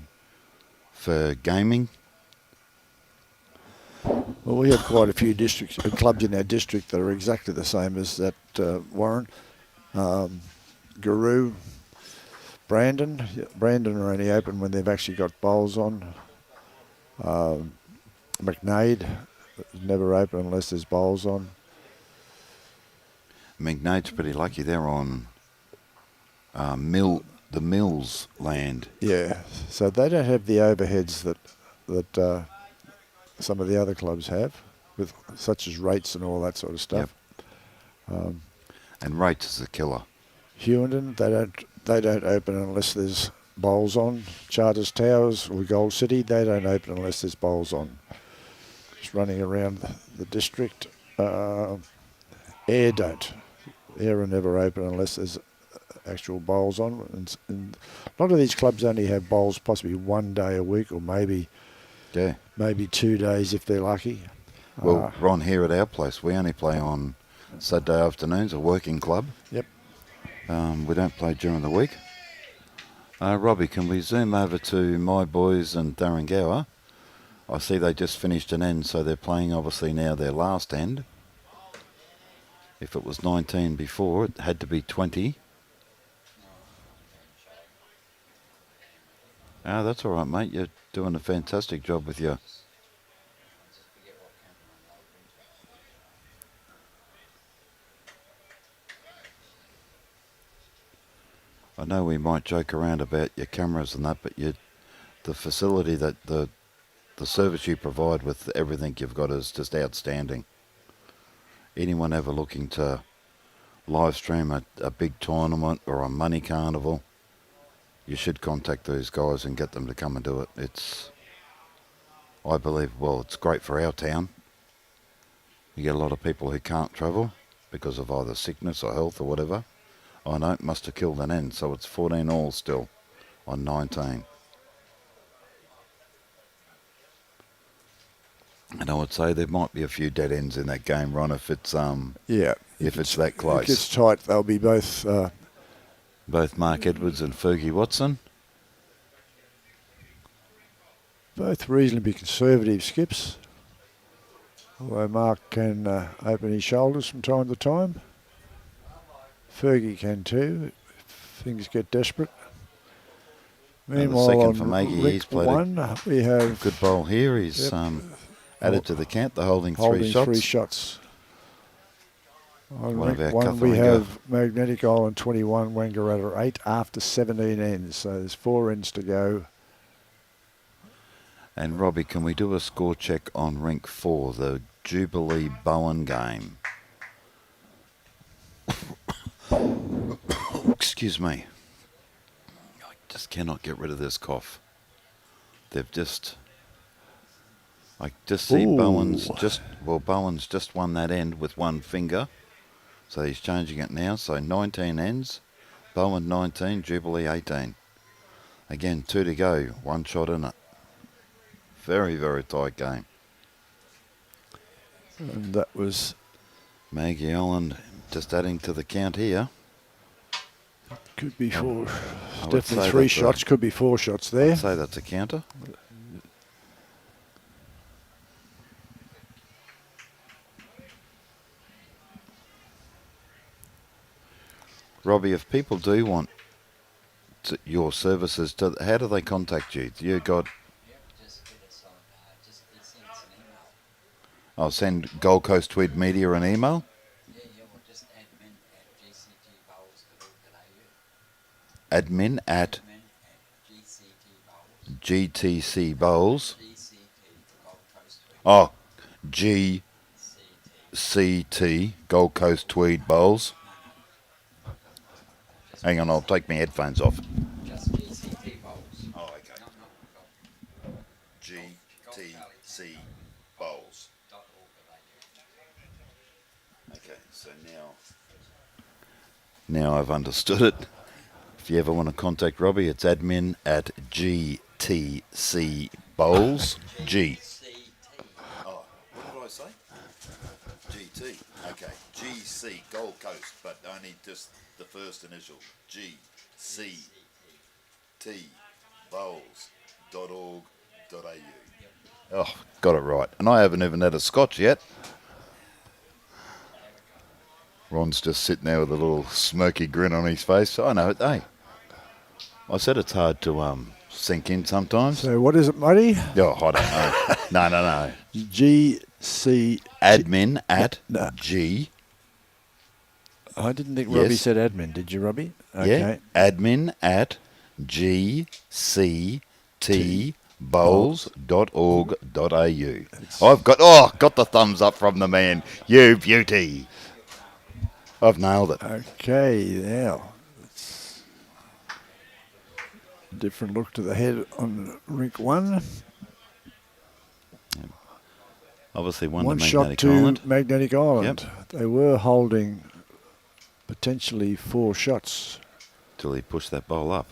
for gaming. Well, we have quite a few clubs in our district that are exactly the same as that, Warren. Guru, Brandon. Brandon are only open when they've actually got bowls on. McNade is never open unless there's bowls on. McNade's pretty lucky. They're on the Mills land. Yeah, so they don't have the overheads that some of the other clubs have, with such as rates and all that sort of stuff. And rates is a killer. Hewenden, they don't open unless there's bowls on. Charters Towers or Gold City, they don't open unless there's bowls on. Just running around the district. Air don't. Air are never open unless there's actual bowls on. And a lot of these clubs only have bowls possibly 1 day a week, or maybe 2 days if they're lucky. Well, Ron, here at our place, we only play on Saturday afternoons, a working club. Yep. We don't play during the week. Robbie, can we zoom over to my boys and Darrengower? I see they just finished an end, so they're playing obviously now their last end. If it was 19 before, it had to be 20. That's all right, mate. You're doing a fantastic job with your... I know we might joke around about your cameras and that, but the facility that the service you provide with everything you've got is just outstanding. Anyone ever looking to live stream a big tournament or a money carnival, you should contact these guys and get them to come and do it. I believe, it's great for our town. You get a lot of people who can't travel because of either sickness or health or whatever. I know it must have killed an end, so it's 14 all still on 19. And I would say there might be a few dead ends in that game, Ron, if it's if it's that close. If it gets tight, they'll be both... Both Mark Edwards and Fergie Watson. both reasonably conservative skips. Although Mark can open his shoulders from time to time. Fergie can too, if things get desperate. Meanwhile, second on for Maggie, Rick he's played one, we have good bowl here. He's added to the count, the holding three shots. On One of Rick our one, we Cuthering have Magnetic Island 21, WANGARATTA 8 after 17 ends. So there's 4 ends to go. And Robbie, can we do a score check on rink 4, the Jubilee Bowden game? Excuse me. I just cannot get rid of this cough. They've just... I just see Ooh. Bowen's just won that end with one finger. So he's changing it now. So 19 ends. Bowen 19, Jubilee 18. Again, 2 to go. 1 shot in it. Very, very tight game. And that was Maggie Island just adding to the count here. Could be four. I would Definitely say three that's shots. Could be 4 shots there. I'd say that's a counter. Robbie, if people do want your services, how do they contact you? You got... Yep, just get us on, just send us an email. I'll send Gold Coast Tweed Media an email. Yeah, well, just admin@gctbowls.org.au. Admin at Admin@GCT Bowls. GTC Bowls. GCT, Gold Coast Tweed. Oh, GCT CT. Gold Coast Tweed Bowls. Hang on, I'll take my headphones off. Just GCT Bowls. Oh, okay. Not Gold. GTC Bowls. .org.au. Okay, so now I've understood it. If you ever want to contact Robbie, it's admin at GTC Bowls. G. Oh, what did I say? GT. Okay, GC Gold Coast, but only just the first initial. GCT Bowls.org.au. Oh, got it right. And I haven't even had a scotch yet. Ron's just sitting there with a little smirky grin on his face. I know it, hey. I said it's hard to sink in sometimes. So what is it, Muddy? Oh, I don't know. No. GC. Admin at No. G. I didn't think Yes. Robbie said admin. Did you, Robbie? Okay. Yeah. Admin at gctbowls.org.au. I've got the thumbs up from the man. You beauty. I've nailed it. Okay, now. It's a different look to the head on rink 1. Obviously one One to shot Magnetic to Island. Magnetic Island. They were holding potentially 4 shots. Till he pushed that bowl up.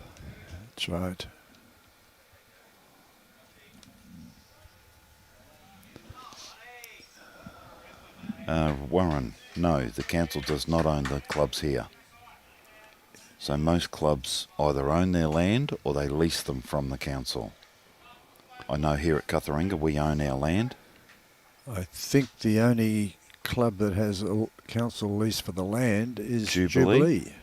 That's right. Warren, no, the council does not own the clubs here. So most clubs either own their land or they lease them from the council. I know here at Cutharinga we own our land. I think the only club that has a council lease for the land is Jubilee.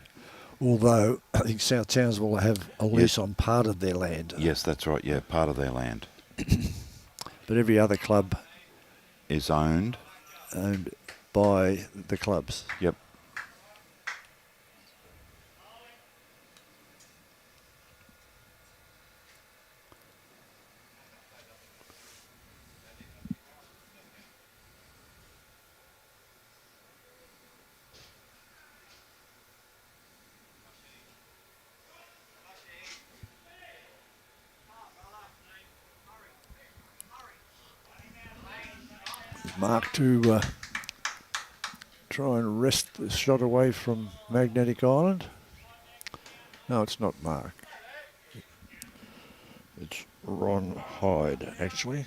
Although I think South Townsville have a lease on part of their land. Yes, that's right, yeah, part of their land But every other club is owned. owned by the clubs. Yep. Mark to try and wrest the shot away from Magnetic Island. No, it's not Mark. It's Ron Hyde, actually.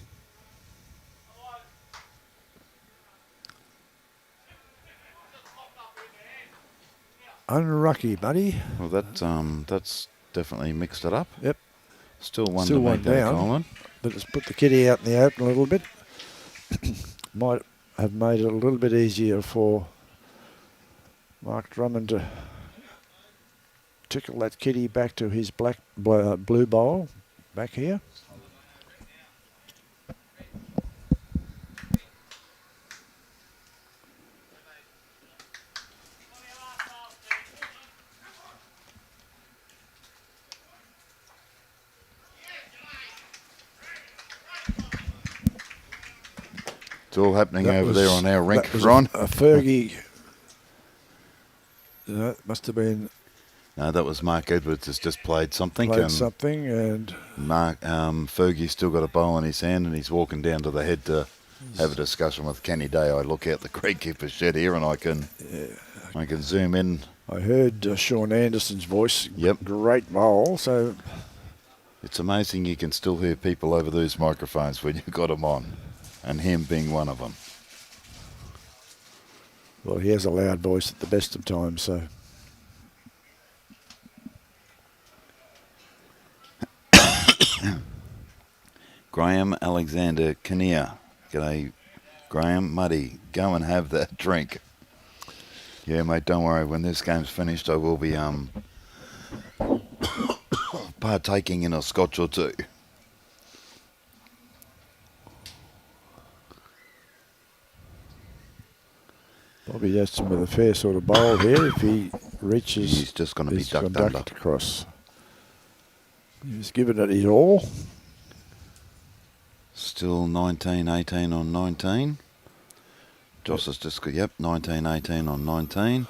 Unlucky, buddy. Well, that's definitely mixed it up. Yep. Still one Still to one Magnetic down. Island. But it's put the kitty out in the open a little bit. Might have made it a little bit easier for Mark Drummond to tickle that kitty back to his blue bowl back here. It's all happening That over was- there on our rink, that was Ron. A Fergie. Must have been No, that was Mark Edwards has just played something. played and something, and Fergie's still got a bowl in his hand and he's walking down to the head to have a discussion with Kenny Day. I look out the greenkeeper's shed here and I can zoom in. I heard Sean Anderson's voice. Yep. Great bowl. So It's amazing you can still hear people over those microphones when you've got them on, and him being one of them. well, he has a loud voice at the best of times. So Graeme Alexander Kinnear. G'day, Graeme. Muddy, go and have that drink. Yeah, mate, don't worry. When this game's finished, I will be partaking in a scotch or two. Bobby Datson with a fair sort of bowl here if he reaches. He's just going to be his ducked conduct under. across. He's given it his all. Still 19-18 on 19. Joss has just got, yep, 19-18 on 19.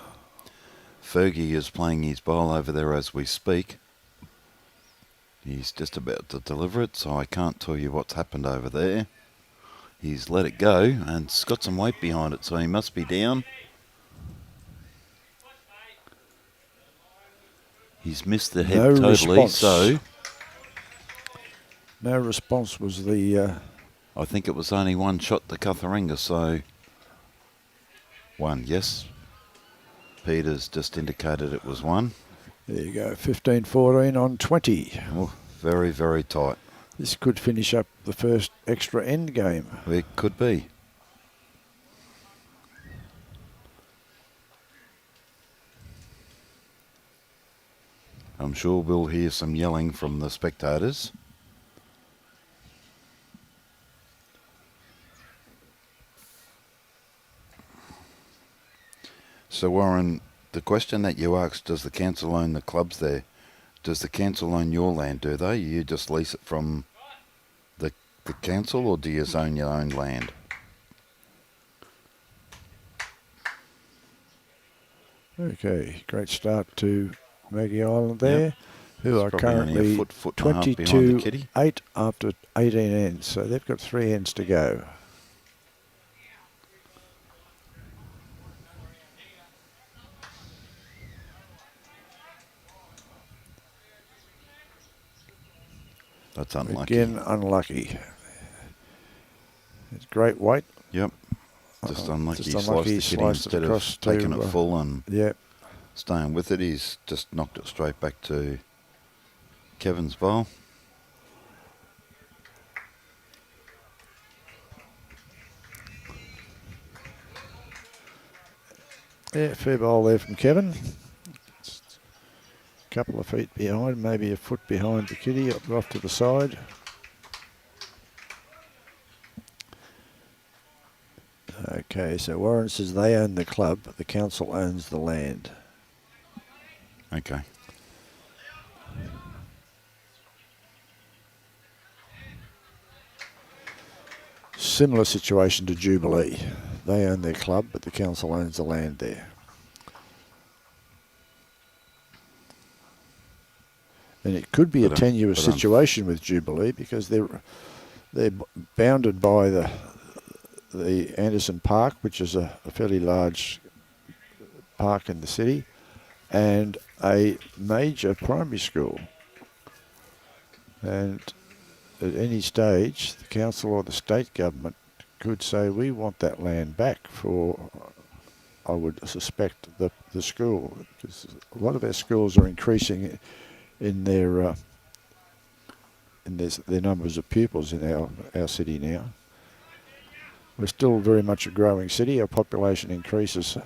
Fergie is playing his bowl over there as we speak. He's just about to deliver it, so I can't tell you what's happened over there. He's let it go and it's got some weight behind it, so he must be down. He's missed the head No totally, response. so No response was the. I think it was only one shot to Cutharinga, so one, yes. Peter's just indicated it was one. There you go, 15-14 on 20. Oh, very, very tight. This could finish up the first extra end game. It could be. I'm sure we'll hear some yelling from the spectators. So Warren, the question that you asked, does the council own the clubs there? Does the council own your land, do they? You just lease it from the council, or do you own your own land? Okay, great start to Maggie Island there, Yep. who It's are probably only a currently foot and a half behind the kitty. 22-8 after 18 ends, so they've got 3 ends to go. That's unlucky. Again, unlucky. It's great weight. Yep. Just unlucky. Just He sliced unlucky, the kitty sliced it instead of across taking to, it full and Yeah, staying with it. He's just knocked it straight back to Kevin's bowl. yeah, fair bowl there from Kevin. A couple of feet behind, maybe a foot behind the kitty, up off to the side. Okay, so Warren says they own the club, but the council owns the land. Okay. Similar situation to Jubilee. They own their club, but the council owns the land there. And it could be a tenuous situation with Jubilee because they're bounded by the Anderson Park, which is a fairly large park in the city, and a major primary school. And at any stage, the council or the state government could say, we want that land back for, I would suspect, the school. Because a lot of our schools are increasing in their numbers of pupils in our city now. We're still very much a growing city. Our population increases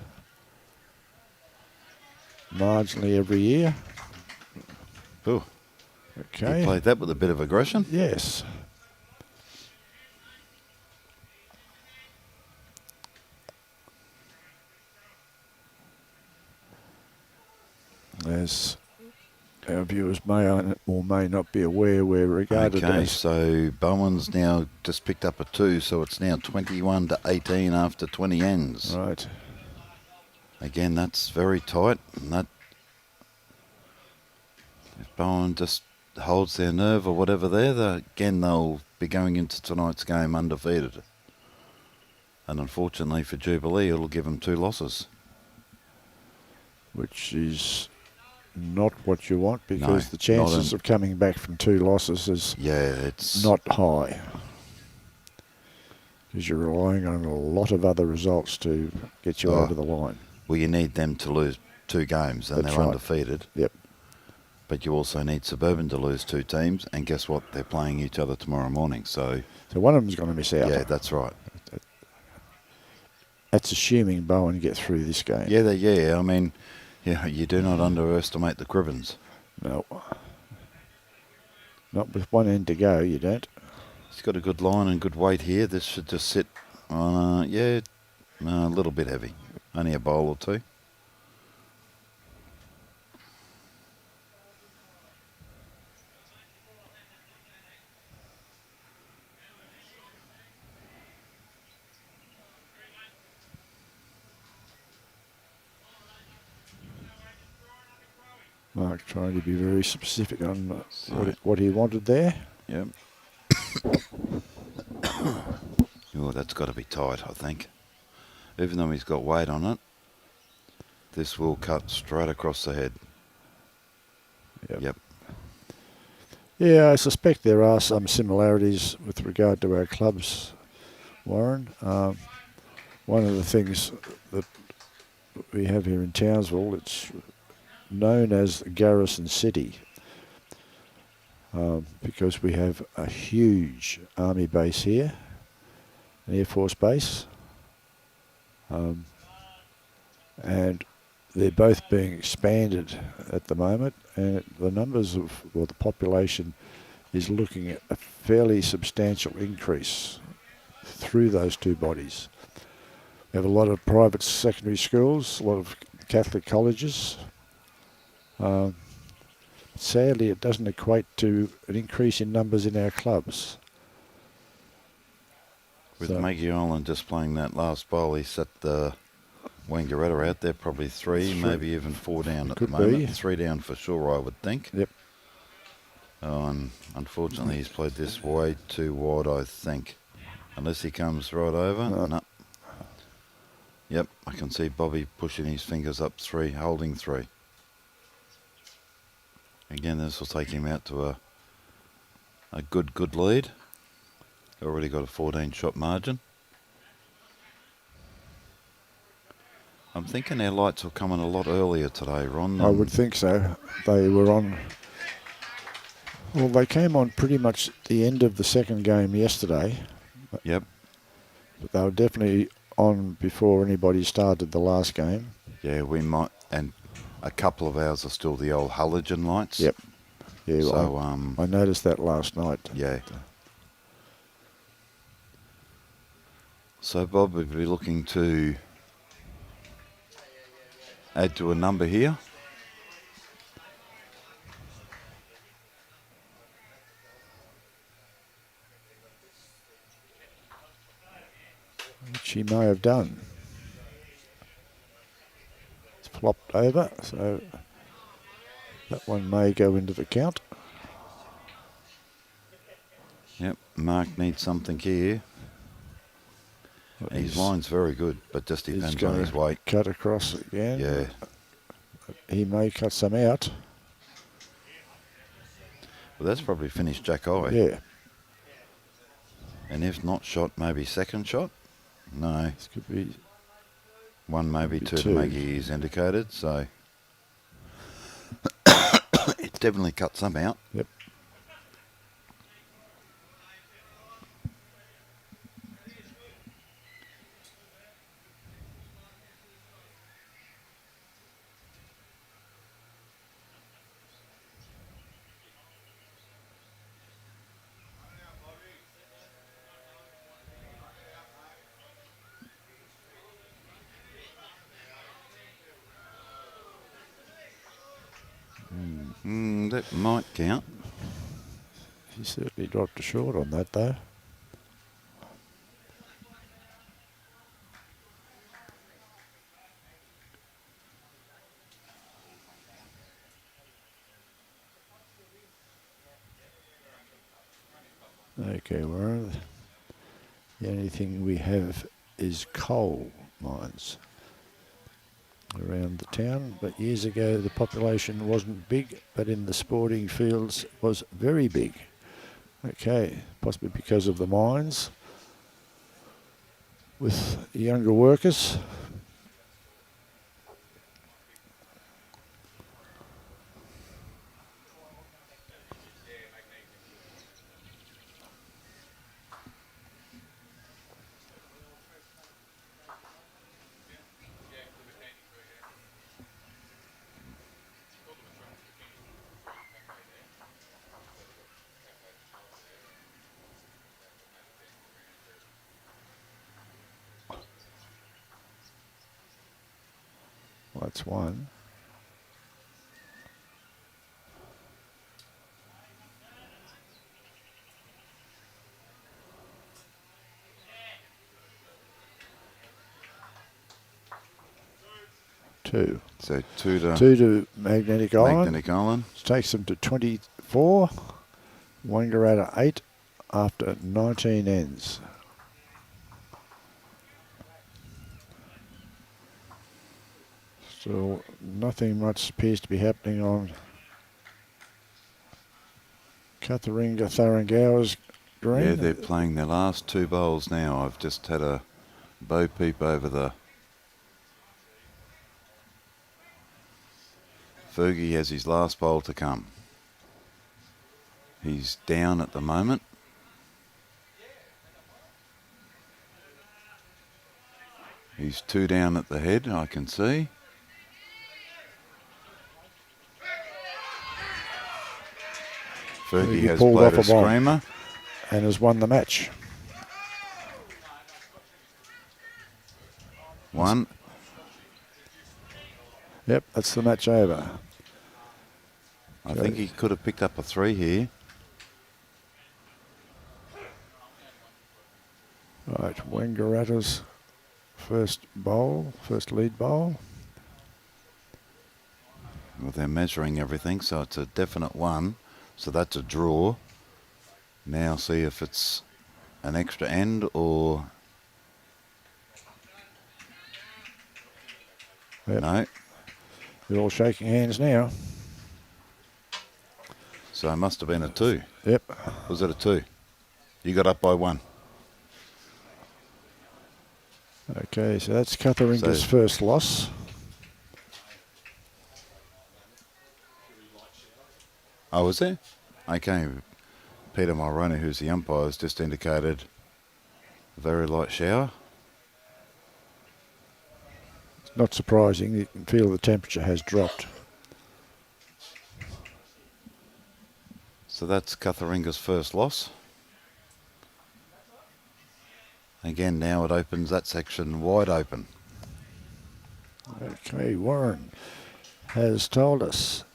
marginally every year. Oh, Okay. you played that with a bit of aggression. Yes. As our viewers may or may not be aware, we're regarded Okay, as so Bowen's now just picked up a 2, so it's now 21-18 after 20 ends. right. Again, that's very tight. And that, if Bowen just holds their nerve or whatever there, again, they'll be going into tonight's game undefeated. And unfortunately for Jubilee, it'll give them 2 losses. Which is not what you want, because No, the chances of coming back from 2 losses is it's not high. Because you're relying on a lot of other results to get you over the line. Well, you need them to lose 2 games and That's they're right. undefeated. Yep. But you also need Suburban to lose 2 teams, and guess what? They're playing each other tomorrow morning. So one of them's going to miss out. yeah, that's right. That's assuming Bowen get through this game. Yeah. I mean, yeah, you do not underestimate the Cribbins. No. Not with one end to go, you don't. He's got a good line and good weight here. This should just sit on, a little bit heavy. Only a bowl or 2. Mark trying to be very specific on what he wanted there. Yep. Oh, that's got to be tight, I think. Even though he's got weight on it, this will cut straight across the head. Yep. Yeah, I suspect there are some similarities with regard to our clubs, Warren. One of the things that we have here in Townsville, it's known as Garrison City because we have a huge army base here, an Air Force base, and they're both being expanded at the moment, and the numbers of, well, the population is looking at a fairly substantial increase through those 2 bodies. We have a lot of private secondary schools, a lot of Catholic colleges. Sadly, it doesn't equate to an increase in numbers in our clubs. With Maggie Island just playing that last bowl, he set the WANGARATTA out there, probably 3, maybe even 4 down at the moment. Be. 3 down for sure, I would think. Yep. Oh, and unfortunately, he's played this way too wide, I think. Unless he comes right over. No. Yep, I can see Bobby pushing his fingers up 3, holding 3. Again, this will take him out to a good lead. Already got a 14-shot margin. I'm thinking our lights will come in a lot earlier today, Ron. I would think so. They were on. Well, they came on pretty much at the end of the second game yesterday. Yep. But they were definitely on before anybody started the last game. Yeah, we might. And a couple of ours are still the old halogen lights. Yep. Yeah, so, I noticed that last night. Yeah. So Bob would be looking to add to a number here. Which he may have done. It's flopped over, so that one may go into the count. Yep, Mark needs something here. His line's very good, but just depends on his weight. Cut across again. Yeah. He may cut some out. Well, that's probably finished Jack Eye. Yeah. And if not shot, maybe second shot? No. This could be 1, maybe 2 to Maggie is indicated, so it's definitely cut some out. Yep. That might count. He certainly dropped a short on that, though. Okay, Warren. The only thing we have is coal mines around the town, but years ago the population wasn't big, but in the sporting fields was very big. Okay, possibly because of the mines with younger workers. That's one. Two. So two to Two to Magnetic Island. Magnetic Island. Takes them to 24. Wangaratta 8 after 19 ends. Still nothing much appears to be happening on Katharinga Tharangawa's green. Yeah, they're playing their last two bowls now. I've just had a bow peep over the... Fergie has his last bowl to come. He's down at the moment. He's two down at the head, I can see. Fergie He has pulled played off a a bomb. screamer. And has won the match. One. Yep, that's the match over. I think he could have picked up a 3 here. Right, Wangaratta's first lead bowl. Well, they're measuring everything, so it's a definite 1. So that's a draw. Now see if it's an extra end or... Yep. No. They're all shaking hands now. So it must have been a 2. Yep. Was it a 2? You got up by 1. Okay, so that's Katharinga's So- first loss. Oh, was there? Okay. Peter Mulroney, who's the umpire, has just indicated a very light shower. It's not surprising. You can feel the temperature has dropped. So that's Katharinga's first loss. Again, now it opens that section wide open. Okay, Warren has told us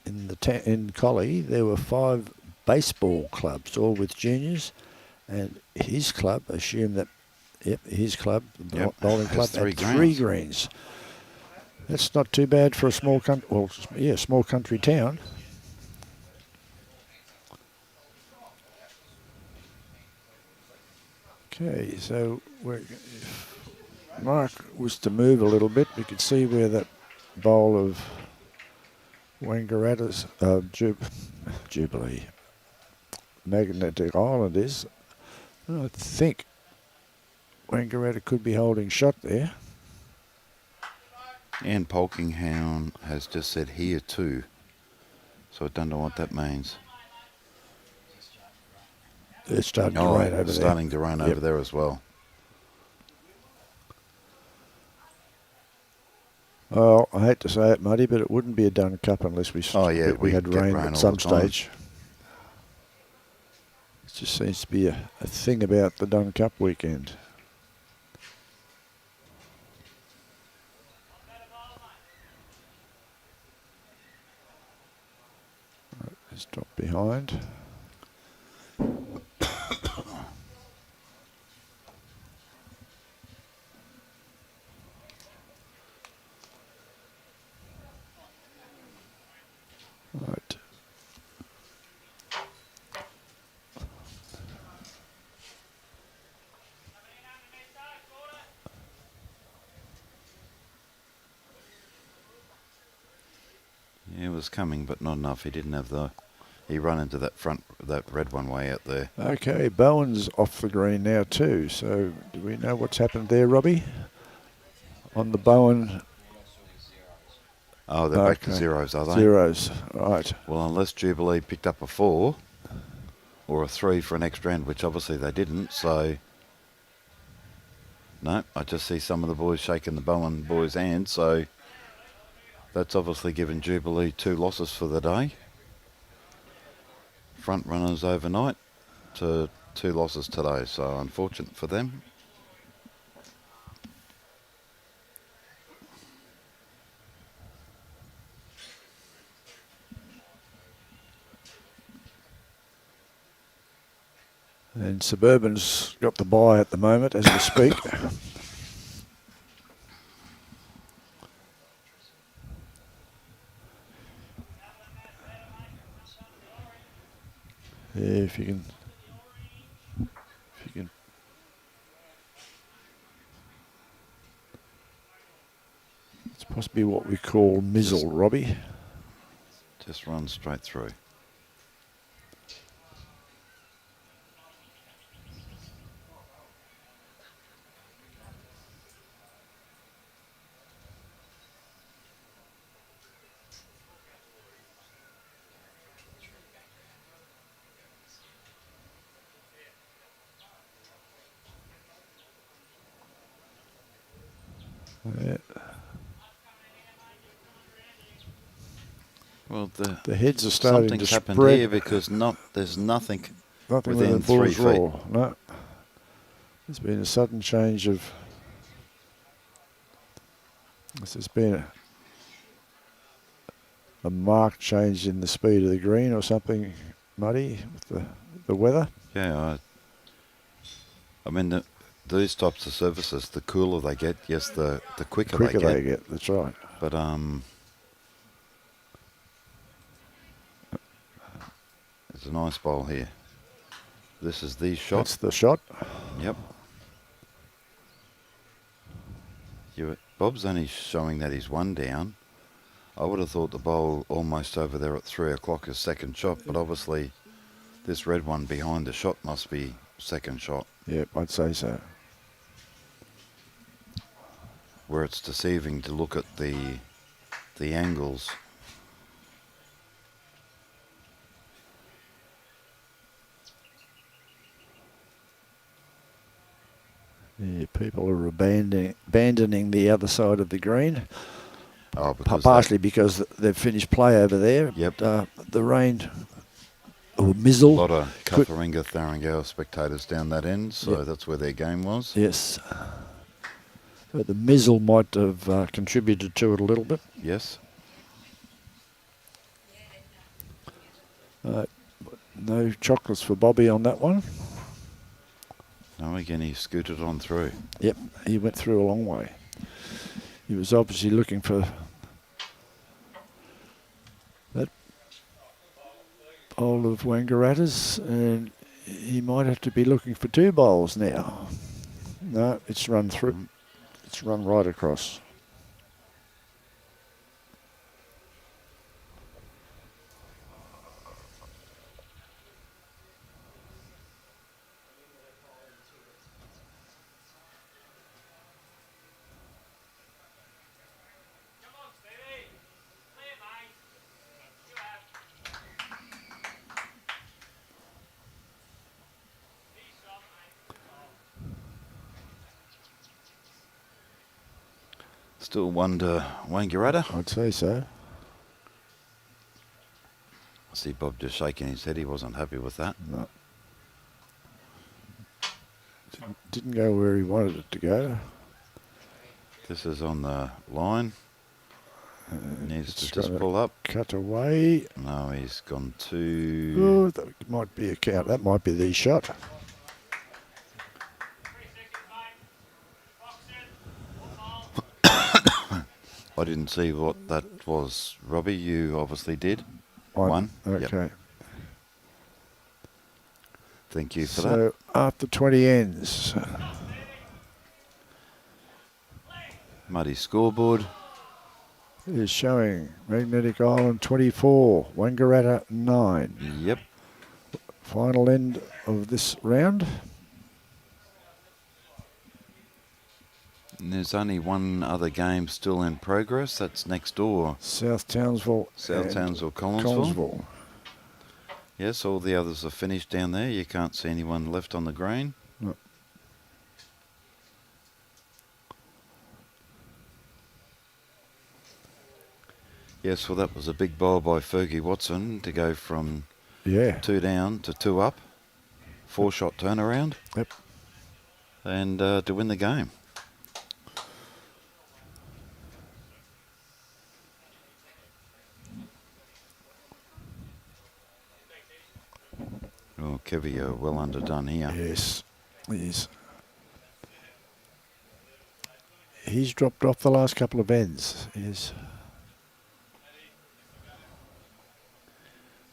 in Collie there were 5 baseball clubs, all with juniors, and his club assumed that, his club, the Yep, bowling has club, 3 had 3 greens. That's not too bad for a small country. Well, yeah, small country town. Okay, so if Mark was to move a little bit, we could see where that bowl of Wangaratta's Jubilee Magnetic Island is. I think Wangaratta could be holding shot there. And Polkingham has just said here too. So I don't know what that means. It's starting to rain over it's there. starting to rain over there as well. Well, I hate to say it, Muddy, but it wouldn't be a Dunn Cup unless we we had get rain rain at all some the time. stage. It just seems to be a thing about the Dunn Cup weekend. Let's drop behind. Right. Yeah, it was coming, but not enough. He didn't have the... He ran into that red one way out there. Okay, Bowen's off the green now too. So do we know what's happened there, Robbie? On the Bowen Oh, they're back to zeros, are they? zeros, right. Well, unless Jubilee picked up a 4 or a 3 for an extra end, which obviously they didn't, so... No, I just see some of the boys shaking the Bowen boys' hands, so... That's obviously given Jubilee 2 losses for the day. Front runners overnight to 2 losses today, so unfortunate for them. And Suburban's got the bye at the moment as we speak. Yeah, if you can. It's possibly what we call mizzle, Robbie. Just run straight through. Yeah. Well, The heads are starting something's to happened spread. here because there's nothing Nothing within with the 3 Bulls feet. raw. No. There's been a sudden change of. There's been a marked change in the speed of the green or something, Muddy, with the weather. Yeah, I mean, these types of surfaces, the cooler they get, yes, the quicker, They get. That's right. But there's a nice bowl here. This is the shot. That's the shot. Yep. Bob's only showing that he's 1 down. I would have thought the bowl almost over there at 3 o'clock is second shot, but obviously this red one behind the shot must be second shot. Yep, I'd say so. Where it's deceiving to look at the angles. Yeah, people are abandoning the other side of the green. Oh, because Partially because they've finished play over there. Yep. The rain or mizzle. a lot of Katharinga, Tharangao spectators down that end, so Yep. that's where their game was. Yes. So the mizzle might have contributed to it a little bit. Yes. No chocolates for Bobby on that one. No, again, he scooted on through. Yep, he went through a long way. He was obviously looking for that bowl of Wangaratta's, and he might have to be looking for 2 bowls now. No, it's run through. It's run right across. Still 1 to Wangaratta. I'd say so. I see Bob just shaking his head. He wasn't happy with that. No. Didn't go where he wanted it to go. This is on the line. Needs to It's just gonna pull up. Cut away. No, he's gone to... Oh, that might be a count. That might be the shot. I didn't see what that was. Robbie, you obviously did. 1. Yep. Okay. Thank you for that. So after 20 ends. Muddy scoreboard. Is showing Magnetic Island 24, Wangaratta 9. Yep. Final end of this round. And there's only 1 other game still in progress. That's next door. South Townsville. South and Townsville, Collinsville. Collinsville. Yes, all the others are finished down there. You can't see anyone left on the green. No. Yes, well, that was a big bowl by Fergie Watson to go from Yeah. 2 down to 2 up. 4-shot turnaround. Yep. And to win the game. Oh, Oh, Kevy, you're well underdone here. Yes, he's dropped off the last couple of ends. Yes.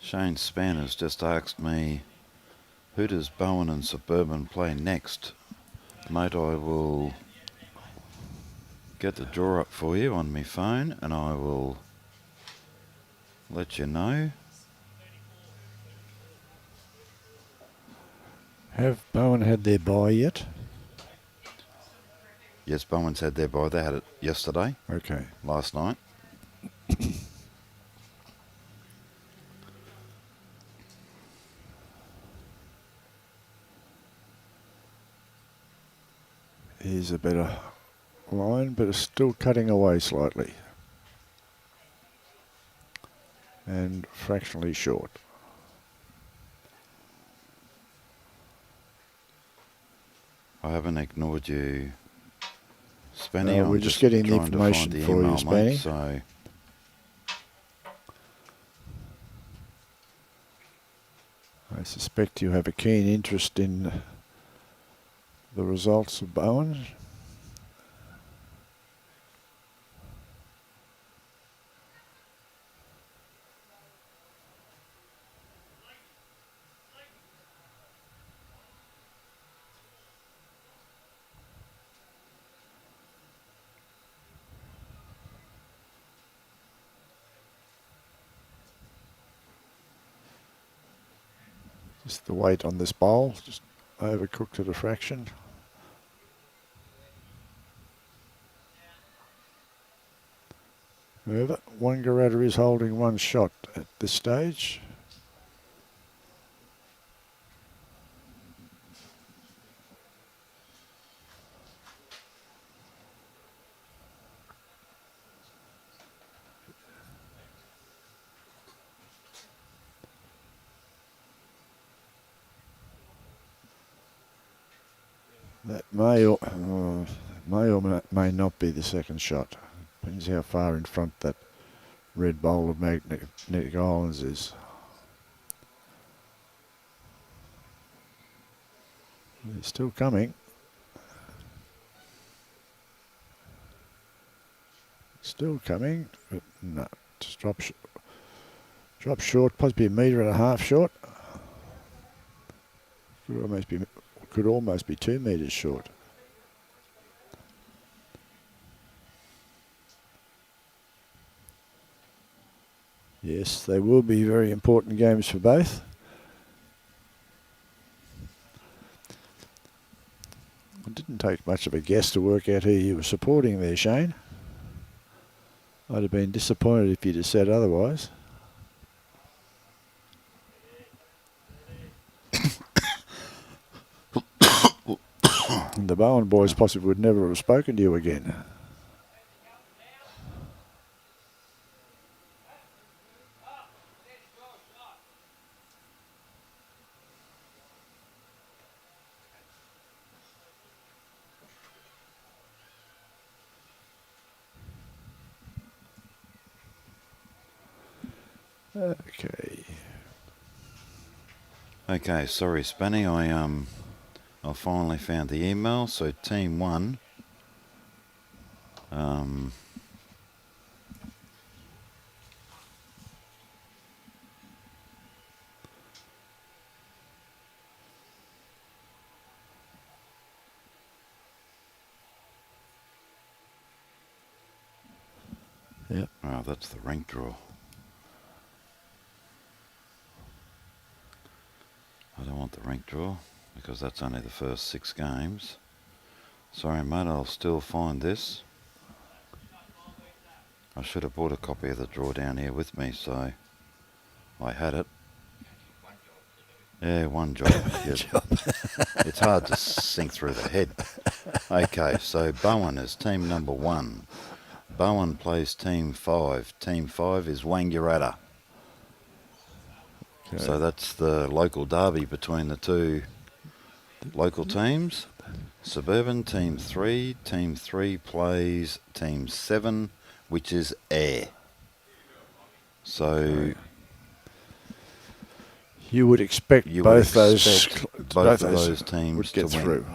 Shane Span has just asked me, who does Bowen and Suburban play next? Mate, I will get the draw up for you on my phone and I will let you know. Have Bowen had their bye yet? Yes, Bowen's had their bye. They had it yesterday, Okay. last night. Here's a better line, but it's still cutting away slightly. And fractionally short. I haven't ignored you, Spanny. I'm we're just getting the trying to information find the for you, email, mate, Spanny. so I suspect you have a keen interest in the results of Bowen. Just the weight on this bowl, just overcooked at a fraction. However, WANGARATTA is holding one shot at this stage. That may or may not be the second shot. Depends how far in front that red bowl of Magnetic Islands is. They're still coming. Still coming, but no, just drop short, possibly 1.5 meters short. Could almost be 2 meters short. Yes, they will be very important games for both. It didn't take much of a guess to work out who you were supporting there, Shane. I'd have been disappointed if you'd have said otherwise. And the Bowen boys possibly would never have spoken to you again. Okay. okay. Sorry, Spanny. I finally found the email. So team 1. Yep. Oh, that's the rank draw. I don't want the rank draw because that's only the first 6 games. Sorry, mate, I'll still find this. I should have brought a copy of the draw down here with me, so I had it. Yeah, one job. Yeah. It's hard to sink through the head. Okay, so Bowen is team number 1. Bowen plays team 5. Team 5 is WANGARATTA. Okay. So that's the local derby between the two local teams. Suburban team 3. Team 3 plays team 7, which is Air. So You would expect You both would those expect both of those teams would get to win. through.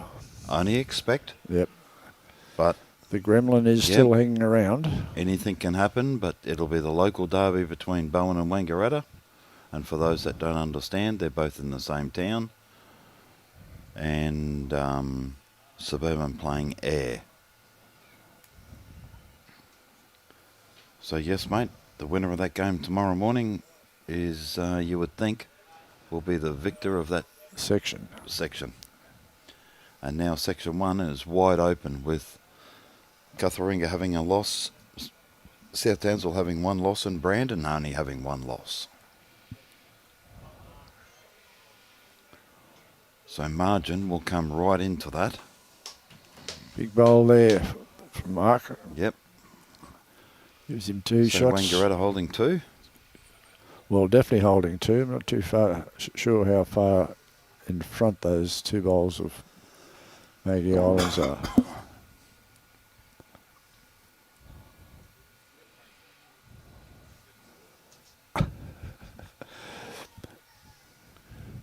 Only expect, Yep. but The Gremlin is Yep. still hanging around. anything can happen. But it'll be the local derby between Bowden and WANGARATTA. And for those that don't understand, they're both in the same town. And Suburban playing Air. So yes, mate, the winner of that game tomorrow morning is, you would think, will be the victor of that Section. And now Section 1 is wide open with Cutharinga having a loss, South Townsville having one loss, and Brandon only having one loss. So margin will come right into that. Big bowl there from Mark. Yep. Gives him two So shots. WANGARATTA holding 2. Well, definitely holding 2. I'm not too far sure how far in front those 2 bowls of Maggie Islands are.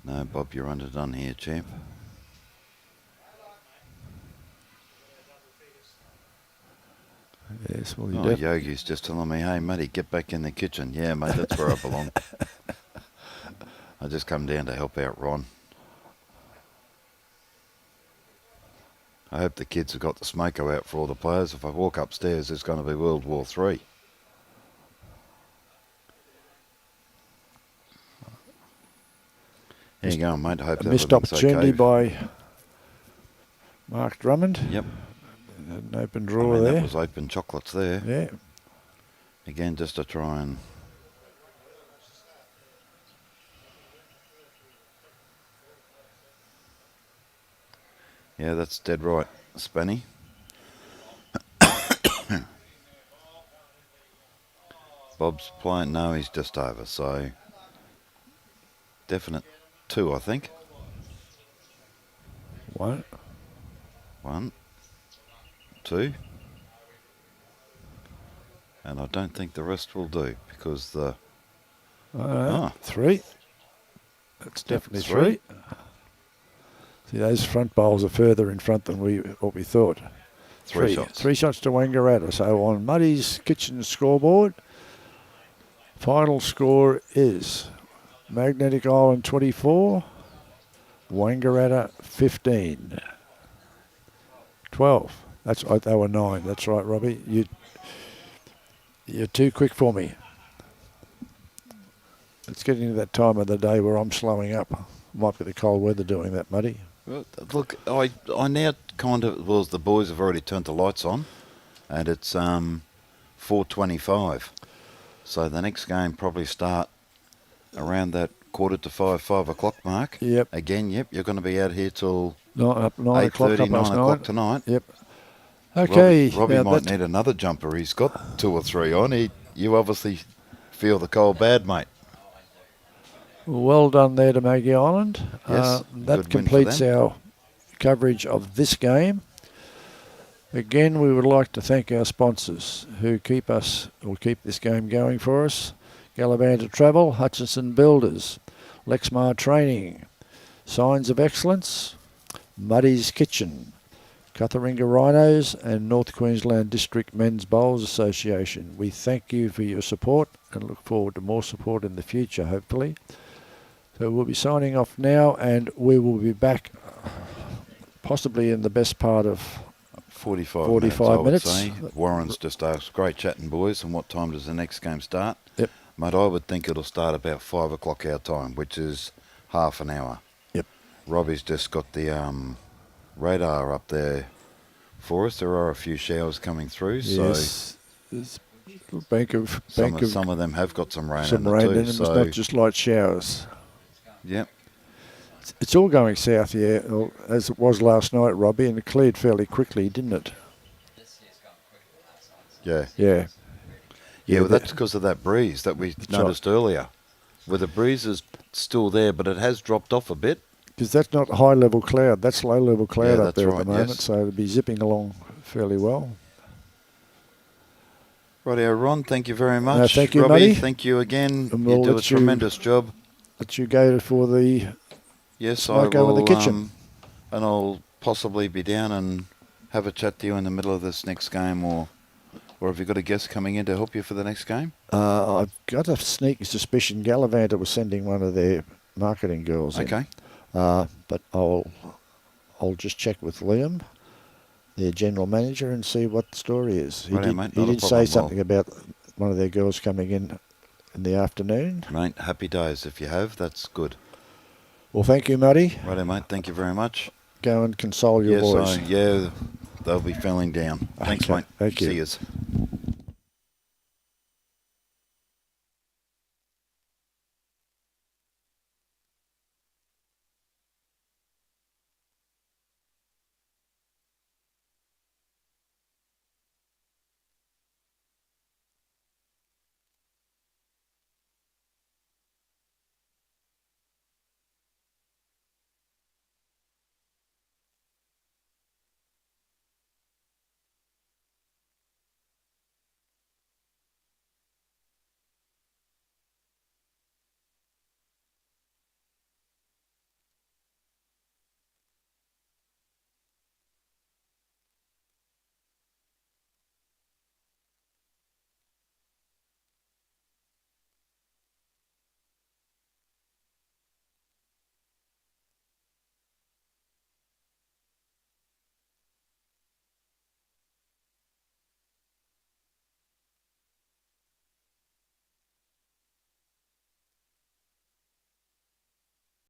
No, Bob, you're underdone here, champ. Yes, well, you Oh, Yogi's just telling me, hey, matey, get back in the kitchen. Yeah, mate, that's where I belong. I just come down to help out Ron. I hope the kids have got the smoko out for all the players. If I walk upstairs, there's going to be World War III. There you go, mate. I hope a that missed everything's opportunity okay. by Mark Drummond. Yep. An open I draw mean, there. that was open chocolates there. Yeah. Again, just to try and... Yeah, that's dead right, Spanny. Bob's playing. No, he's just over. So, definite 2, I think. 1. 1, 2. And I don't think the rest will do because the... 3. That's definitely Three. 3. See, those front bowls are further in front than what we thought. 3 shots. 3 shots to WANGARATTA. So on Muddy's kitchen scoreboard, final score is Magnetic Island 24, WANGARATTA 15. 12. That's right, they were 9. That's right, Robbie. You're too quick for me. It's getting to that time of the day where I'm slowing up. Might be the cold weather doing that, Muddy. Well, look, I now kind of... Well, the boys have already turned the lights on and it's 4:25. So the next game probably start around that 4:45, 5 o'clock mark. Yep. Again, yep, you're going to be out here till 9 o'clock, 8:30, 9 9 o'clock tonight. Yep. Okay. Robbie now might that- need another jumper. He's got 2 or 3 on. You obviously feel the cold bad, mate. Well done there to Maggie Island. Yes, That good win for completes them. our coverage of this game. Again, we would like to thank our sponsors who keep this game going for us. Gallivanter Travel, Hutchinson Builders, Lexmar Training, Signs of Excellence, Muddy's Kitchen, Cutharinga Rhinos and North Queensland District Men's Bowls Association. We thank you for your support and look forward to more support in the future, hopefully. So we'll be signing off now and we will be back possibly in the best part of 45 45 minutes. minutes. I would say. Warren's just asked, great chatting, boys. And what time does the next game start? Yep. Mate, I would think it'll start about 5 o'clock our time, which is half an hour. Yep. Robbie's just got the radar up there for us. There are a few showers coming through, Yes. There's a bank of some of them have got some rain some in rain it too. in them. So, It's not just light showers. yep. It's all going south, yeah, as it was last night, Robbie, and it cleared fairly quickly, didn't it? This year's gone quicker than last night's. Yeah. Yeah. Yeah, well, that's because of that breeze that we noticed earlier. Where the breeze is still there, but it has dropped off a bit. Because that's not high-level cloud, that's low-level cloud up that's there at right, the moment, yes. so it'll be zipping along fairly well. Rightio, Ron, thank you very much. thank you, Robbie, Matty. thank you again. And we'll You do a let you- tremendous job. let you go for the Yes, smoke I over will. the kitchen. And I'll possibly be down and have a chat to you in the middle of this next game, or have you got a guest coming in to help you for the next game? I've got a sneaky suspicion Gallivanta was sending one of their marketing girls in. Okay. But I'll just check with Liam, their general manager, and see what the story is. He Righto, did, mate, he not a did say problem. something about one of their girls coming in the afternoon. Mate, happy days. If you have, that's good. Well, thank you, Muddy. Righto, mate. Thank you very much. Go and console your boys. Yeah, they'll be feeling down. Thanks, Okay, mate. thank you. See yous.